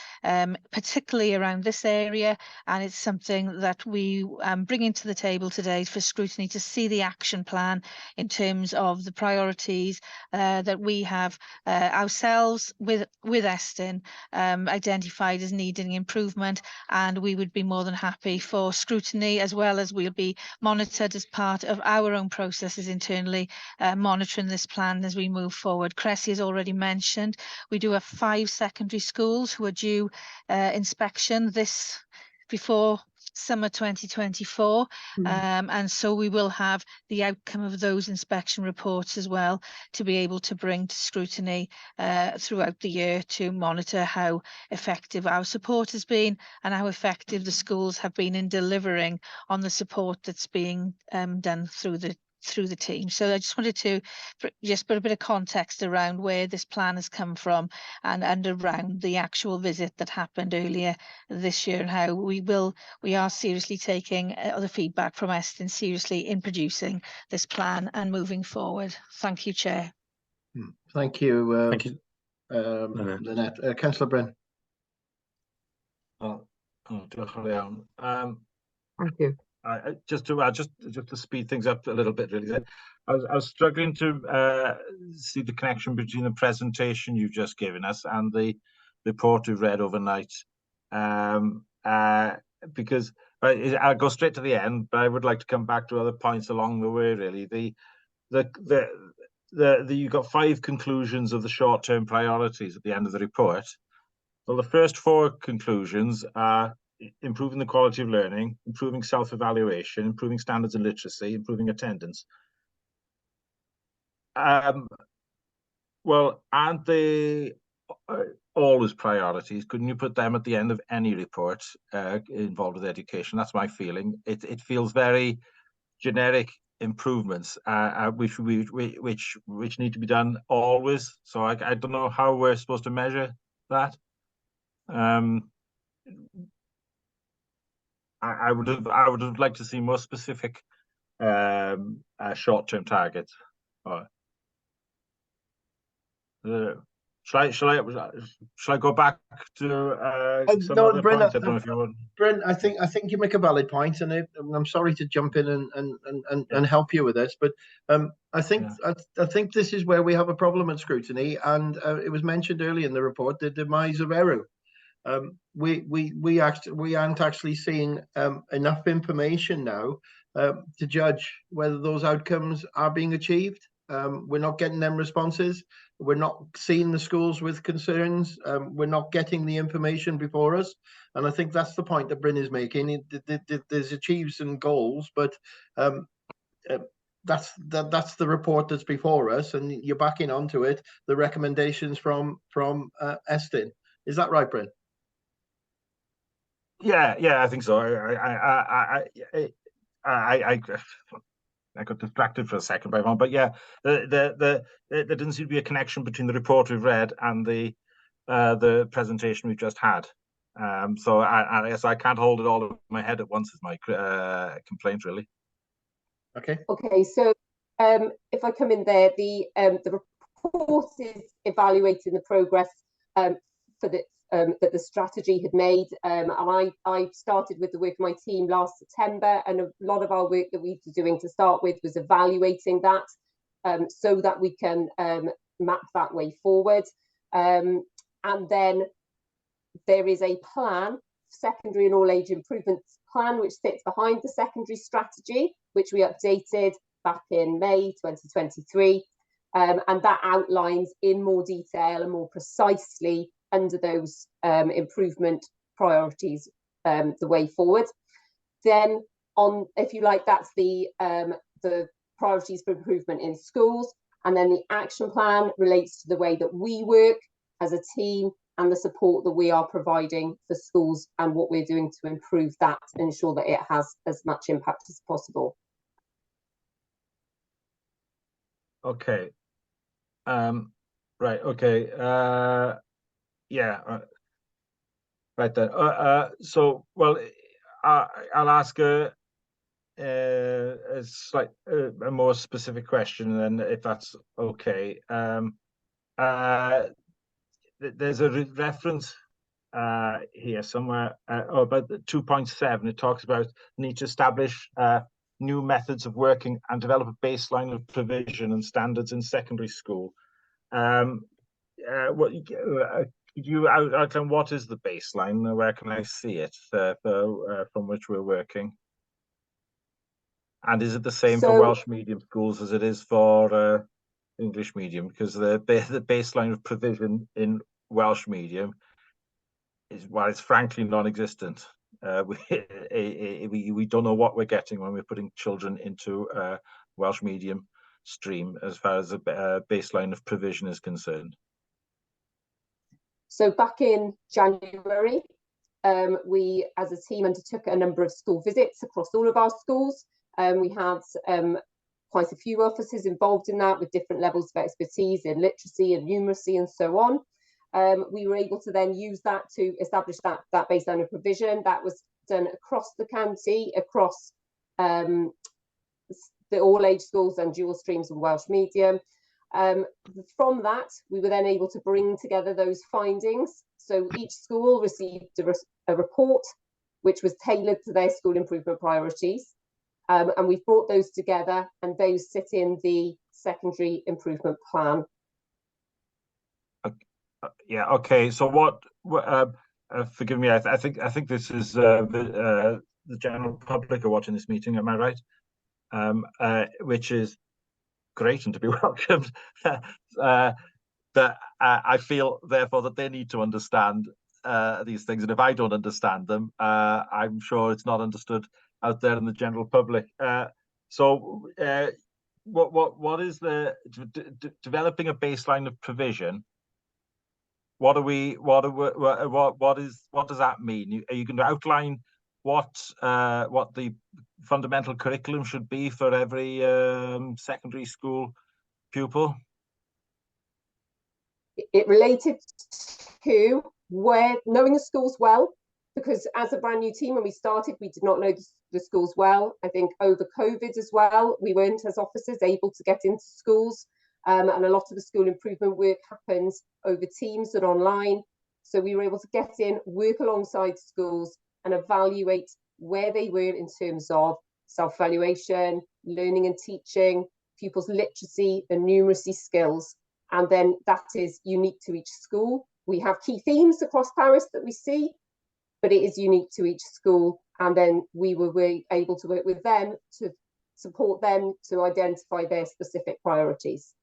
particularly around this area, and it's something that we bring into the table today for scrutiny to see the action plan in terms of the priorities that we have ourselves with Estin identified as needing improvement, and we would be more than happy for scrutiny, as well as we'll be monitored as part of our own processes internally, monitoring this plan as we move forward. Cressy has already mentioned we do have 5 secondary schools who are due inspection before summer 2024, and so we will have the outcome of those inspection reports as well to be able to bring to scrutiny throughout the year to monitor how effective our support has been and how effective the schools have been in delivering on the support that's being done through the team. So I just wanted to just put a bit of context around where this plan has come from, and around the actual visit that happened earlier this year, and how we are seriously taking the feedback from Estin seriously in producing this plan and moving forward. Thank you, Chair. Thank you. Thank you, Lynette. Councillor Bryn. Diolch yn iawn. Thank you. Just to speed things up a little bit, really. I was struggling to see the connection between the presentation you've just given us and the report we've read overnight, because I'll go straight to the end, but I would like to come back to other points along the way. Really, you've got 5 conclusions of the short-term priorities at the end of the report. Well, the first 4 conclusions are improving the quality of learning, improving self-evaluation, improving standards and literacy, improving attendance. Well, aren't they always priorities? Couldn't you put them at the end of any report involved with education? That's my feeling. It feels very generic improvements, which need to be done always. So I don't know how we're supposed to measure that. I would have liked to see more specific short-term targets. Shall I go back to some no, other Bryn, points? I don't know if you want. Bryn, I think you make a valid point, and I'm sorry to jump in and help you with this, but I think this is where we have a problem at Scrutiny, and it was mentioned earlier in the report, the demise of Eru. We aren't actually seeing enough information now to judge whether those outcomes are being achieved. We're not getting them responses. We're not seeing the schools with concerns. We're not getting the information before us. And I think that's the point that Bryn is making. There's achieves and goals, but that's the report that's before us, and you're backing onto it the recommendations from Estin. Is that right, Bryn? Yeah, I think so. I got distracted for a second by one, but yeah, there didn't seem to be a connection between the report we've read and the presentation we've just had. So I can't hold it all in my head at once. Is my complaint, really. Okay. Okay. So if I come in there, the report is evaluating the progress for the that the strategy had made, and I started with the work of my team last September, and a lot of our work that we were doing to start with was evaluating that, so that we can map that way forward. And then there is a plan, secondary and all age improvement plan, which sits behind the secondary strategy, which we updated back in May 2023, and that outlines in more detail and more precisely under those improvement priorities the way forward. Then on, if you like, that's the priorities for improvement in schools, and then the action plan relates to the way that we work as a team and the support that we are providing for schools and what we're doing to improve that and ensure that it has as much impact as possible. Okay. Right. Okay. Yeah, right then. So, well, I'll ask a more specific question then, if that's okay. There's a reference here somewhere about the 2.7. It talks about the need to establish new methods of working and develop a baseline of provision and standards in secondary school. Could you outline what is the baseline? Where can I see it from which we're working? And is it the same for Welsh medium schools as it is for English medium? Because the baseline of provision in Welsh medium is, well, it's frankly non-existent. We don't know what we're getting when we're putting children into Welsh medium stream as far as the baseline of provision is concerned. So back in January, we as a team undertook a number of school visits across all of our schools. We had quite a few officers involved in that with different levels of expertise in literacy and numeracy and so on. We were able to then use that to establish that baseline of provision. That was done across the county, across the all age schools and dual streams of Welsh medium. From that, we were then able to bring together those findings. So each school received a report which was tailored to their school improvement priorities. And we've brought those together, and those sit in the secondary improvement plan. Yeah. Okay. So what? Forgive me. I think this is the general public are watching this meeting. Am I right? Which is great and to be welcomed. But I feel therefore that they need to understand these things, and if I don't understand them, I'm sure it's not understood out there in the general public. So what is the developing a baseline of provision? What does that mean? Are you going to outline what the fundamental curriculum should be for every secondary school pupil? It related to knowing the schools well, because as a brand new team, when we started, we did not know the schools well. I think over COVID as well, we weren't as officers able to get into schools, and a lot of the school improvement work happened over Teams and online. So we were able to get in, work alongside schools and evaluate where they were in terms of self-evaluation, learning and teaching, pupils' literacy and numeracy skills. And then that is unique to each school. We have key themes across Paris that we see, but it is unique to each school. And then we were able to work with them to support them to identify their specific priorities.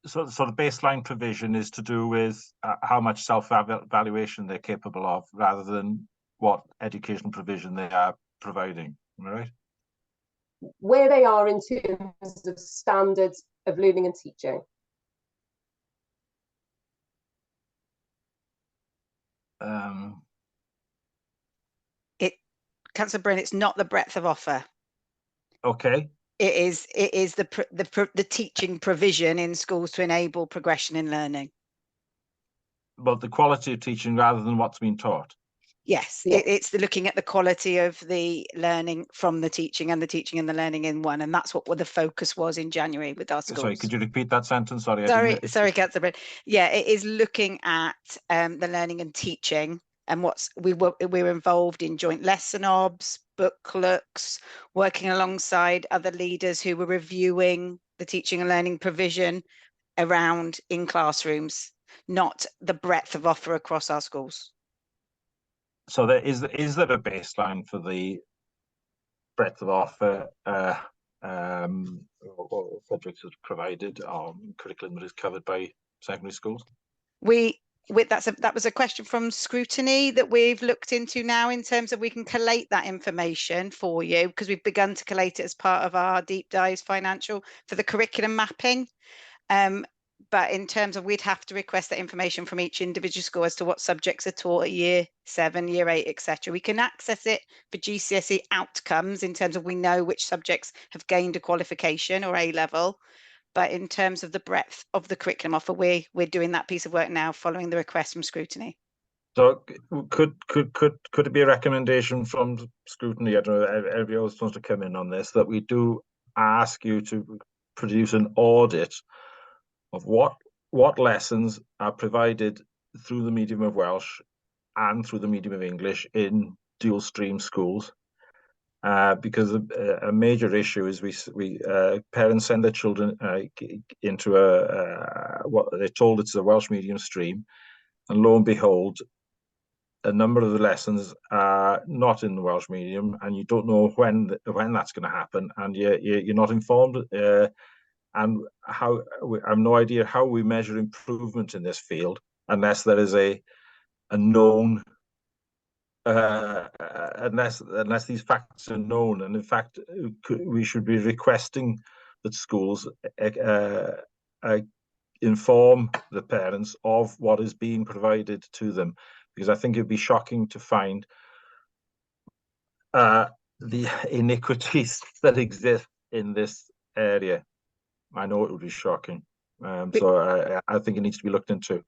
So the baseline provision is to do with how much self-evaluation they're capable of, rather than what education provision they are providing. Am I right? Where they are in terms of standards of learning and teaching. Councillor Bryn, it's not the breadth of offer. Okay. It is the teaching provision in schools to enable progression in learning. But the quality of teaching rather than what's being taught. Yes, yeah. It's looking at the quality of the learning from the teaching and the learning in one, and that's what the focus was in January with our schools. Sorry, could you repeat that sentence? Sorry, sorry, Councillor Bryn. Yeah, it is looking at the learning and teaching, and we were involved in joint lesson obs, book looks, working alongside other leaders who were reviewing the teaching and learning provision around in classrooms, not the breadth of offer across our schools. So is there a baseline for the breadth of offer or subjects that are provided, curriculum that is covered by secondary schools? That was a question from Scrutiny that we've looked into now, in terms of we can collate that information for you, because we've begun to collate it as part of our deep dives financial for the curriculum mapping. But in terms of, we'd have to request that information from each individual school as to what subjects are taught at year 7, year 8, etc. We can access it for GCSE outcomes in terms of we know which subjects have gained a qualification or A level. But in terms of the breadth of the curriculum offer, we're doing that piece of work now following the request from Scrutiny. So could it be a recommendation from Scrutiny? I don't know, everybody else wants to come in on this, that we do ask you to produce an audit of what lessons are provided through the medium of Welsh and through the medium of English in dual stream schools, because a major issue is we parents send their children into what they're told it's a Welsh medium stream, and lo and behold, a number of the lessons are not in the Welsh medium, and you don't know when that's going to happen, and you're not informed. And how I have no idea how we measure improvement in this field unless there is a known, unless these facts are known. And in fact, we should be requesting that schools inform the parents of what is being provided to them, because I think it'd be shocking to find the iniquities that exist in this area. I know it would be shocking. So I think it needs to be looked into.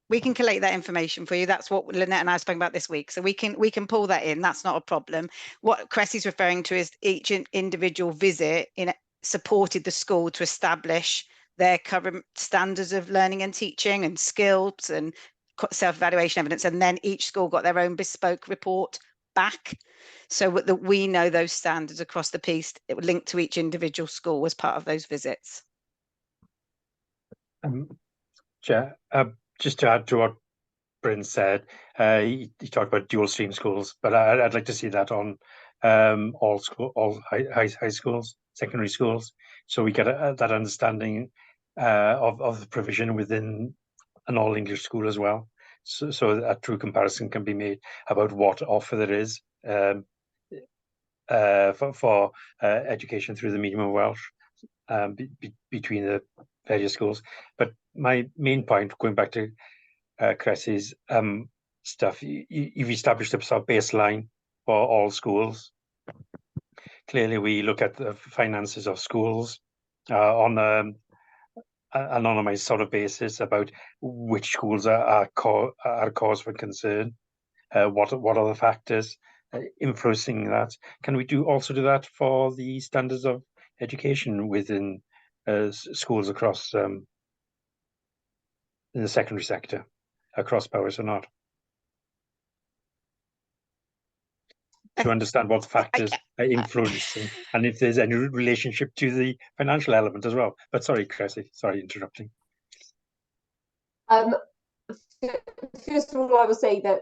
We can collate that information for you. That's what Lynette and I spoke about this week. So we can pull that in. That's not a problem. What Cressy's referring to is each individual visit supported the school to establish their current standards of learning and teaching and skills and self-evaluation evidence, and then each school got their own bespoke report back, so that we know those standards across the piece, it would link to each individual school as part of those visits. Chair, just to add to what Bryn said, he talked about dual stream schools, but I'd like to see that on all high schools, secondary schools, so we get that understanding of the provision within an all English school as well, so a true comparison can be made about what offer there is for education through the medium of Welsh between the various schools. But my main point, going back to Cressy's stuff, you've established a sort of baseline for all schools. Clearly, we look at the finances of schools on an anonymized sort of basis about which schools are cause for concern. What are the factors influencing that? Can we also do that for the standards of education within schools across in the secondary sector, across powers or not? To understand what factors are influencing and if there's any relationship to the financial element as well. But sorry, Cressy, sorry, interrupting. First of all, I will say that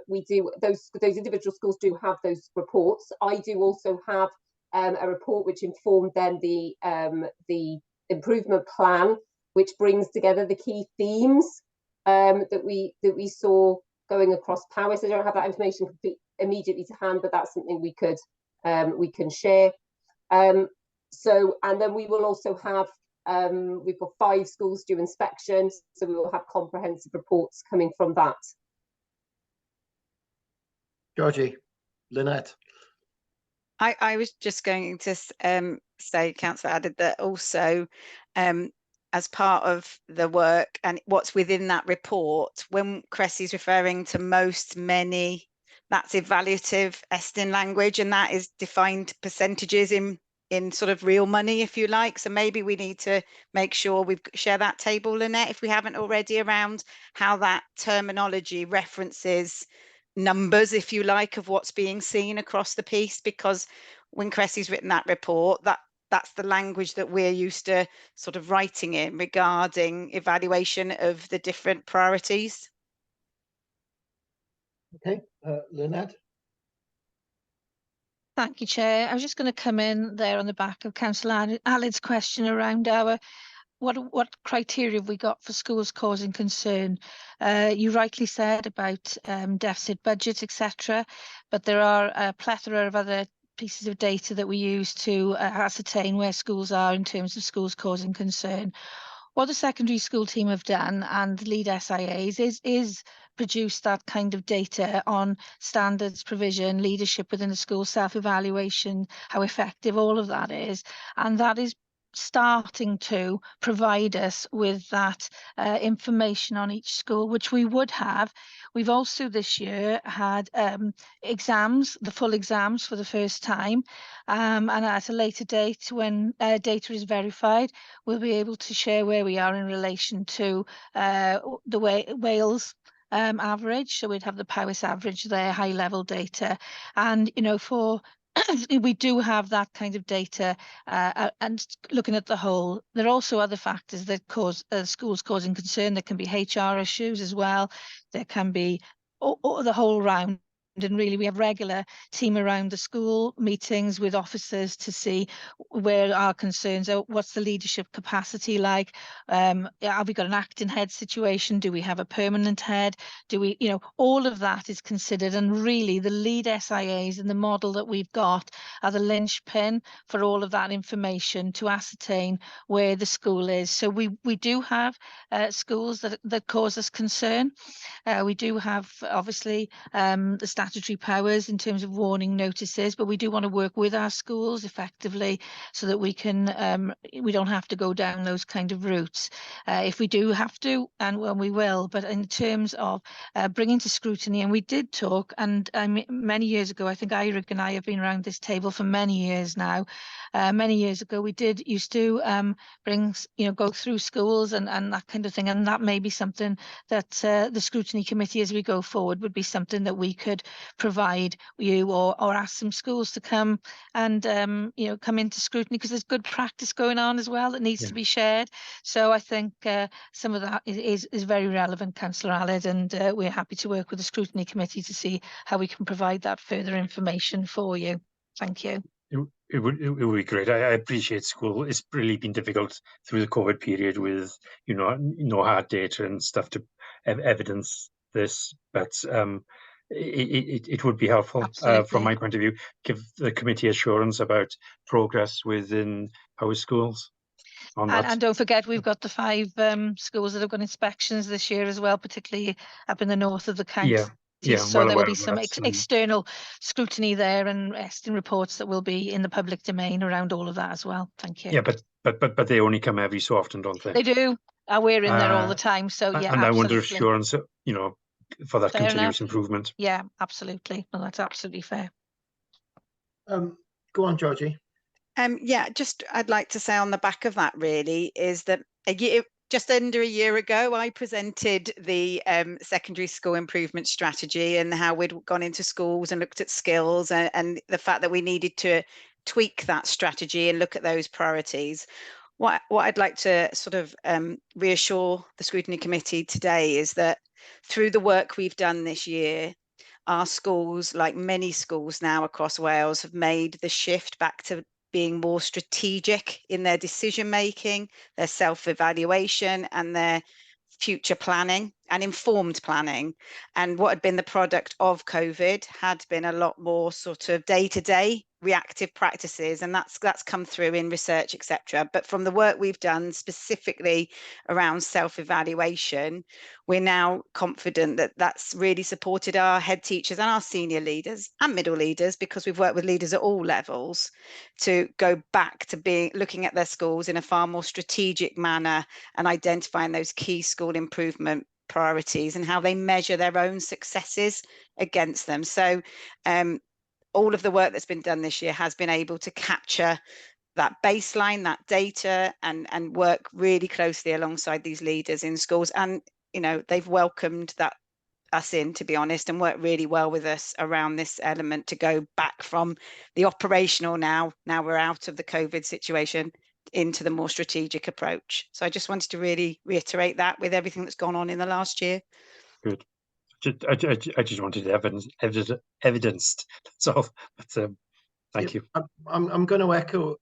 we do those individual schools do have those reports. I do also have a report which informed then the improvement plan, which brings together the key themes that we saw going across powers. I don't have that information immediately to hand, but that's something we can share. So, and then we will also have we've got 5 schools due inspections, so we will have comprehensive reports coming from that. Georgie, Lynette. I was just going to say, Councillor added that also as part of the work and what's within that report, when Cressy's referring to most, many, that's evaluative Estin language, and that is defined percentages in sort of real money, if you like. So maybe we need to make sure we share that table, Lynette, if we haven't already, around how that terminology references numbers, if you like, of what's being seen across the piece, because when Cressy's written that report, that's the language that we're used to sort of writing in regarding evaluation of the different priorities. Okay, Lynette. Thank you, Chair. I was just going to come in there on the back of Councillor Alid's question around our what criteria have we got for schools causing concern. You rightly said about deficit budgets, etc., but there are a plethora of other pieces of data that we use to ascertain where schools are in terms of schools causing concern. What the secondary school team have done, and lead SIAs, is produce that kind of data on standards, provision, leadership within the school, self-evaluation, how effective all of that is, and that is starting to provide us with that information on each school, which we would have. We've also this year had exams, the full exams for the first time, and at a later date, when data is verified, we'll be able to share where we are in relation to the Wales average. So we'd have the Powys average there, high level data, and for we do have that kind of data, and looking at the whole, there are also other factors that cause schools causing concern. There can be HR issues as well. There can be the whole round. And really, we have regular team around the school meetings with officers to see where our concerns are. What's the leadership capacity like? Have we got an acting head situation? Do we have a permanent head? Do we, all of that is considered. And really, the lead SIAs and the model that we've got are the linchpin for all of that information to ascertain where the school is. So we do have schools that cause us concern. We do have, obviously, the statutory powers in terms of warning notices, but we do want to work with our schools effectively so that we can we don't have to go down those kind of routes if we do have to, and when we will. But in terms of bringing to scrutiny, and we did talk, and many years ago, I think Eirik and I have been around this table for many years now. Many years ago, we used to bring, go through schools and that kind of thing, and that may be something that the scrutiny committee, as we go forward, would be something that we could provide you, or ask some schools to come and come into scrutiny, because there's good practice going on as well that needs to be shared. So I think some of that is very relevant, Councillor Aled, and we're happy to work with the scrutiny committee to see how we can provide that further information for you. Thank you. It would be great. I appreciate school. It's really been difficult through the COVID period with no hard data and stuff to evidence this, but it would be helpful from my point of view, give the committee assurance about progress within our schools on that. And don't forget, we've got the 5 schools that have got inspections this year as well, particularly up in the north of the county. So there will be some external scrutiny there, and Estin reports that will be in the public domain around all of that as well. Thank you. Yeah, but they only come every so often, don't they? They do. We're in there all the time. So yeah, and absolutely. I wonder assurance, for that Fair continuous enough. improvement. Yeah, absolutely. Well, that's absolutely fair. Go on, Georgie. Yeah, just I'd like to say on the back of that really is that just under a year ago, I presented the secondary school improvement strategy and how we'd gone into schools and looked at skills and the fact that we needed to tweak that strategy and look at those priorities. What I'd like to sort of reassure the scrutiny committee today is that through the work we've done this year, our schools, like many schools now across Wales, have made the shift back to being more strategic in their decision making, their self-evaluation, and their future planning and informed planning. And what had been the product of COVID had been a lot more sort of day-to-day reactive practices, and that's come through in research, etc. But from the work we've done specifically around self-evaluation, we're now confident that that's really supported our head teachers and our senior leaders and middle leaders, because we've worked with leaders at all levels to go back to looking at their schools in a far more strategic manner and identifying those key school improvement priorities and how they measure their own successes against them. So all of the work that's been done this year has been able to capture that baseline, that data, and work really closely alongside these leaders in schools. And they've welcomed us in, to be honest, and worked really well with us around this element to go back from the operational now we're out of the COVID situation into the more strategic approach. So I just wanted to really reiterate that with everything that's gone on in the last year. Good. I just wanted evidenced. That's all. But thank you. I'm going to echo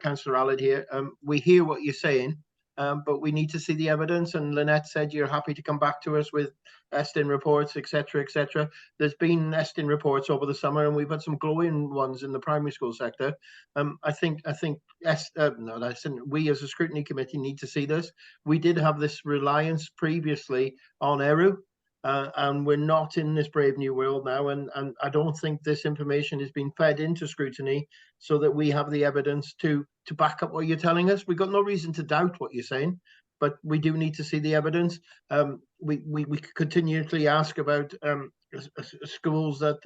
Councillor Aled here. We hear what you're saying, but we need to see the evidence. And Lynette said you're happy to come back to us with Estin reports, etc., etc. There's been Estin reports over the summer, and we've had some glowing ones in the primary school sector. I think we as a scrutiny committee need to see this. We did have this reliance previously on Eru. And we're not in this brave new world now, and I don't think this information is being fed into scrutiny so that we have the evidence to back up what you're telling us. We've got no reason to doubt what you're saying, but we do need to see the evidence. We continually ask about schools that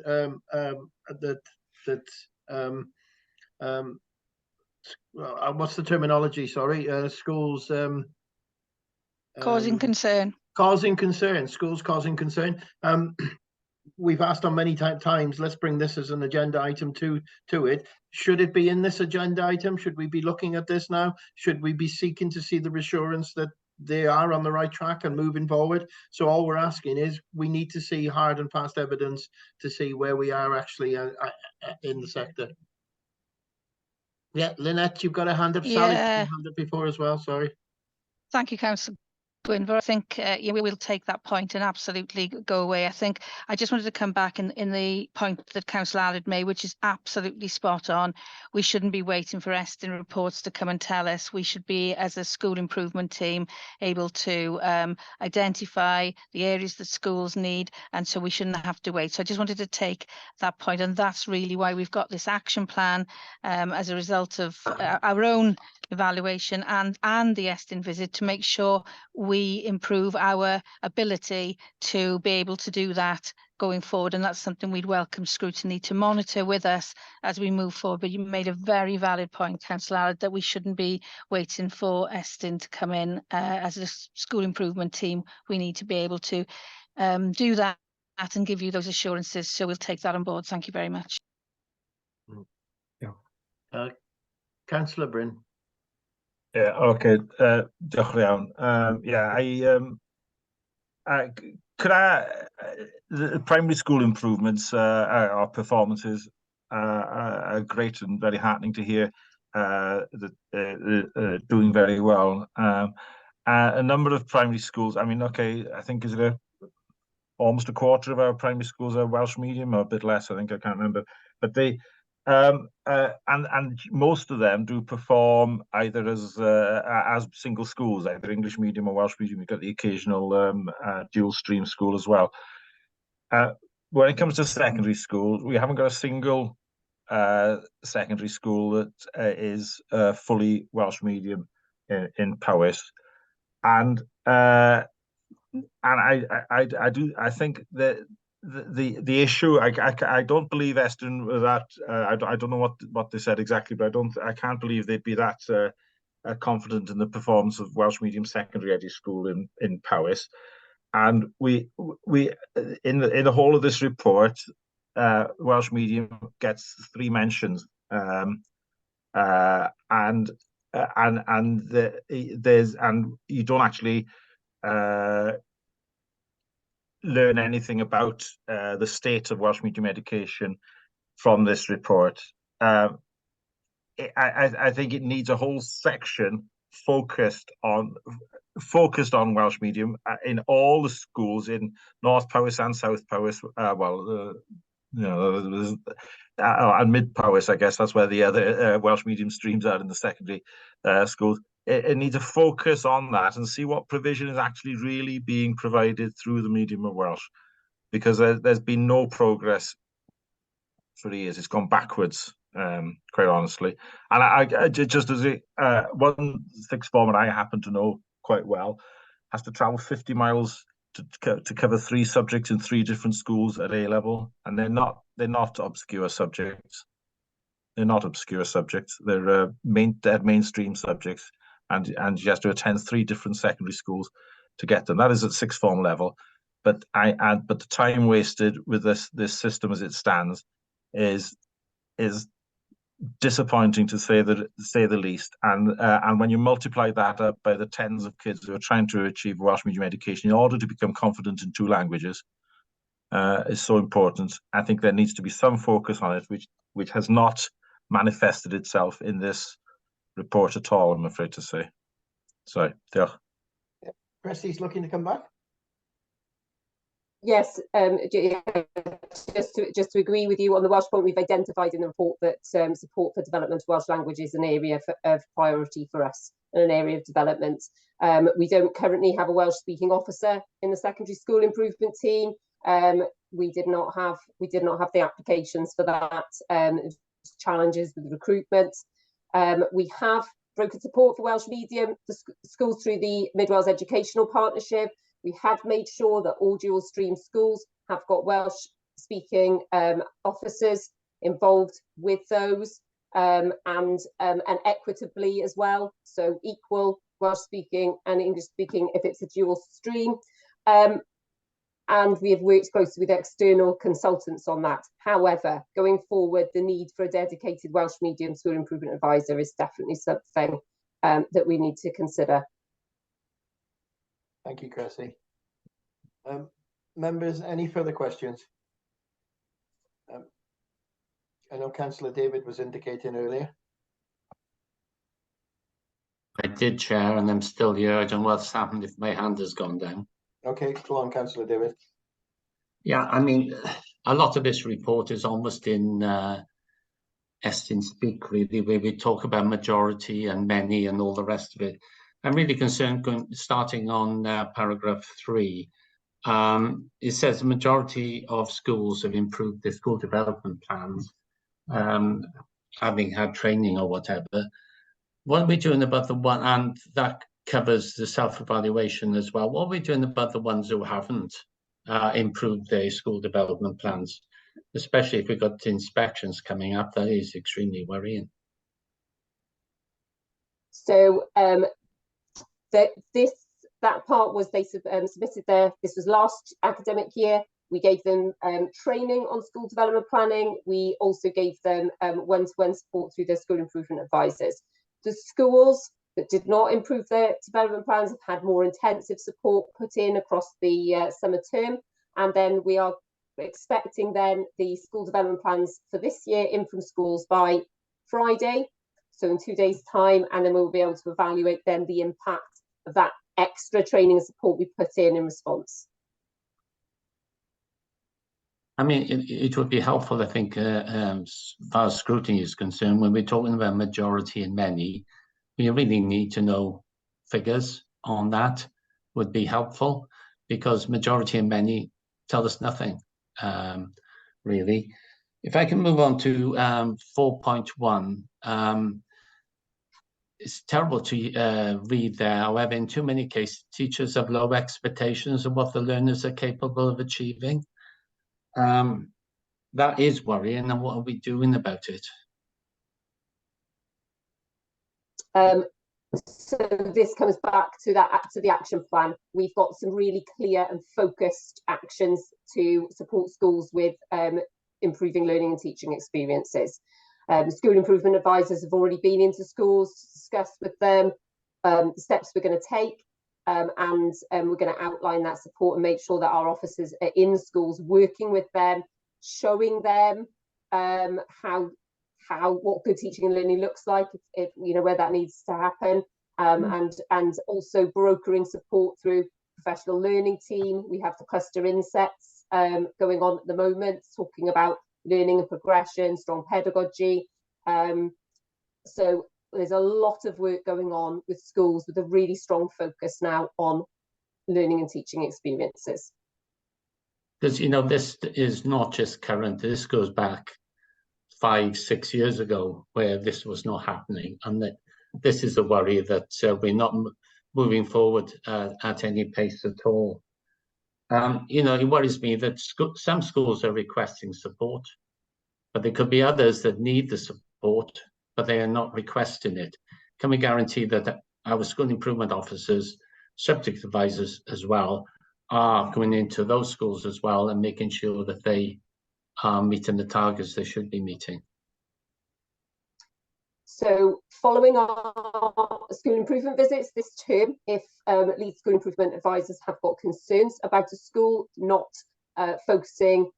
what's the terminology? Sorry, schools causing concern. Causing concern, schools causing concern. We've asked on many times, let's bring this as an agenda item to it. Should it be in this agenda item? Should we be looking at this now? Should we be seeking to see the reassurance that they are on the right track and moving forward? So all we're asking is we need to see hard and fast evidence to see where we are actually in the sector. Yeah, Lynette, you've got a hand up. Sally, you had hand up before as well, sorry. Thank you, Councillor Gwynfor, I think yeah, we will take that point and absolutely go away. I think I just wanted to come back in the point that Councillor Aled made, which is absolutely spot on. We shouldn't be waiting for Eston reports to come and tell us. We should be, as a school improvement team, able to identify the areas that schools need, and so we shouldn't have to wait. So I just wanted to take that point, and that's really why we've got this action plan as a result of our own evaluation and the Eston visit, to make sure we improve our ability to be able to do that going forward. And that's something we'd welcome Scrutiny to monitor with us as we move forward. But you made a very valid point, Councillor Aled, that we shouldn't be waiting for Eston to come in. As a school improvement team, we need to be able to do that and give you those assurances. So we'll take that on board. Thank you very much. Yeah. Councillor Bryn. Yeah, okay. Diolch yn iawn. Yeah, the primary school improvements, our performances are great and very heartening to hear that doing very well. A number of primary schools, I mean, okay, I think is it almost a quarter of our primary schools are Welsh medium, or a bit less, I think, I can't remember, but they and most of them do perform either as single schools, either English medium or Welsh medium. You've got the occasional dual stream school as well. When it comes to secondary schools, we haven't got a single secondary school that is fully Welsh medium in Powys, and I think that the issue, I don't believe Eston were that I don't know what they said exactly, but I can't believe they'd be that confident in the performance of Welsh medium secondary edu school in Powys. And we in the whole of this report, Welsh medium gets 3 mentions, and you don't actually learn anything about the state of Welsh medium education from this report. I think it needs a whole section focused on Welsh medium in all the schools in North Powys and South Powys. And Mid Powys, I guess that's where the other Welsh medium streams are in the secondary schools. It needs a focus on that and see what provision is actually really being provided through the medium of Welsh, because there's been no progress for years. It's gone backwards, quite honestly. And I just as one sixth former I happen to know quite well has to travel 50 miles to cover 3 subjects in 3 different schools at A level, and they're not obscure subjects. They're not obscure subjects. They're mainstream subjects. And she has to attend 3 different secondary schools to get them. That is at sixth form level, but the time wasted with this system as it stands is disappointing to say the least. And when you multiply that up by the tens of kids who are trying to achieve Welsh medium education in order to become confident in 2 languages, is so important. I think there needs to be some focus on it, which has not manifested itself in this report at all, I'm afraid to say. Sorry, diolch. Cressy's looking to come back. Yes, just to agree with you on the Welsh point, we've identified in the report that support for development of Welsh language is an area of priority for us and an area of development. We don't currently have a Welsh speaking officer in the secondary school improvement team. We did not have the applications for that. Challenges with recruitment. We have brokered support for Welsh medium for schools through the Mid Wales Educational Partnership. We have made sure that all dual stream schools have got Welsh speaking officers involved with those, and equitably as well, so equal Welsh speaking and English speaking if it's a dual stream. And we have worked closely with external consultants on that. However, going forward, the need for a dedicated Welsh medium school improvement advisor is definitely something that we need to consider. Thank you, Cressy. Members, any further questions? I know Councillor David was indicating earlier. I did, Chair, and I'm still here. I don't know what's happened if my hand has gone down. Okay, go on, Councillor David. Yeah, I mean, a lot of this report is almost in Estin speak, really, where we talk about majority and many and all the rest of it. I'm really concerned starting on paragraph 3. It says the majority of schools have improved their school development plans, having had training or whatever. What are we doing about the one, and that covers the self-evaluation as well, what are we doing about the ones who haven't improved their school development plans? Especially if we've got inspections coming up, that is extremely worrying. So that part was they submitted this was last academic year. We gave them training on school development planning. We also gave them one-to-one support through their school improvement advisors. The schools that did not improve their development plans have had more intensive support put in across the summer term. And then we are expecting then the school development plans for this year in from schools by Friday, so in 2 days' time, and then we'll be able to evaluate then the impact of that extra training and support we put in response. I mean, it would be helpful, I think, as far as scrutiny is concerned, when we're talking about majority and many, we really need to know figures on that would be helpful, because majority and many tell us nothing, really. If I can move on to 4.1, it's terrible to read there. However, in too many cases, teachers have low expectations of what the learners are capable of achieving. That is worrying, and what are we doing about it? So this comes back to the action plan. We've got some really clear and focused actions to support schools with improving learning and teaching experiences. School improvement advisors have already been into schools to discuss with them the steps we're going to take, and we're going to outline that support and make sure that our officers are in schools working with them, showing them what good teaching and learning looks like, if you know where that needs to happen, and also brokering support through professional learning team. We have the cluster insets going on at the moment, talking about learning and progression, strong pedagogy. So there's a lot of work going on with schools with a really strong focus now on learning and teaching experiences. Because, you know, this is not just current, this goes back 5-6 years ago where this was not happening, and that this is a worry that we're not moving forward at any pace at all. You know, it worries me that some schools are requesting support, but there could be others that need the support, but they are not requesting it. Can we guarantee that our school improvement officers, subject advisors as well, are going into those schools as well and making sure that they are meeting the targets they should be meeting? So following our school improvement visits this term, if lead school improvement advisors have got concerns about a school not focusing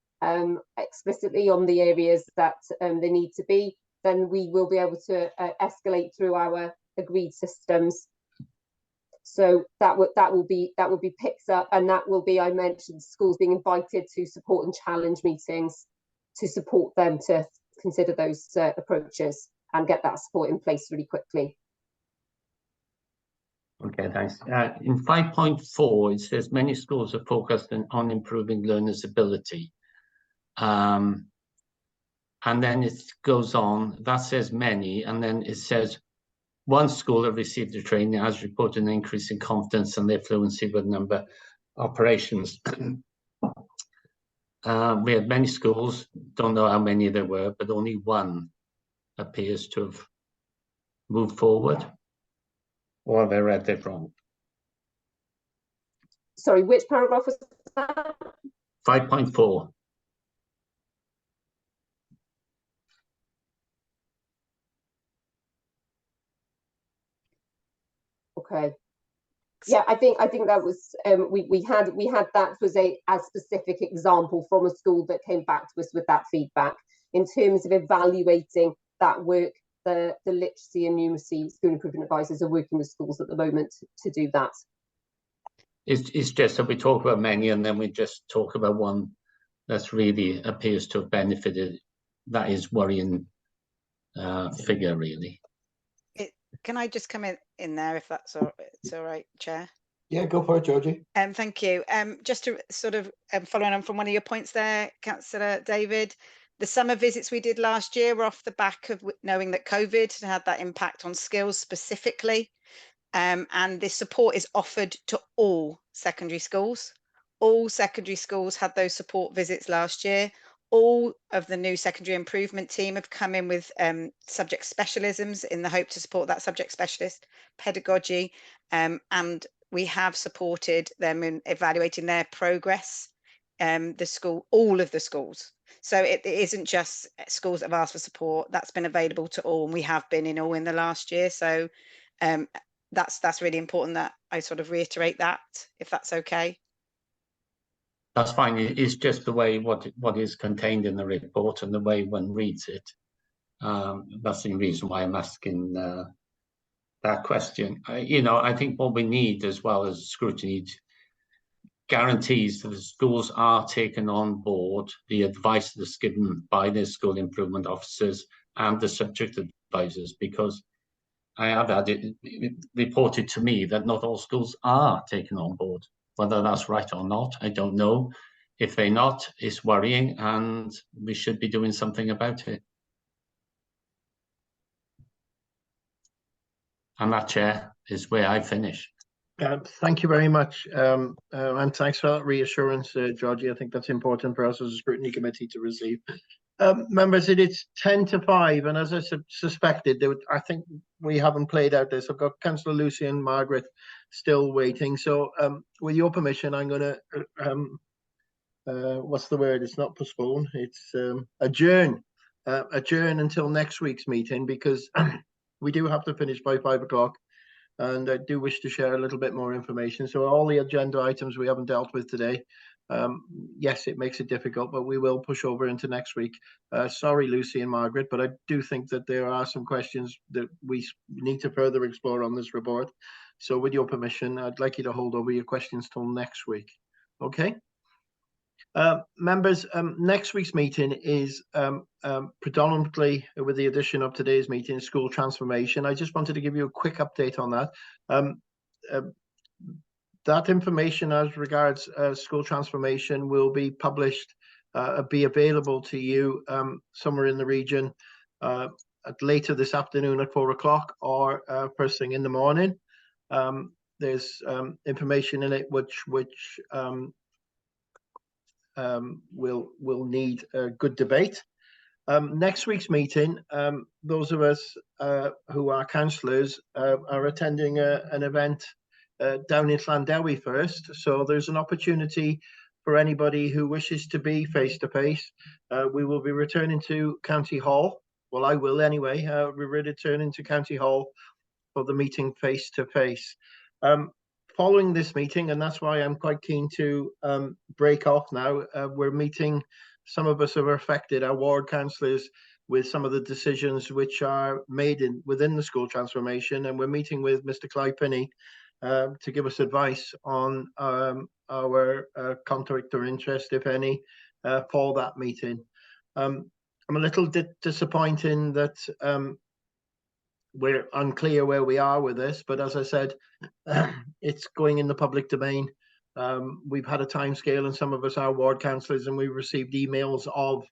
explicitly on the areas that they need to be, then we will be able to escalate through our agreed systems. So that will be picked up, and that will be, I mentioned, schools being invited to support and challenge meetings to support them to consider those approaches and get that support in place really quickly. Okay, thanks. In 5.4, it says many schools are focused on improving learners' ability. And then it goes on, that says many, and then it says one school that received the training has reported an increase in confidence and their fluency with number operations. We had many schools, don't know how many there were, but only one appears to have moved forward. Or have I read that wrong? Sorry, which paragraph was that? 5.4. Okay. Yeah, I think that was we had that was a specific example from a school that came back to us with that feedback in terms of evaluating that work the literacy and numeracy school improvement advisors are working with schools at the moment to do that. It's just that we talk about many and then we just talk about one that's really appears to have benefited. That is worrying figure, really. Can I just come in there if that's all right, Chair? Yeah, go for it, Georgie. Thank you. Just to sort of following on from one of your points there, Councillor David, the summer visits we did last year were off the back of knowing that COVID had that impact on skills specifically. And this support is offered to all secondary schools. All secondary schools had those support visits last year. All of the new secondary improvement team have come in with subject specialisms in the hope to support that subject specialist pedagogy. And we have supported them in evaluating their progress, all of the schools. So it isn't just schools that have asked for support, that's been available to all, and we have been in all in the last year. So that's really important that I sort of reiterate that, if that's okay. That's fine. It's just the way what is contained in the report and the way one reads it. That's the reason why I'm asking that question. I think what we need, as well as scrutiny, guarantees that the schools are taken on board the advice that's given by the school improvement officers and the subject advisors, because I have had it reported to me that not all schools are taken on board. Whether that's right or not, I don't know. If they're not, it's worrying, and we should be doing something about it. And that, Chair, is where I finish. Thank you very much. And thanks for that reassurance, Georgie. I think that's important for us as a scrutiny committee to receive. Members, it's 10 to 5, and as I suspected, I think we haven't played out this. I've got Councillor Lucy and Margaret still waiting. So with your permission, I'm going to, what's the word? It's not postpone, it's adjourn. Adjourn until next week's meeting, because we do have to finish by 5 o'clock. And I do wish to share a little bit more information. So all the agenda items we haven't dealt with today, yes, it makes it difficult, but we will push over into next week. Sorry, Lucy and Margaret, but I do think that there are some questions that we need to further explore on this report. So with your permission, I'd like you to hold over your questions till next week. Okay. Members, next week's meeting is predominantly, with the addition of today's meeting, school transformation. I just wanted to give you a quick update on that. That information as regards school transformation will be published, be available to you somewhere in the region later this afternoon at 4 o'clock or first thing in the morning. There's information in it which will need a good debate. Next week's meeting, those of us who are councillors are attending an event down in Llandewi first. So there's an opportunity for anybody who wishes to be face-to-face. We will be returning to County Hall. Well, I will anyway. We're returning to County Hall for the meeting face-to-face. Following this meeting, and that's why I'm quite keen to break off now, we're meeting, some of us are affected, our ward councillors, with some of the decisions which are made within the school transformation, and we're meeting with Mr. Clive Pinney to give us advice on our conflict or interest, if any, for that meeting. I'm a little disappointed that we're unclear where we are with this, but as I said, it's going in the public domain. We've had a timescale, and some of us are ward councillors, and we've received emails of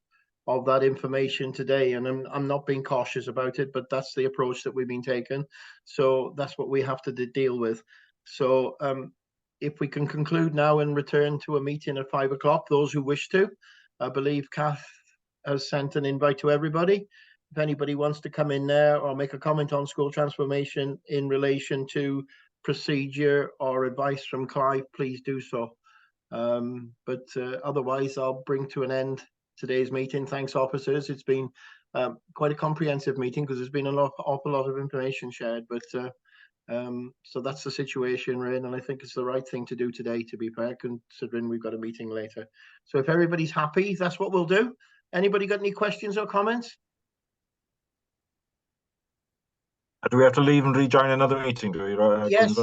that information today. And I'm not being cautious about it, but that's the approach that we've been taking. So that's what we have to deal with. So if we can conclude now and return to a meeting at 5 o'clock, those who wish to, I believe Kath has sent an invite to everybody. If anybody wants to come in there or make a comment on school transformation in relation to procedure or advice from Clive, please do so. But otherwise, I'll bring to an end today's meeting. Thanks, officers. It's been quite a comprehensive meeting because there's been an awful lot of information shared. But so that's the situation we're in, and I think it's the right thing to do today, to be fair, considering we've got a meeting later. So if everybody's happy, that's what we'll do. Anybody got any questions or comments? Do we have to leave and rejoin another meeting? Do we? Yes,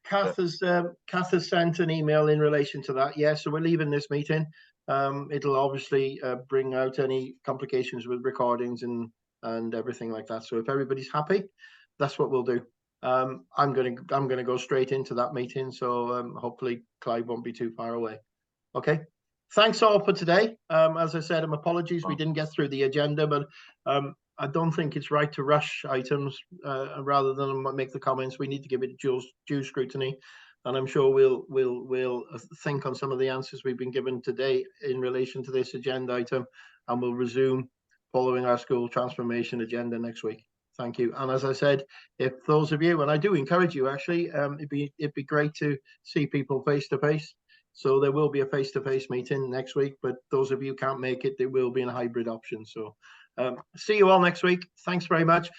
Kath has sent an email in relation to that. Yeah, so we're leaving this meeting. It'll obviously bring out any complications with recordings and everything like that. So if everybody's happy, that's what we'll do. I'm gonna go straight into that meeting. So hopefully Clive won't be too far away. Okay. Thanks all for today. As I said, apologies we didn't get through the agenda, but I don't think it's right to rush items rather than make the comments. We need to give it due scrutiny, and I'm sure we'll think on some of the answers we've been given today in relation to this agenda item, and we'll resume following our school transformation agenda next week. Thank you. And as I said, if those of you, and I do encourage you actually, it'd be great to see people face to face. So there will be a face-to-face meeting next week, but those of you who can't make it, there will be a hybrid option. So see you all next week. Thanks very much.